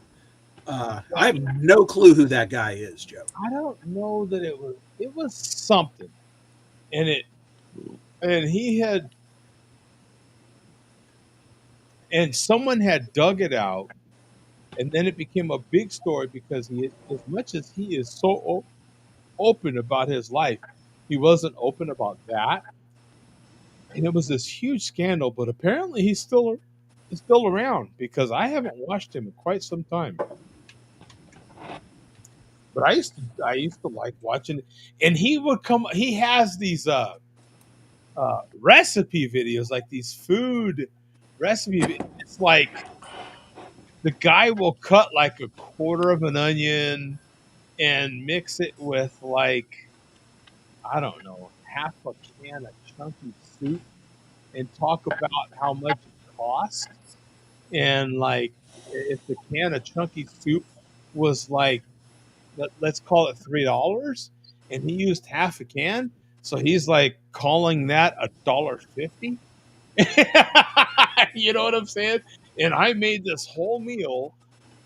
I have no clue who that guy is, Joe. I don't know that it was something, and he had, and someone had dug it out, and then it became a big story because he, as much as he is so open about his life, he wasn't open about that, and it was this huge scandal. But apparently, he's still around because I haven't watched him in quite some time. But I used to like watching it. And he would come, he has these recipe videos, like these food recipe videos. It's like the guy will cut like a quarter of an onion and mix it with like, I don't know, half a can of chunky soup and talk about how much it costs. And like if the can of chunky soup was like, let's call it $3, and he used half a can, so he's like calling that $1.50. You know what I'm saying? And I made this whole meal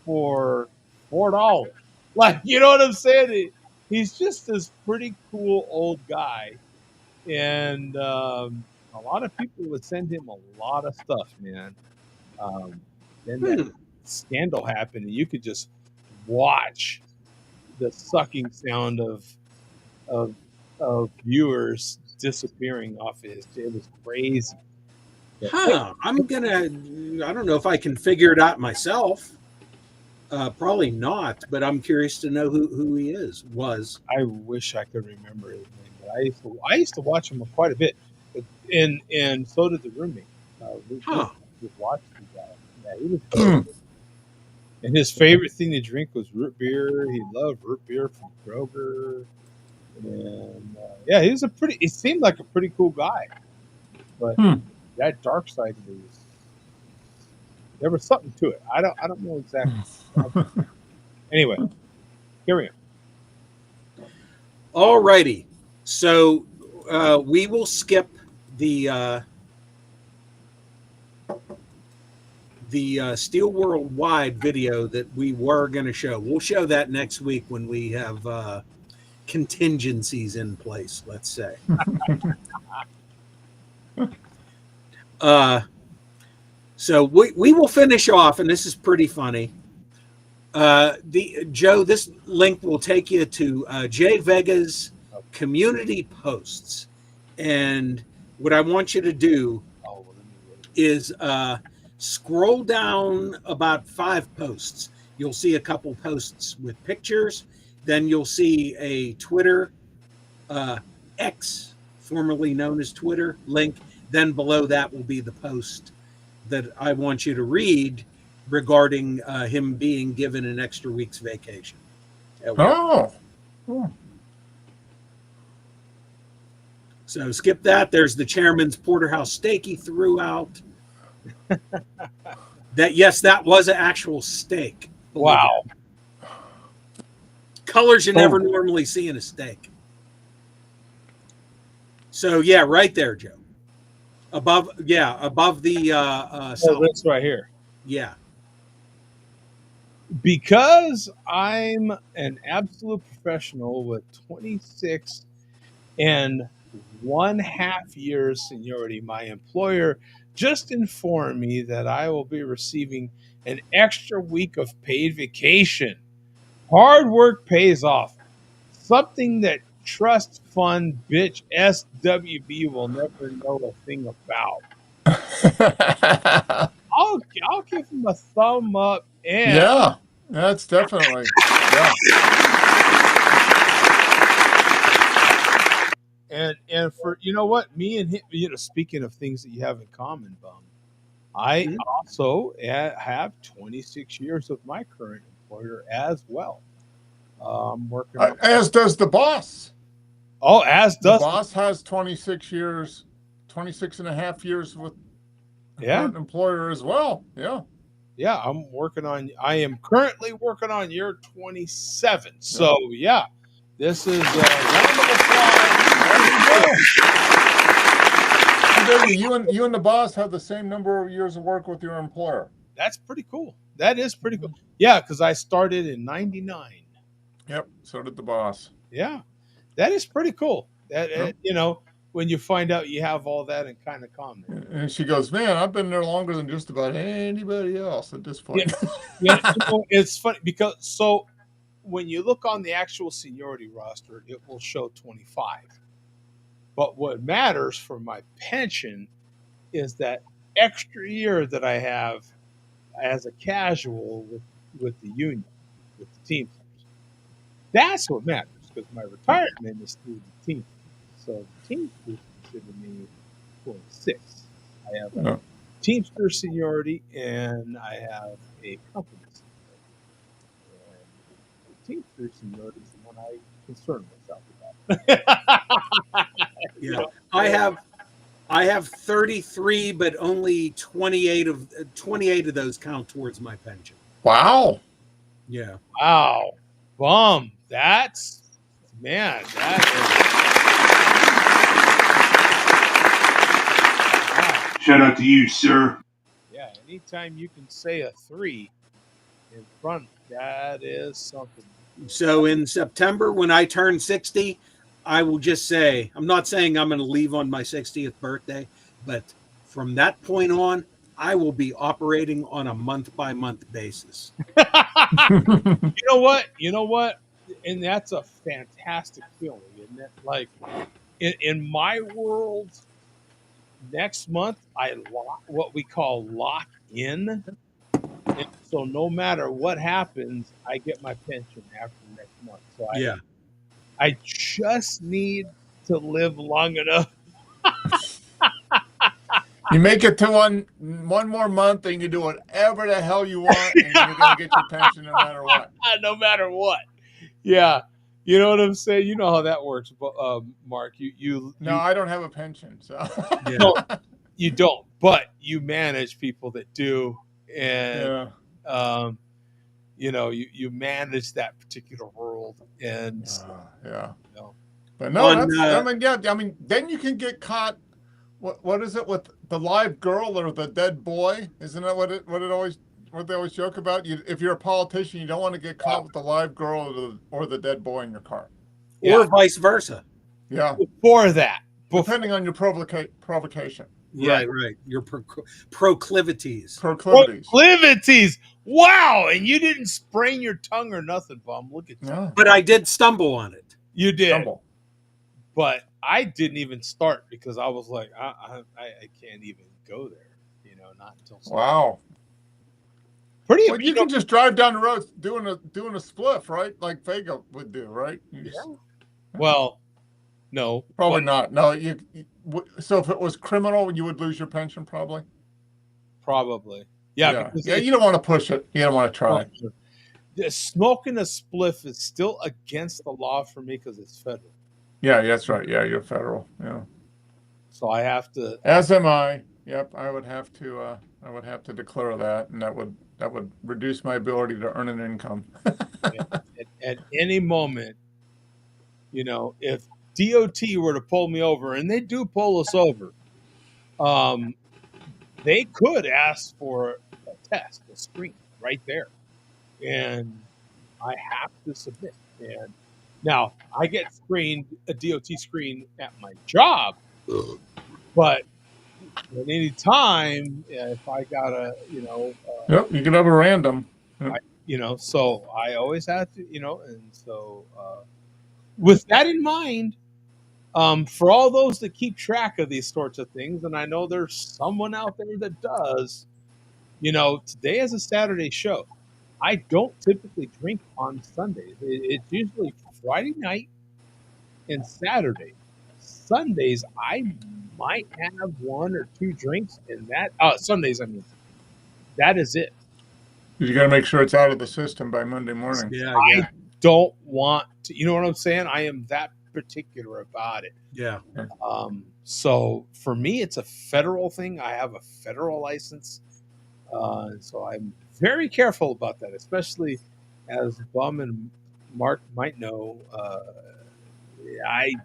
for $4. Like, you know what I'm saying? He's just this pretty cool old guy, and a lot of people would send him a lot of stuff, man. Then that scandal happened, and you could just watch the sucking sound of viewers disappearing off his. It was crazy. Huh. I don't know if I can figure it out myself. Probably not, but I'm curious to know who he was. I wish I could remember his name, but I used to watch him quite a bit, and so did the roommate. We watched the guy. Yeah, he was good. And his favorite thing to drink was root beer. He loved root beer from Kroger. And yeah, he seemed like a pretty cool guy. But that dark side there was something to it. I don't know exactly. Anyway, carry on. All righty. So we will skip the the Steel Worldwide video that we were going to show. We'll show that next week when we have contingencies in place, let's say. So we will finish off, and this is pretty funny. Joe, this link will take you to Jay Vega's community posts, and what I want you to do is scroll down about 5 posts. You'll see a couple posts with pictures. Then you'll see a Twitter X, formerly known as Twitter, link. Then below that will be the post that I want you to read regarding him being given an extra week's vacation. Oh. So skip that. There's the chairman's porterhouse steak he threw out. That was an actual steak. Wow. Colors you never normally see in a steak. So yeah, right there, Joe. Above the this right here. Yeah. Because I'm an absolute professional with 26 and 1/2 years seniority, my employer just informed me that I will be receiving an extra week of paid vacation. Hard work pays off. Something that trust fund bitch SWB will never know a thing about. I'll give him a thumb up. And yeah, that's definitely. Yeah. And for what, me and him, speaking of things that you have in common, Bum, I also have 26 years with my current employer as well. I'm working as does the boss. Oh, as does the boss has 26 years, 26 and a half years with an employer as well. Yeah. Yeah, I am currently working on year 27. So yeah, this is a round of applause. You and the boss have the same number of years of work with your employer. That's pretty cool. That is pretty cool. Yeah, because I started in '99. Yep. So did the boss. Yeah, that is pretty cool. That when you find out you have all that in kind of common. And she goes, "Man, I've been there longer than just about anybody else at this point." It's funny because when you look on the actual seniority roster, it will show 25. But what matters for my pension is that extra year that I have as a casual with the union, with the Teamsters. That's what matters because my retirement is through the Teamsters. So the Teamsters consider me 26. I have a Teamster seniority and I have a company seniority. And the Teamster seniority is the one I concern myself about. Yeah, I have 33, but only 28 of those count towards my pension. Wow. Yeah. Wow. Bum. That's wow. Shout out to you, sir. Yeah, anytime you can say a 3 in front, that is something. So in September, when I turn 60, I will just say, I'm not saying I'm going to leave on my 60th birthday, but from that point on, I will be operating on a month-by-month basis. You know what? And that's a fantastic feeling, isn't it? Like, in my world, next month, I what we call lock in. And so no matter what happens, I get my pension after next month. So I just need to live long enough. You make it to one more month and you do whatever the hell you want and you're going to get your pension no matter what. No matter what. Yeah. You know what I'm saying? You know how that works, Mark. No, I don't have a pension. So No, you don't, but you manage people that do. And you manage that particular world, and but no, then you can get caught what is it with the live girl or the dead boy? Isn't that what they always joke about? If you're a politician, you don't want to get caught with the live girl or the dead boy in your car. Or vice versa. Yeah. Before that, Depending on your provocation. Right, right. Your proclivities. Proclivities. Wow, and you didn't sprain your tongue or nothing, bum. Look at you. No. But I did stumble on it. You did. Stumble. But I didn't even start because I was like, I can't even go there. You know, not until Wow. Pretty. Well, you can just drive down the road doing a spliff, right? Like Vega would do, right? Well, no, probably not. No, so if it was criminal, you would lose your pension, probably. Probably, yeah. Yeah. You don't want to push it. You don't want to try. Smoking a spliff is still against the law for me because it's federal. Yeah, that's right. Yeah, you're federal. Yeah. So I have to. As am I. Yep, I would have to. I would have to declare that, and that would reduce my ability to earn an income. at any moment, you know, if DOT were to pull me over, and they do pull us over, they could ask for a test, a screen right there, and I have to submit. And now I get screened, a DOT screen at my job, but at any time, if I gotta, you know, yep, you can have a random. Yep. So I always have to, and so with that in mind, for all those that keep track of these sorts of things, and I know there's someone out there that does, today is a Saturday show. I don't typically drink on Sundays. It's usually Friday night and Saturday. Sundays, I might have one or two drinks, and Sundays, I mean, that is it. You got to make sure it's out of the system by Monday morning. Yeah. I don't want to, you know what I'm saying? I am that particular about it. Yeah. So for me, it's a federal thing. I have a federal license. So I'm very careful about that, especially as Bum and Mark might know. I'm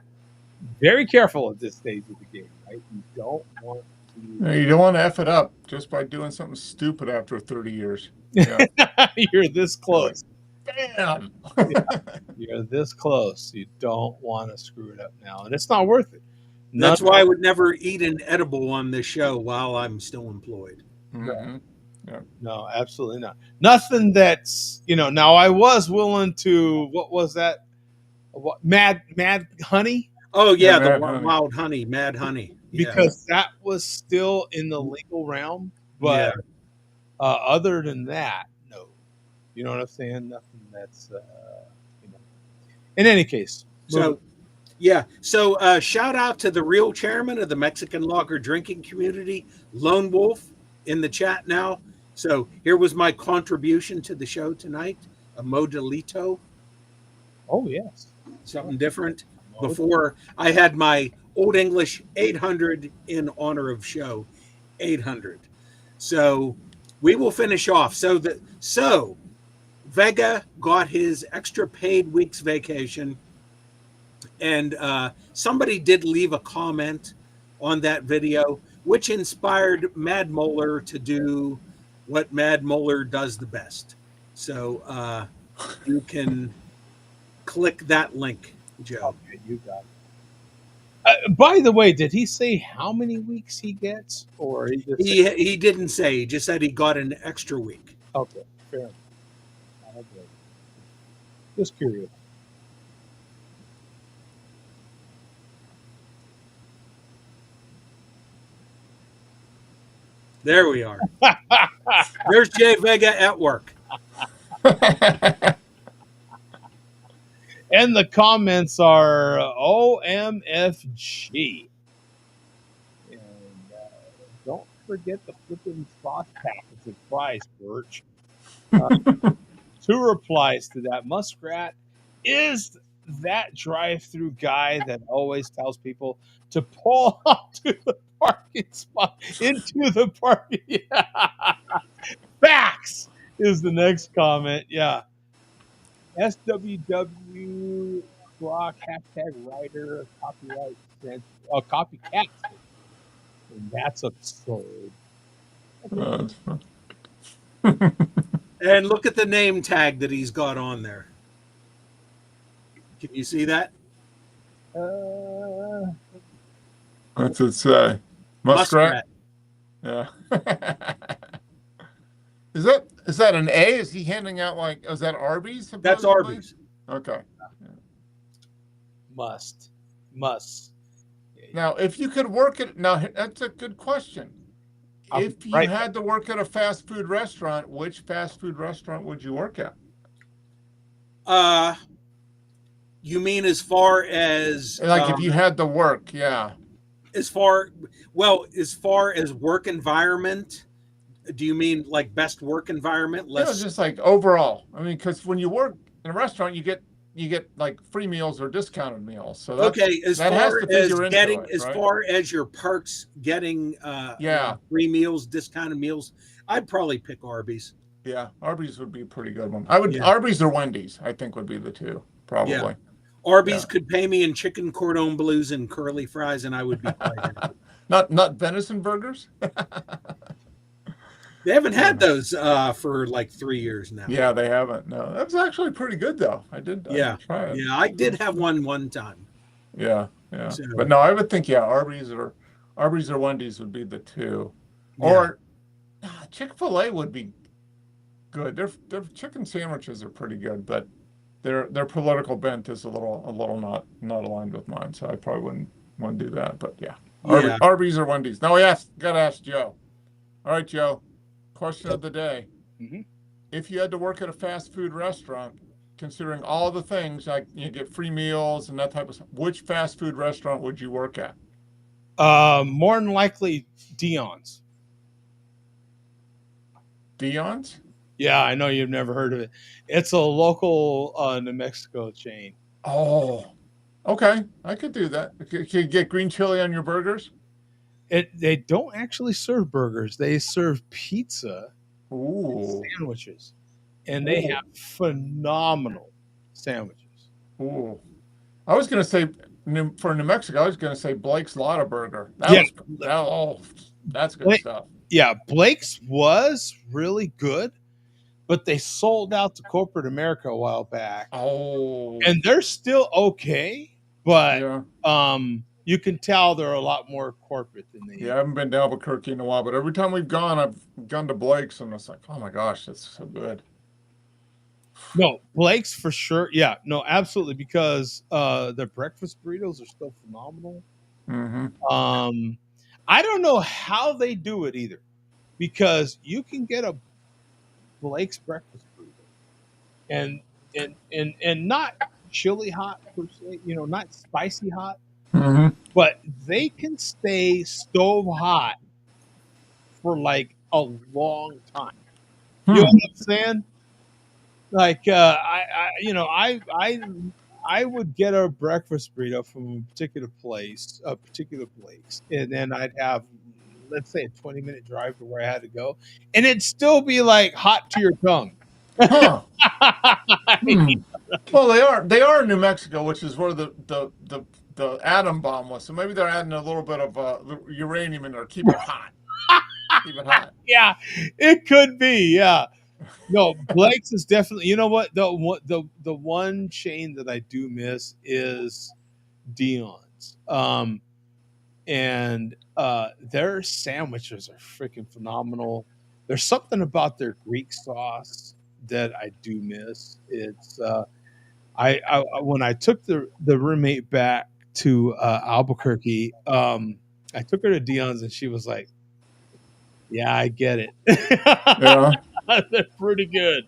very careful at this stage of the game, right? You don't want to. You don't want to F it up just by doing something stupid after 30 years. Yeah. You're this close. Damn. You're this close. You don't want to screw it up now, and it's not worth it. That's why I would never eat an edible on this show while I'm still employed. Mm-hmm. Yeah. No, absolutely not. Nothing that's, now I was willing to, what was that? What, mad honey? Oh, yeah, the wild honey, mad honey. Yeah. Because that was still in the legal realm. But other than that, no. You know what I'm saying? Nothing that's, In any case. So, yeah. So shout out to the real chairman of the Mexican lager drinking community, Lone Wolf, in the chat now. So here was my contribution to the show tonight, a Modelito. Oh, yes. Something different. Before I had my Old English 800 in honor of show 800. So we will finish off. So Vega got his extra paid week's vacation. And somebody did leave a comment on that video, which inspired Mad Molar to do what Mad Molar does the best. So you can click that link, Joe. Okay, you got it. By the way, did he say how many weeks he gets, or he didn't say? He just said he got an extra week. Okay, fair enough. Okay. Just curious. There we are. There's Jay Vega at work. And the comments are OMFG. And don't forget the flipping sauce packets of fries, Birch. 2 replies to that. Muskrat is that drive-through guy that always tells people to pull onto the parking spot, into the parking. Yeah. Facts is the next comment. Yeah. SWW Rock #writer copyright copycat. And that's absurd. And look at the name tag that he's got on there. Can you see that? What's it say? Muskrat? Muskrat. Yeah. Is that an A? Is he handing out is that Arby's? That's Supposedly? Arby's. Okay. Must. Now, if you could work at that's a good question. If you had to work at a fast food restaurant, which fast food restaurant would you work at? You mean as far as if you had to work, yeah. As far as work environment, do you mean like best work environment? Just like overall. I mean, because when you work in a restaurant, you get like free meals or discounted meals. So that's, okay. As that far has to as figure getting, into it, as right? far as your perks getting, free meals, discounted meals, I'd probably pick Arby's. Yeah, Arby's would be a pretty good one. Arby's or Wendy's, I think, would be the two probably. Yeah. Arby's could pay me in chicken cordon bleus and curly fries, and I would be quite not venison burgers. They haven't had those for like 3 years now. Yeah, they haven't. No, that's actually pretty good though. I did try it. Yeah, I did have one time. Yeah. So, but no, I would think Arby's or Wendy's would be the two, or Chick-fil-A would be good. Their chicken sandwiches are pretty good, but their political bent is a little not aligned with mine, so I probably wouldn't want to do that. But Arby's or Wendy's. Now gotta ask Joe. All right, Joe. Question of the day. Mm-hmm. If you had to work at a fast food restaurant, considering all the things, like you get free meals and that type of stuff, which fast food restaurant would you work at? More than likely Dion's. Dion's? Yeah, I know you've never heard of it. It's a local New Mexico chain. Oh, okay. I could do that. Can you get green chili on your burgers? They don't actually serve burgers. They serve pizza and sandwiches. And they have phenomenal sandwiches. Ooh. I was going to say, for New Mexico, I was going to say Blake's Lotta Burger. That's good stuff. Yeah, Blake's was really good, but they sold out to corporate America a while back. Oh. And they're still okay, but you can tell they're a lot more corporate than they. Yeah, I haven't been to Albuquerque in a while, but every time we've gone, I've gone to Blake's, and it's like, oh my gosh, that's so good. No, Blake's for sure. Yeah, no, absolutely, because their breakfast burritos are still phenomenal. Mm-hmm. I don't know how they do it either, because you can get a Blake's breakfast burrito and not chili hot per se, not spicy hot. Mm-hmm. But they can stay stove hot for like a long time. You know what I'm saying? Like I would get a breakfast burrito from a particular place, and then I'd have, let's say, a 20-minute drive to where I had to go, and it'd still be like hot to your tongue. Huh. Well, they are in New Mexico, which is where the atom bomb was. So maybe they're adding a little bit of uranium in there to keep it hot. Keep it hot. Yeah, it could be. Yeah. No, Blake's is definitely. You know what? The one chain that I do miss is Dion's. And their sandwiches are freaking phenomenal. There's something about their Greek sauce that I do miss. It's I when I took the roommate back to Albuquerque, I took her to Dion's and she was like, "Yeah, I get it." Yeah, they're pretty good.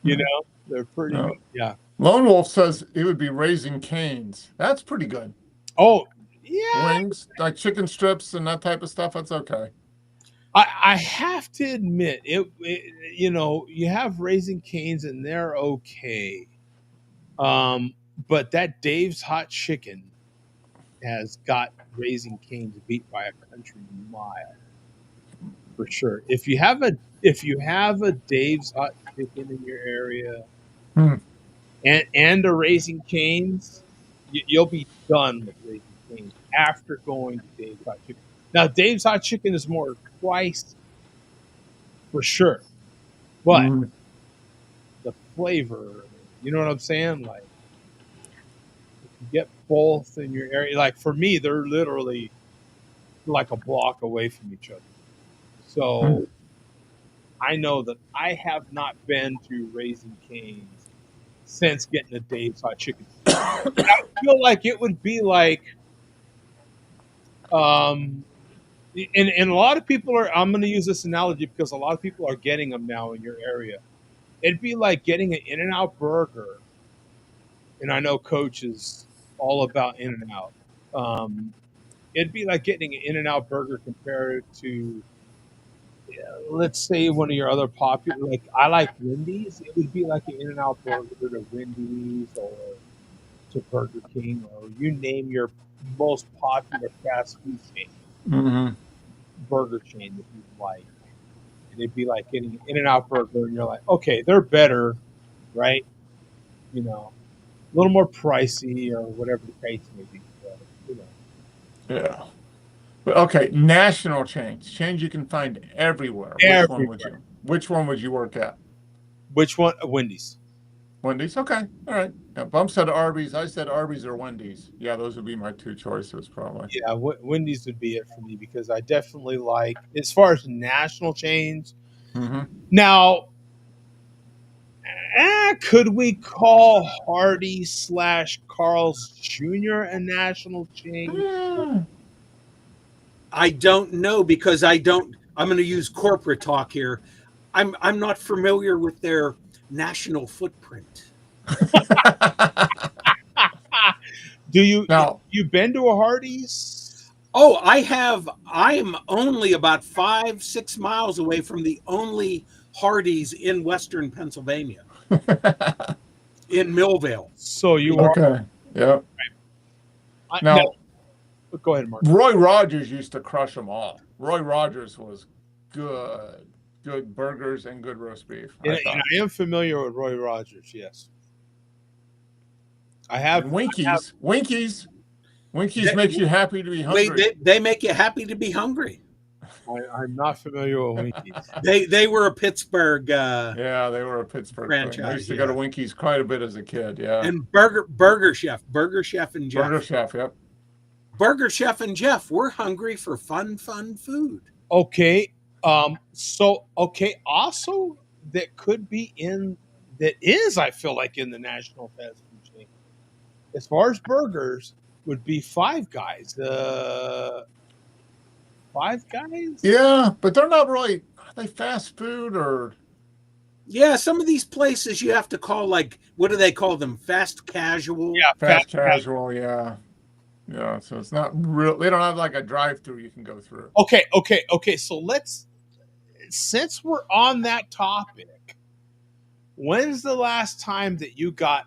They're pretty good. Yeah. Lone Wolf says it would be Raising Cane's. That's pretty good. Oh, yeah. Wings, like chicken strips and that type of stuff. That's okay. I have to admit, you have Raising Cane's and they're okay. But that Dave's Hot Chicken has got Raising Cane's beat by a country mile for sure. If you have a Dave's Hot Chicken in your area and a Raising Cane's, you'll be done with Raising Cane's after going to Dave's Hot Chicken. Now, Dave's Hot Chicken is more pricey for sure, but Mhm. the flavor, you know what I'm saying? Like, you get both in your area. Like for me, they're literally like a block away from each other. So I know that I have not been to Raising Cane's since getting a Dave's Hot Chicken. I feel like it would be like, um, and a lot of people are. I'm going to use this analogy because a lot of people are getting them now in your area. It'd be like getting an In-N-Out burger, and I know Coach is all about In-N-Out. It'd be like getting an In-N-Out burger compared to, let's say, one of your other popular. Like I like Wendy's. It would be like an In-N-Out burger to Wendy's or to Burger King or you name your most popular fast food chain, Mhm. burger chain that you like. And it'd be like getting an In-N-Out burger, and you're like, okay, they're better, right? You know, a little more pricey or whatever the case may be. But, you know, Yeah. But okay, national chains you can find everywhere. everywhere. Which one would you work at? Which one? Wendy's. Wendy's. Okay, all right. Yeah, Bump said Arby's. I said Arby's or Wendy's. Yeah, those would be my two choices probably. Yeah, Wendy's would be it for me because I definitely like, as far as national chains. Mm-hmm. Now, could we call Hardy / Carl's Jr. a national chain? I don't know because I don't. I'm going to use corporate talk here. I'm not familiar with their national footprint. Do you Now, you been to a Hardee's? Oh, I have. I'm only about 5-6 miles away from the only Hardee's in Western Pennsylvania, in Millvale. So you are. okay. Yeah. Now, Now, go ahead, Mark. Roy Rogers used to crush them all. Roy Rogers was good burgers and good roast beef. And I am familiar with Roy Rogers. Yes, I have. And Winkies makes you happy to be hungry. Wait, they make you happy to be hungry. I'm not familiar with Winkies. They were a Pittsburgh. Yeah, they were a Pittsburgh franchise. thing. I used to go to Winkies quite a bit as a kid. Yeah, And Burger Chef and Jeff. Burger Chef. Yep. Burger Chef and Jeff. We're hungry for fun food. Okay. So also that could be that is, I feel like, in the national fast food chain. As far as burgers, would be Five Guys. Five Guys? Yeah, but they're not really. Are they fast food or? Yeah, some of these places you have to call, like, what do they call them? Fast casual. Yeah, Fast casual. Yeah. Yeah. So it's not real. They don't have like a drive-through you can go through. Okay. So since we're on that topic, when's the last time that you got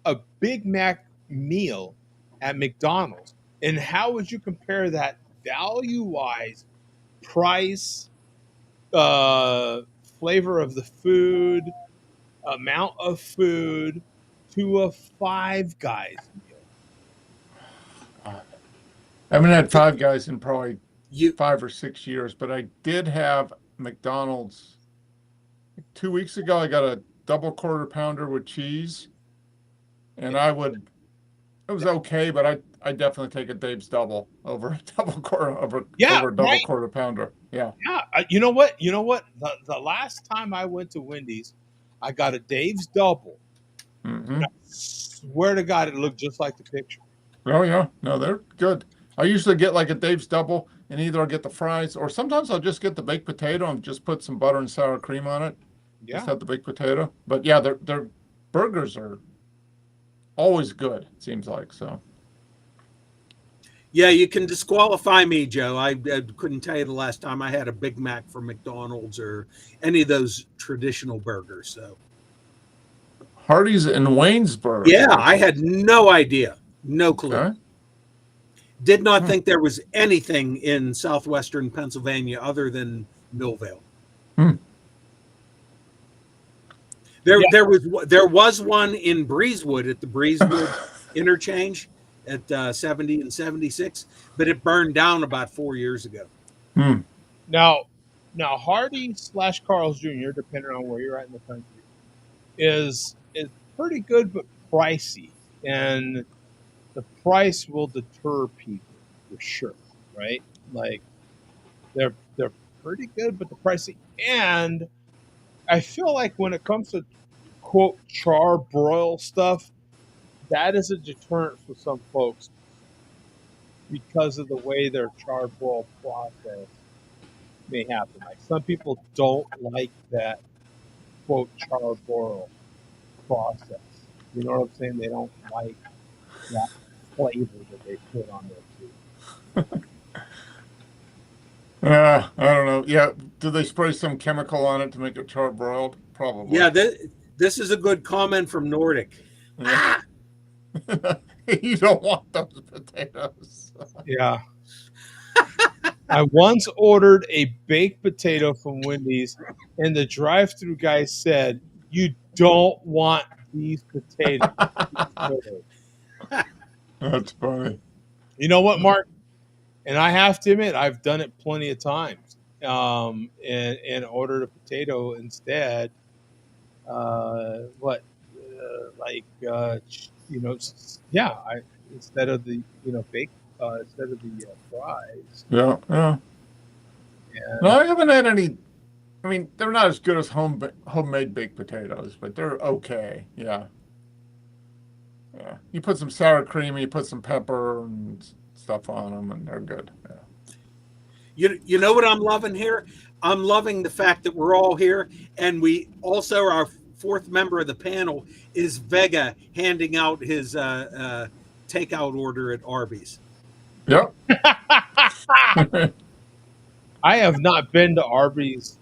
a Big Mac meal at McDonald's? And how would you compare that value-wise, price, flavor of the food, amount of food to a Five Guys meal? I haven't had Five Guys in probably 5 or 6 years, but I did have McDonald's 2 weeks ago. I got a double quarter pounder with cheese, and it was okay, but I definitely take a Dave's double over a double quarter quarter pounder. Yeah. Yeah. You know what? The last time I went to Wendy's, I got a Dave's double. Mm-hmm. I swear to God, it looked just like the picture. Oh yeah, no, they're good. I usually get like a Dave's double, and either I'll get the fries, or sometimes I'll just get the baked potato and just put some butter and sour cream on it. Yeah. Just have the baked potato. But yeah, their burgers are always good, it seems like. So Yeah, you can disqualify me, Joe. I couldn't tell you the last time I had a Big Mac from McDonald's or any of those traditional burgers. So Hardee's in Waynesburg. yeah, I had no idea, no clue. Okay. Did not think there was anything in southwestern Pennsylvania other than Millvale. There was one in Breezewood at the Breezewood interchange. at 70 and 76, but it burned down about 4 years ago. Now Hardy / Carl's Jr., depending on where you're at in the country, is pretty good but pricey, and the price will deter people for sure, right? Like they're pretty good, but the pricey, and I feel like when it comes to quote char broil stuff, that is a deterrent for some folks because of the way their char broil process may happen. Like some people don't like that quote char broil process. You know what I'm saying? They don't like that flavor that they put on their food. I don't know. Yeah, do they spray some chemical on it to make it char broiled? Probably. Yeah, this is a good comment from Nordic. Yeah. You don't want those potatoes. Yeah. I once ordered a baked potato from Wendy's, and the drive-through guy said, "You don't want these potatoes." That's funny. You know what, Mark? And I have to admit, I've done it plenty of times, and ordered a potato instead. Instead of the baked, instead of the fries. Yeah. And, No, I haven't had any. I mean, they're not as good as homemade baked potatoes, but they're okay. Yeah. Yeah. You put some sour cream, and you put some pepper and stuff on them, and they're good. Yeah. You know what I'm loving here? I'm loving the fact that we're all here, and we also, our fourth member of the panel is Vega handing out his takeout order at Arby's. Yep. I have not been to Arby's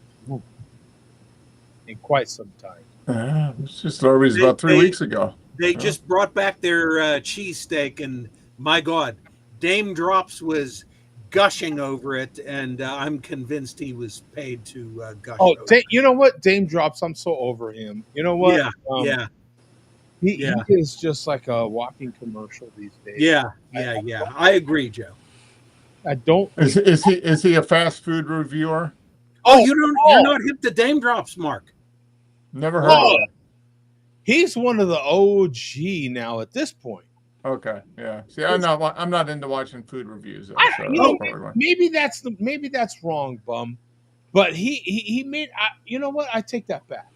in quite some time. It's just Arby's about 3 weeks ago. They just brought back their cheesesteak, and my God, Dame Drops was gushing over it, and I'm convinced he was paid to gush. Oh, you know what, Dame Drops? I'm so over him. You know what? Yeah. He is just like a walking commercial these days. Yeah. I agree, Joe. I don't. Is he a fast food reviewer? Oh, you're not hip to Dame Drops, Mark. Never heard of it. He's one of the OG now at this point. Okay, yeah. See, I'm not into watching food reviews. Maybe that's wrong, bum. But he made. You know what? I take that back.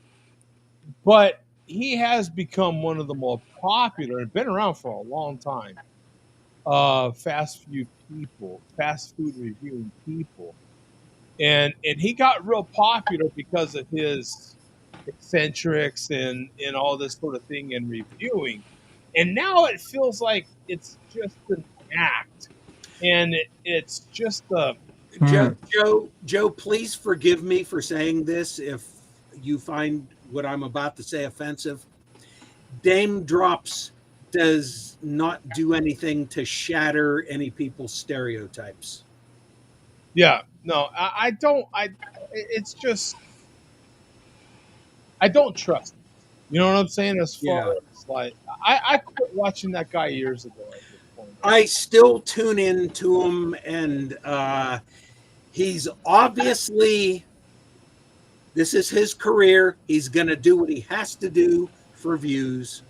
But he has become one of the more popular and been around for a long time. Fast food reviewing people, and he got real popular because of his eccentrics and all this sort of thing in reviewing. And now it feels like it's just an act, and it's just a Joe, please forgive me for saying this if you find what I'm about to say offensive. Dame Drops does not do anything to shatter any people's stereotypes. Yeah, no, I don't. It's just I don't trust him. You know what I'm saying? As far as like, I quit watching that guy years ago. At this point. I still tune in to him, and he's obviously, this is his career. He's going to do what he has to do for views.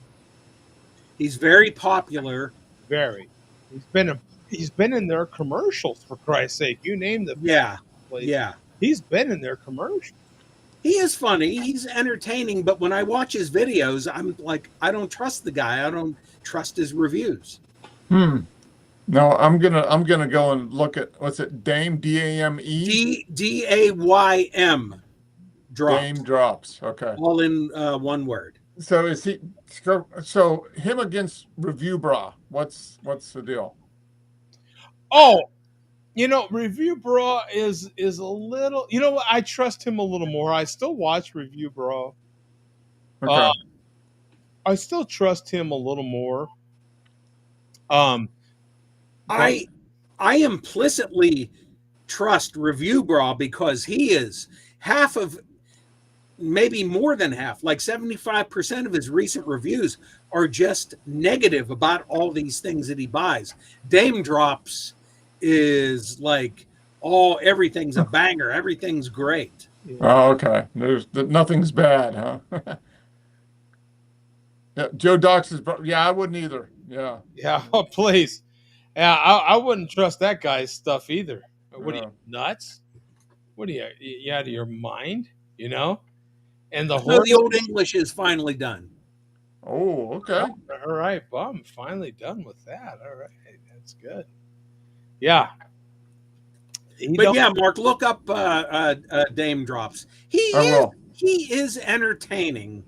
He's very popular. Very. He's been in their commercials, for Christ's sake. You name them. Yeah. He's been in their commercials. He is funny. He's entertaining, but when I watch his videos, I'm like, I don't trust the guy. I don't trust his reviews. No, I'm gonna go and look at, what's it, Dame, Dame? Daym Drops. Dame Drops. Okay. All in one word. So is he? So him against Review Bra? What's the deal? Oh, Review Bra is a little. You know what? I trust him a little more. I still watch Review Bra. Okay. I still trust him a little more. I implicitly trust Review Bra because he is half of maybe more than half, like 75% of his recent reviews are just negative about all these things that he buys. Dame Drops is like, everything's a banger, everything's great. Yeah. Oh, okay. Nothing's bad, huh? Yeah, Joe Dox is. Yeah, I wouldn't either. Yeah. Yeah. Oh, please. Yeah, I wouldn't trust that guy's stuff either. What are you, Yeah. nuts? What are you out of your mind? You know? And the No, the horror. old English is finally done. Oh, okay. All right. Well, I'm finally done with that. All right. That's good. Yeah. But yeah, Mark, look up Dame Drops. I will. He is entertaining,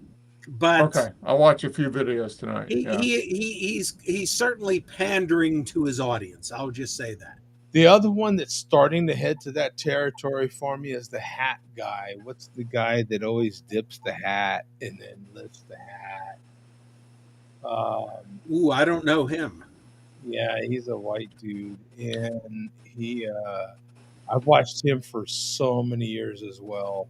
but Okay, I'll watch a few videos tonight. Yeah. he's certainly pandering to his audience. I'll just say that. The other one that's starting to head to that territory for me is the hat guy. What's the guy that always dips the hat and then lifts the hat? Ooh, I don't know him. Yeah, he's a white dude, and I've watched him for so many years as well.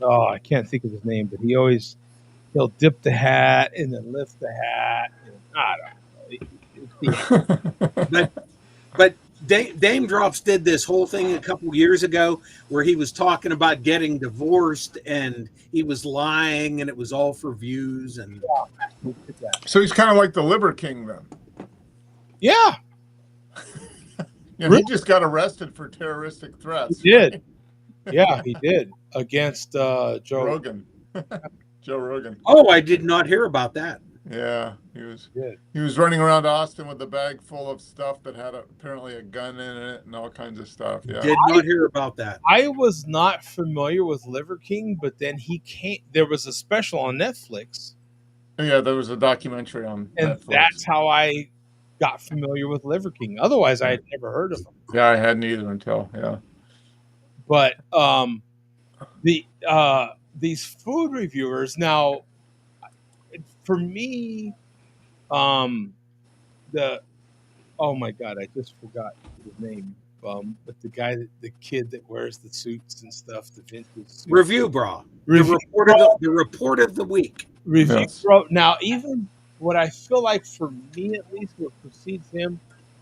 I can't think of his name, but he'll dip the hat and then lift the hat. And I don't know. But Dame Drops did this whole thing a couple years ago where he was talking about getting divorced and he was lying and it was all for views. And so he's kind of like the Liver King then. Yeah. And he just got arrested for terroristic threats. He did. Yeah, he did against Joe Rogan. Joe Rogan. Oh, I did not hear about that. Yeah, he was running around Austin with a bag full of stuff that had apparently a gun in it and all kinds of stuff. Yeah, did not hear about that. I was not familiar with Liver King, but then he came. There was a special on Netflix. Yeah, there was a documentary on Netflix. That's how I got familiar with Liver King. Otherwise, I had never heard of him. Yeah, I hadn't either until But these food reviewers now, for me, oh my god, I just forgot his name. But the kid that wears the suits and stuff, the vintage suits. Review Bra. The report of the week. Review Bro. Now, even what I feel like for me, at least, what precedes him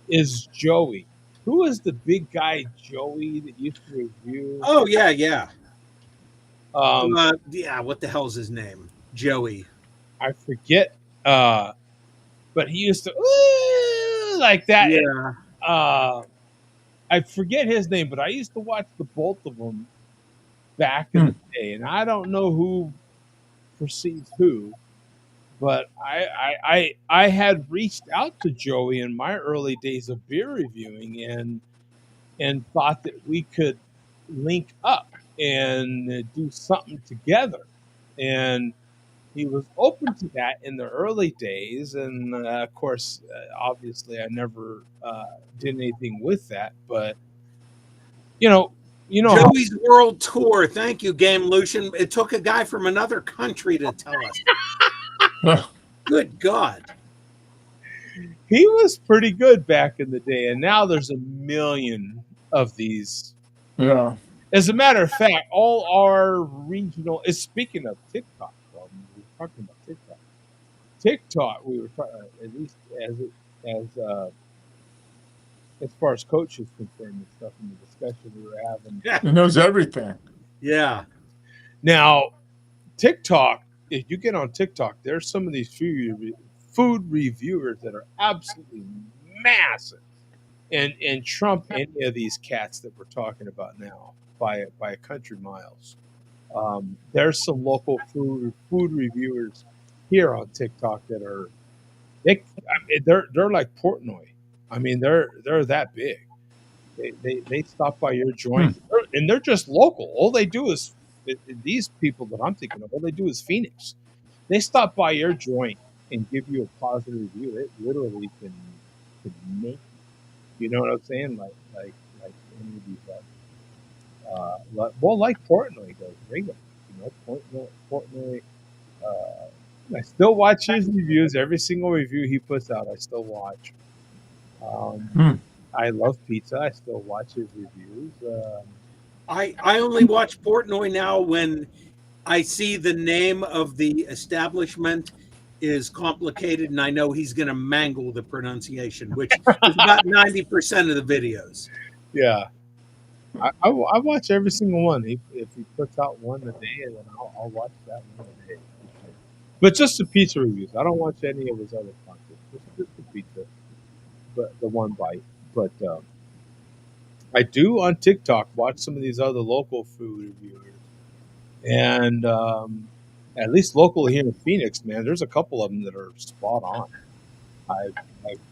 is Joey. Who is the big guy, Joey, that used to review? Oh, yeah. Yeah, what the hell's his name? Joey. I forget. But he used to like that. Yeah. I forget his name, but I used to watch the both of them back in the day, and I don't know who precedes who, but I had reached out to Joey in my early days of beer reviewing and thought that we could link up and do something together, and he was open to that in the early days, and of course, obviously, I never did anything with that. But you know, Joey's World Tour. Thank you, Game Lucian. It took a guy from another country to tell us. Good God, he was pretty good back in the day, and now there's a million of these. Yeah. As a matter of fact, all our regional. Speaking of TikTok. Talking about TikTok, we were talking at least as far as coach is concerned and stuff in the discussion we were having. He knows everything. Yeah. Now, TikTok, if you get on TikTok, there's some of these food reviewers that are absolutely massive and trump any of these cats that we're talking about now by country miles. There's some local food reviewers here on TikTok that are they're like Portnoy. I mean, they're that big. They stop by your joint and they're just local. All they do is these people that I'm thinking of. All they do is Phoenix. They stop by your joint and give you a positive review. It literally can make you know what I'm saying? Like any of these. Like Portnoy does regularly. Portnoy. I still watch his reviews. Every single review he puts out, I still watch. I love pizza. I still watch his reviews. I only watch Portnoy now when I see the name of the establishment is complicated, and I know he's going to mangle the pronunciation, which is about 90% of the videos. Yeah. I watch every single one. If he puts out one a day, then I'll watch that one a day. But just the pizza reviews. I don't watch any of his other content. Just the pizza, but the one bite. But I do on TikTok watch some of these other local food reviewers, and at least locally here in Phoenix, man, there's a couple of them that are spot on. I've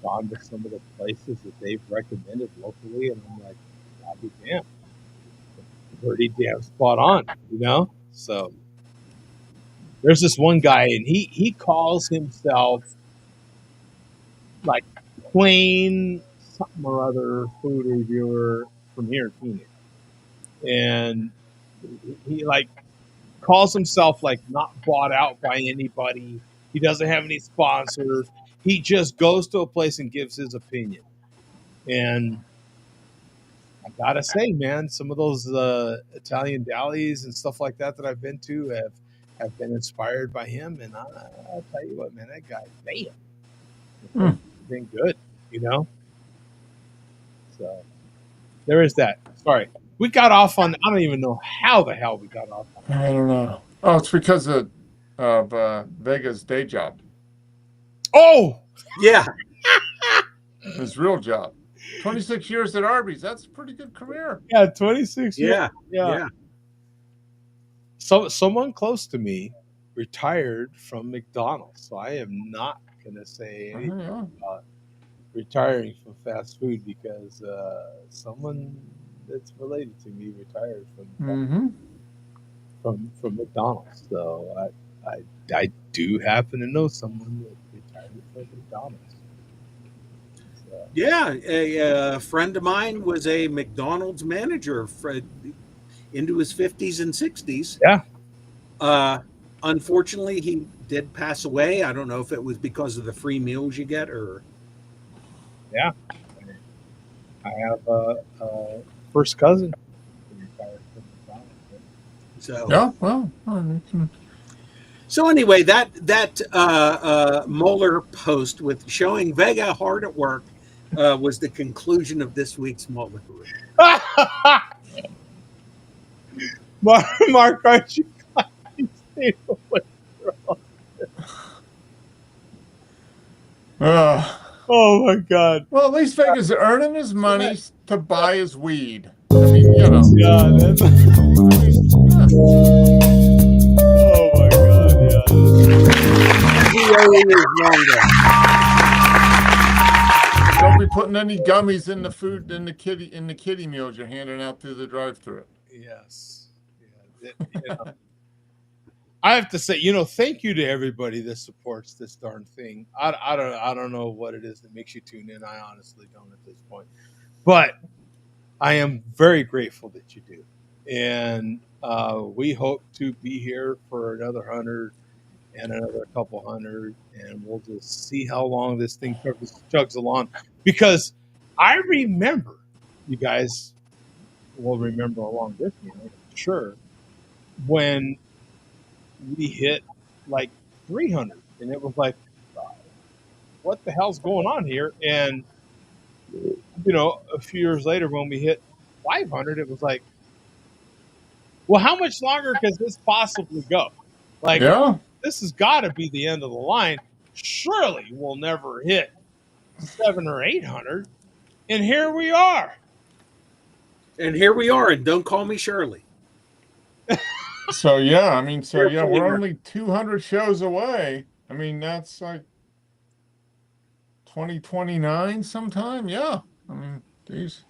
gone to some of the places that they've recommended locally, and I'm like, I'll be damned. Pretty damn spot on, you know? So there's this one guy, and he calls himself like plain something or other food reviewer from here in Phoenix. And he like calls himself like not bought out by anybody. He doesn't have any sponsors. He just goes to a place and gives his opinion. And I gotta say, man, some of those Italian delis and stuff like that I've been to have been inspired by him. And I'll tell you what, man, that guy, damn, been good, you know. So there is that. Sorry, we got off on. I don't even know how the hell we got off on. I don't know. Oh, it's because of Vega's day job. Oh, yeah, his real job. 26 years at Arby's. That's a pretty good career. Yeah, 26 years. Yeah. So someone close to me retired from McDonald's. So I am not gonna say anything about retiring from fast food because someone that's related to me retired from McDonald's. So I do happen to know someone that retired from McDonald's. So. Yeah, a friend of mine was a McDonald's manager into his 50s and 60s. Yeah. Unfortunately, he did pass away. I don't know if it was because of the free meals you get or. Yeah. I have a first cousin who retired from McDonald's. So. Yeah, well. So anyway, that Moeller post with showing Vega hard at work was the conclusion of this week's Moeller. Mark, aren't you glad you stayed away from Oh my God! Well, at least Vega's earning his money to buy his weed. I mean, you know. Yeah. That's... Oh my God! Yeah. Don't be putting any gummies in the food in the kitty meals you're handing out through the drive-thru. Yes. Yeah. I have to say, thank you to everybody that supports this darn thing. I don't know what it is that makes you tune in. I honestly don't at this point, but I am very grateful that you do, and we hope to be here for another 100 and another couple hundred, and we'll just see how long this thing chugs along. Because I remember, you guys will remember along with me, I'm sure, when we hit like 300, and it was like, what the hell's going on here? And a few years later, when we hit 500, it was like, well, how much longer can this possibly go? Like, this has got to be the end of the line. Surely we'll never hit 700 or 800, and here we are. And don't call me Shirley. We're only 200 shows away. I mean, that's like 2029 sometime. Yeah. I mean, geez.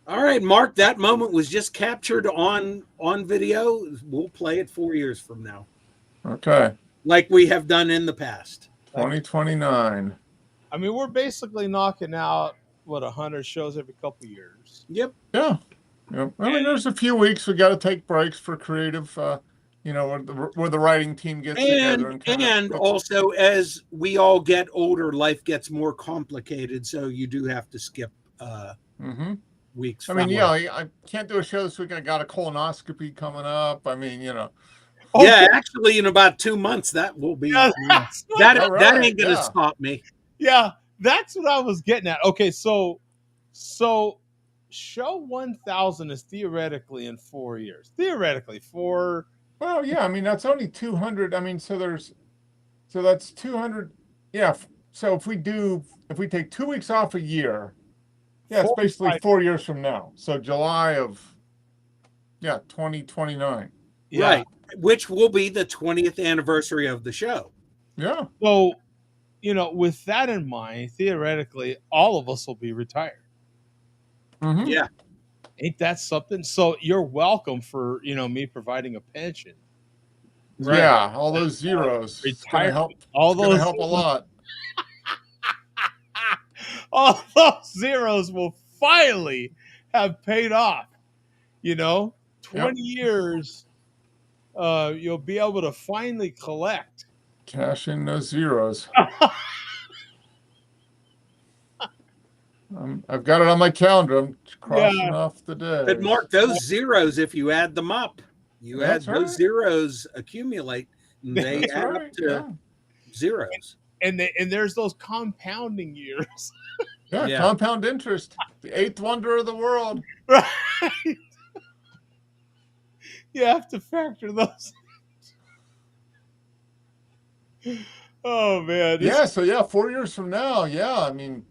All right, Mark, that moment was just captured on video. We'll play it 4 years from now. Okay. Like we have done in the past. 2029. I mean, we're basically knocking out, 100 shows every couple years. Yep. Yeah. Yep. I mean, there's a few weeks we got to take breaks for creative, where the writing team gets together. And also, as we all get older, life gets more complicated. So you do have to skip weeks. I from mean, now. I can't do a show this week. I got a colonoscopy coming up. I mean, Yeah, actually, in about 2 months, that will be Yeah, that's what, that. All That right, ain't gonna yeah. stop me. yeah, that's what I was getting at. Okay, so show 1000 is theoretically in 4 years. Theoretically, for Well, yeah, I mean, that's only 200. I mean, so that's 200. Yeah. So if we take 2 weeks off a year, yeah, it's basically 45 4 years from now. So July of, 2029. yeah. Right, which will be the 20th anniversary of the show. Yeah. So, with that in mind, theoretically, all of us will be retired. Mhm. Yeah, Ain't that something? So you're welcome for, me providing a pension. right. Yeah. All those zeros. It's gonna Retirement. help. All It's gonna those help a lot. all those zeros will finally have paid off. 20 years, you'll be able to finally collect. Cash in those zeros. I've got it on my calendar. I'm crossing Yeah. off the days. But Mark, those zeros, if you add them up, That's those right. zeros accumulate, and they That's add up right. to Yeah. zeros. And there's those compounding years. Yeah. Yeah. Compound interest. The eighth wonder of the world. Right. You have to factor those. Oh man. Yeah. So 4 years from now. Yeah. I mean,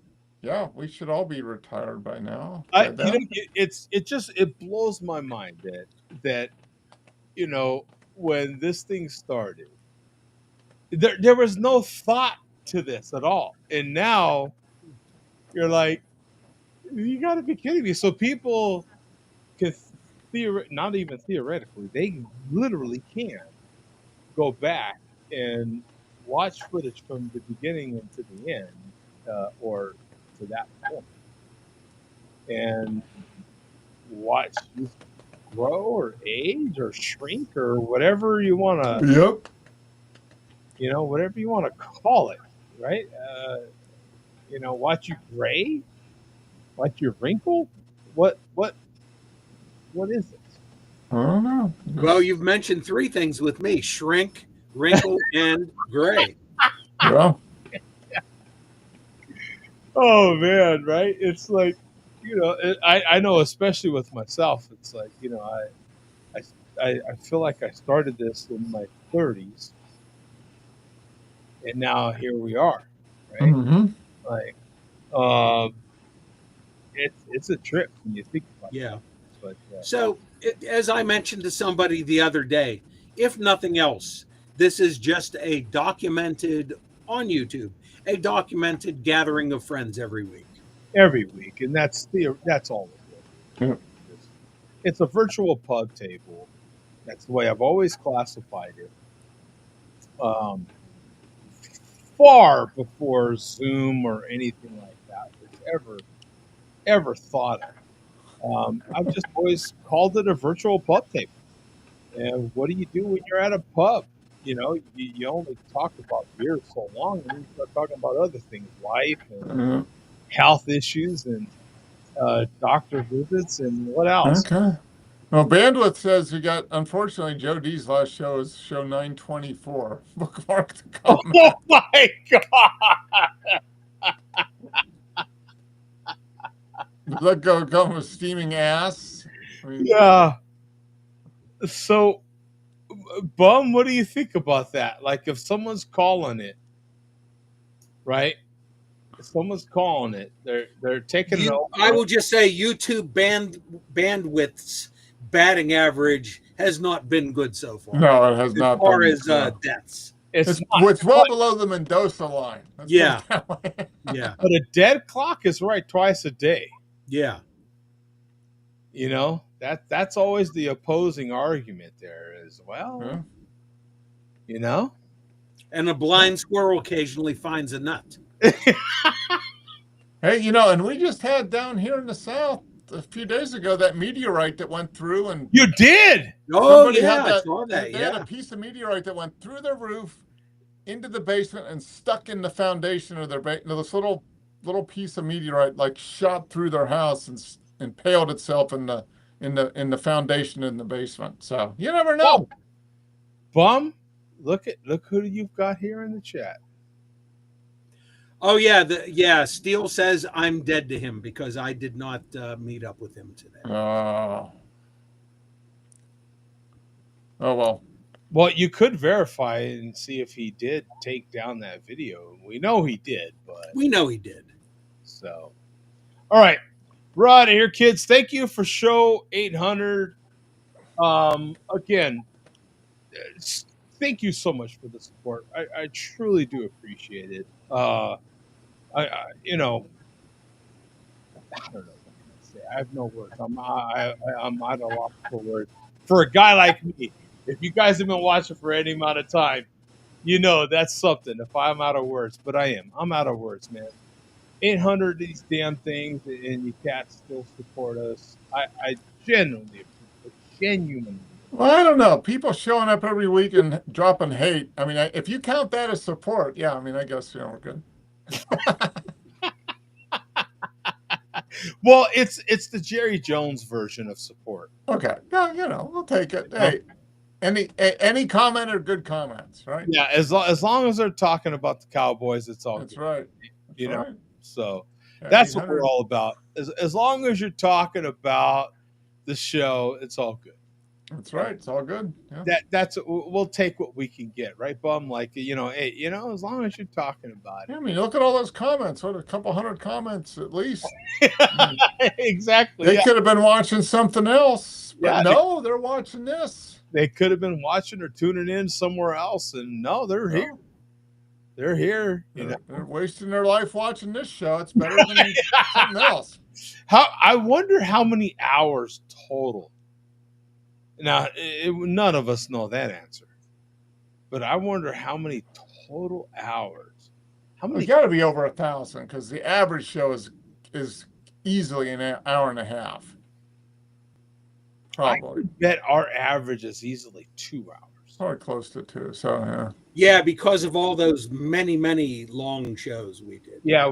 yeah, we should all be retired by now. By then. It blows my mind that when this thing started, there was no thought to this at all, and now you're like, you got to be kidding me. So people can not even theoretically, they literally can go back and watch footage from the beginning and to the end, or to that point, and watch you grow or age or shrink or whatever you want to, Yep. whatever you want to call it, right? Watch you gray, watch you wrinkle. What is it? I don't know. Well, you've mentioned 3 things with me: shrink, wrinkle, and gray. Yeah. Oh man, right? It's like, I know, especially with myself, it's like, I feel like I started this in my 30s, and now here we are, right? Mm-hmm. Like, it's a trip when you think about Yeah. it. But So, as I mentioned to somebody the other day, if nothing else, this is just a documented on YouTube, a documented gathering of friends every week. every week, and that's all it is. Yeah. It's a virtual pub table. That's the way I've always classified it. Far before Zoom or anything like that was ever thought of. I've just always called it a virtual pub table. And what do you do when you're at a pub? You only talk about beer so long, and then you start talking about other things, life and health issues and doctor visits and what else. Okay. Well, Bandwidth says unfortunately, Joe D's last show is show 924. Bookmark the comment. Oh my God! Does that come with steaming ass? I mean, Yeah. So, Bum, what do you think about that? Like, if someone's calling it, right? If someone's calling it, they're taking it over. I will just say YouTube bandwidth's batting average has not been good so far. No, it has not. As far been, as deaths. It's It's well below the Mendoza line. Let's put it Yeah. that way. Yeah. But a dead clock is right twice a day. Yeah. That's always the opposing argument there as well. Yeah. And a blind squirrel occasionally finds a nut. Hey, and we just had down here in the South a few days ago that meteorite that went through, and You did. Oh, somebody yeah, had I saw that. They had Yeah. a piece of meteorite that went through their roof into the basement and stuck in the foundation of their basement. This little piece of meteorite like shot through their house and impaled itself in the foundation in the basement. So you never know. Bum, look who you've got here in the chat. Oh yeah, Steele says I'm dead to him because I did not meet up with him today. Oh well. Well, you could verify and see if he did take down that video. We know he did, but We know he did. so. All right, we're out of here, kids. Thank you for show 800. Again, thank you so much for the support. I truly do appreciate it. I you know, I don't know what can I say. I have no words. I'm at a loss for words. For a guy like me, if you guys have been watching for any amount of time, you know that's something. If I'm out of words, but I'm out of words, man. 800 of these damn things, and you cats still support us. I genuinely. Well, I don't know. People showing up every week and dropping hate. I mean, if you count that as support, yeah. I mean, I guess we're good. Well, it's the Jerry Jones version of support. Okay, yeah, we'll take it. Hey, any comment are good comments, right? Yeah, as long as they're talking about the Cowboys, it's all That's good. right. You know, right. so Yeah, that's what 800. we're all about. As long as you're talking about the show, it's all good. That's right. It's all good. Yeah. That's we'll take what we can get, right, Bum? Like hey, as long as you're talking about it. I mean, look at all those comments. What, a couple hundred comments at least. Exactly. They could have been watching something else, but Yeah, no, they're watching this. They could have been watching or tuning in somewhere else, and no, they're here. They're here. They're wasting their life watching this show. It's better than something else. I wonder how many hours total. Now, none of us know that answer, but I wonder how many total hours. How many? It's got to be over 1,000 because the average show is easily an hour and a half. Probably. I would bet our average is easily 2 hours. Probably close to 2. So yeah. Yeah, because of all those many long shows we did. Yeah,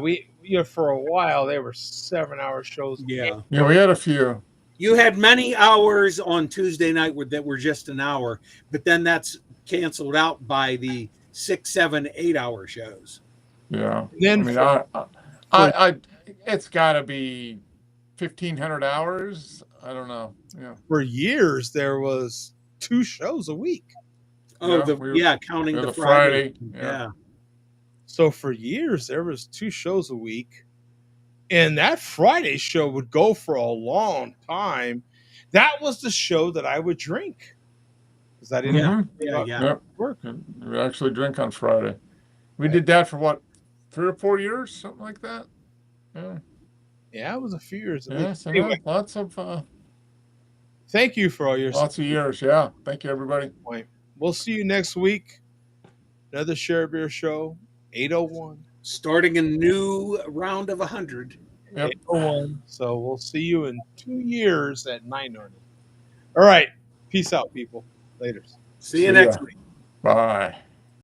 for a while they were 7-hour shows. Yeah, we had a few. You had many hours on Tuesday night that were just an hour, but then that's canceled out by the 6, 7, 8-hour shows. Yeah. Then it's got to be 1,500 hours. I don't know. Yeah. For years there was 2 shows a week. Oh, counting the Friday. Yeah. So for years there was 2 shows a week, and that Friday show would go for a long time. That was the show that I would drink because I didn't. Work. We actually drink on Friday. We did that for what, 3 or 4 years, something like that. Yeah, it was a few years. So anyway, lots of. Thank you for all your lots of years. Yeah, thank you, everybody. We'll see you next week. Another Share Beer show, 801. Starting a new round of 100. Yep. 801. So we'll see you in 2 years at 900. All right. Peace out, people. Later. See you next week. Bye.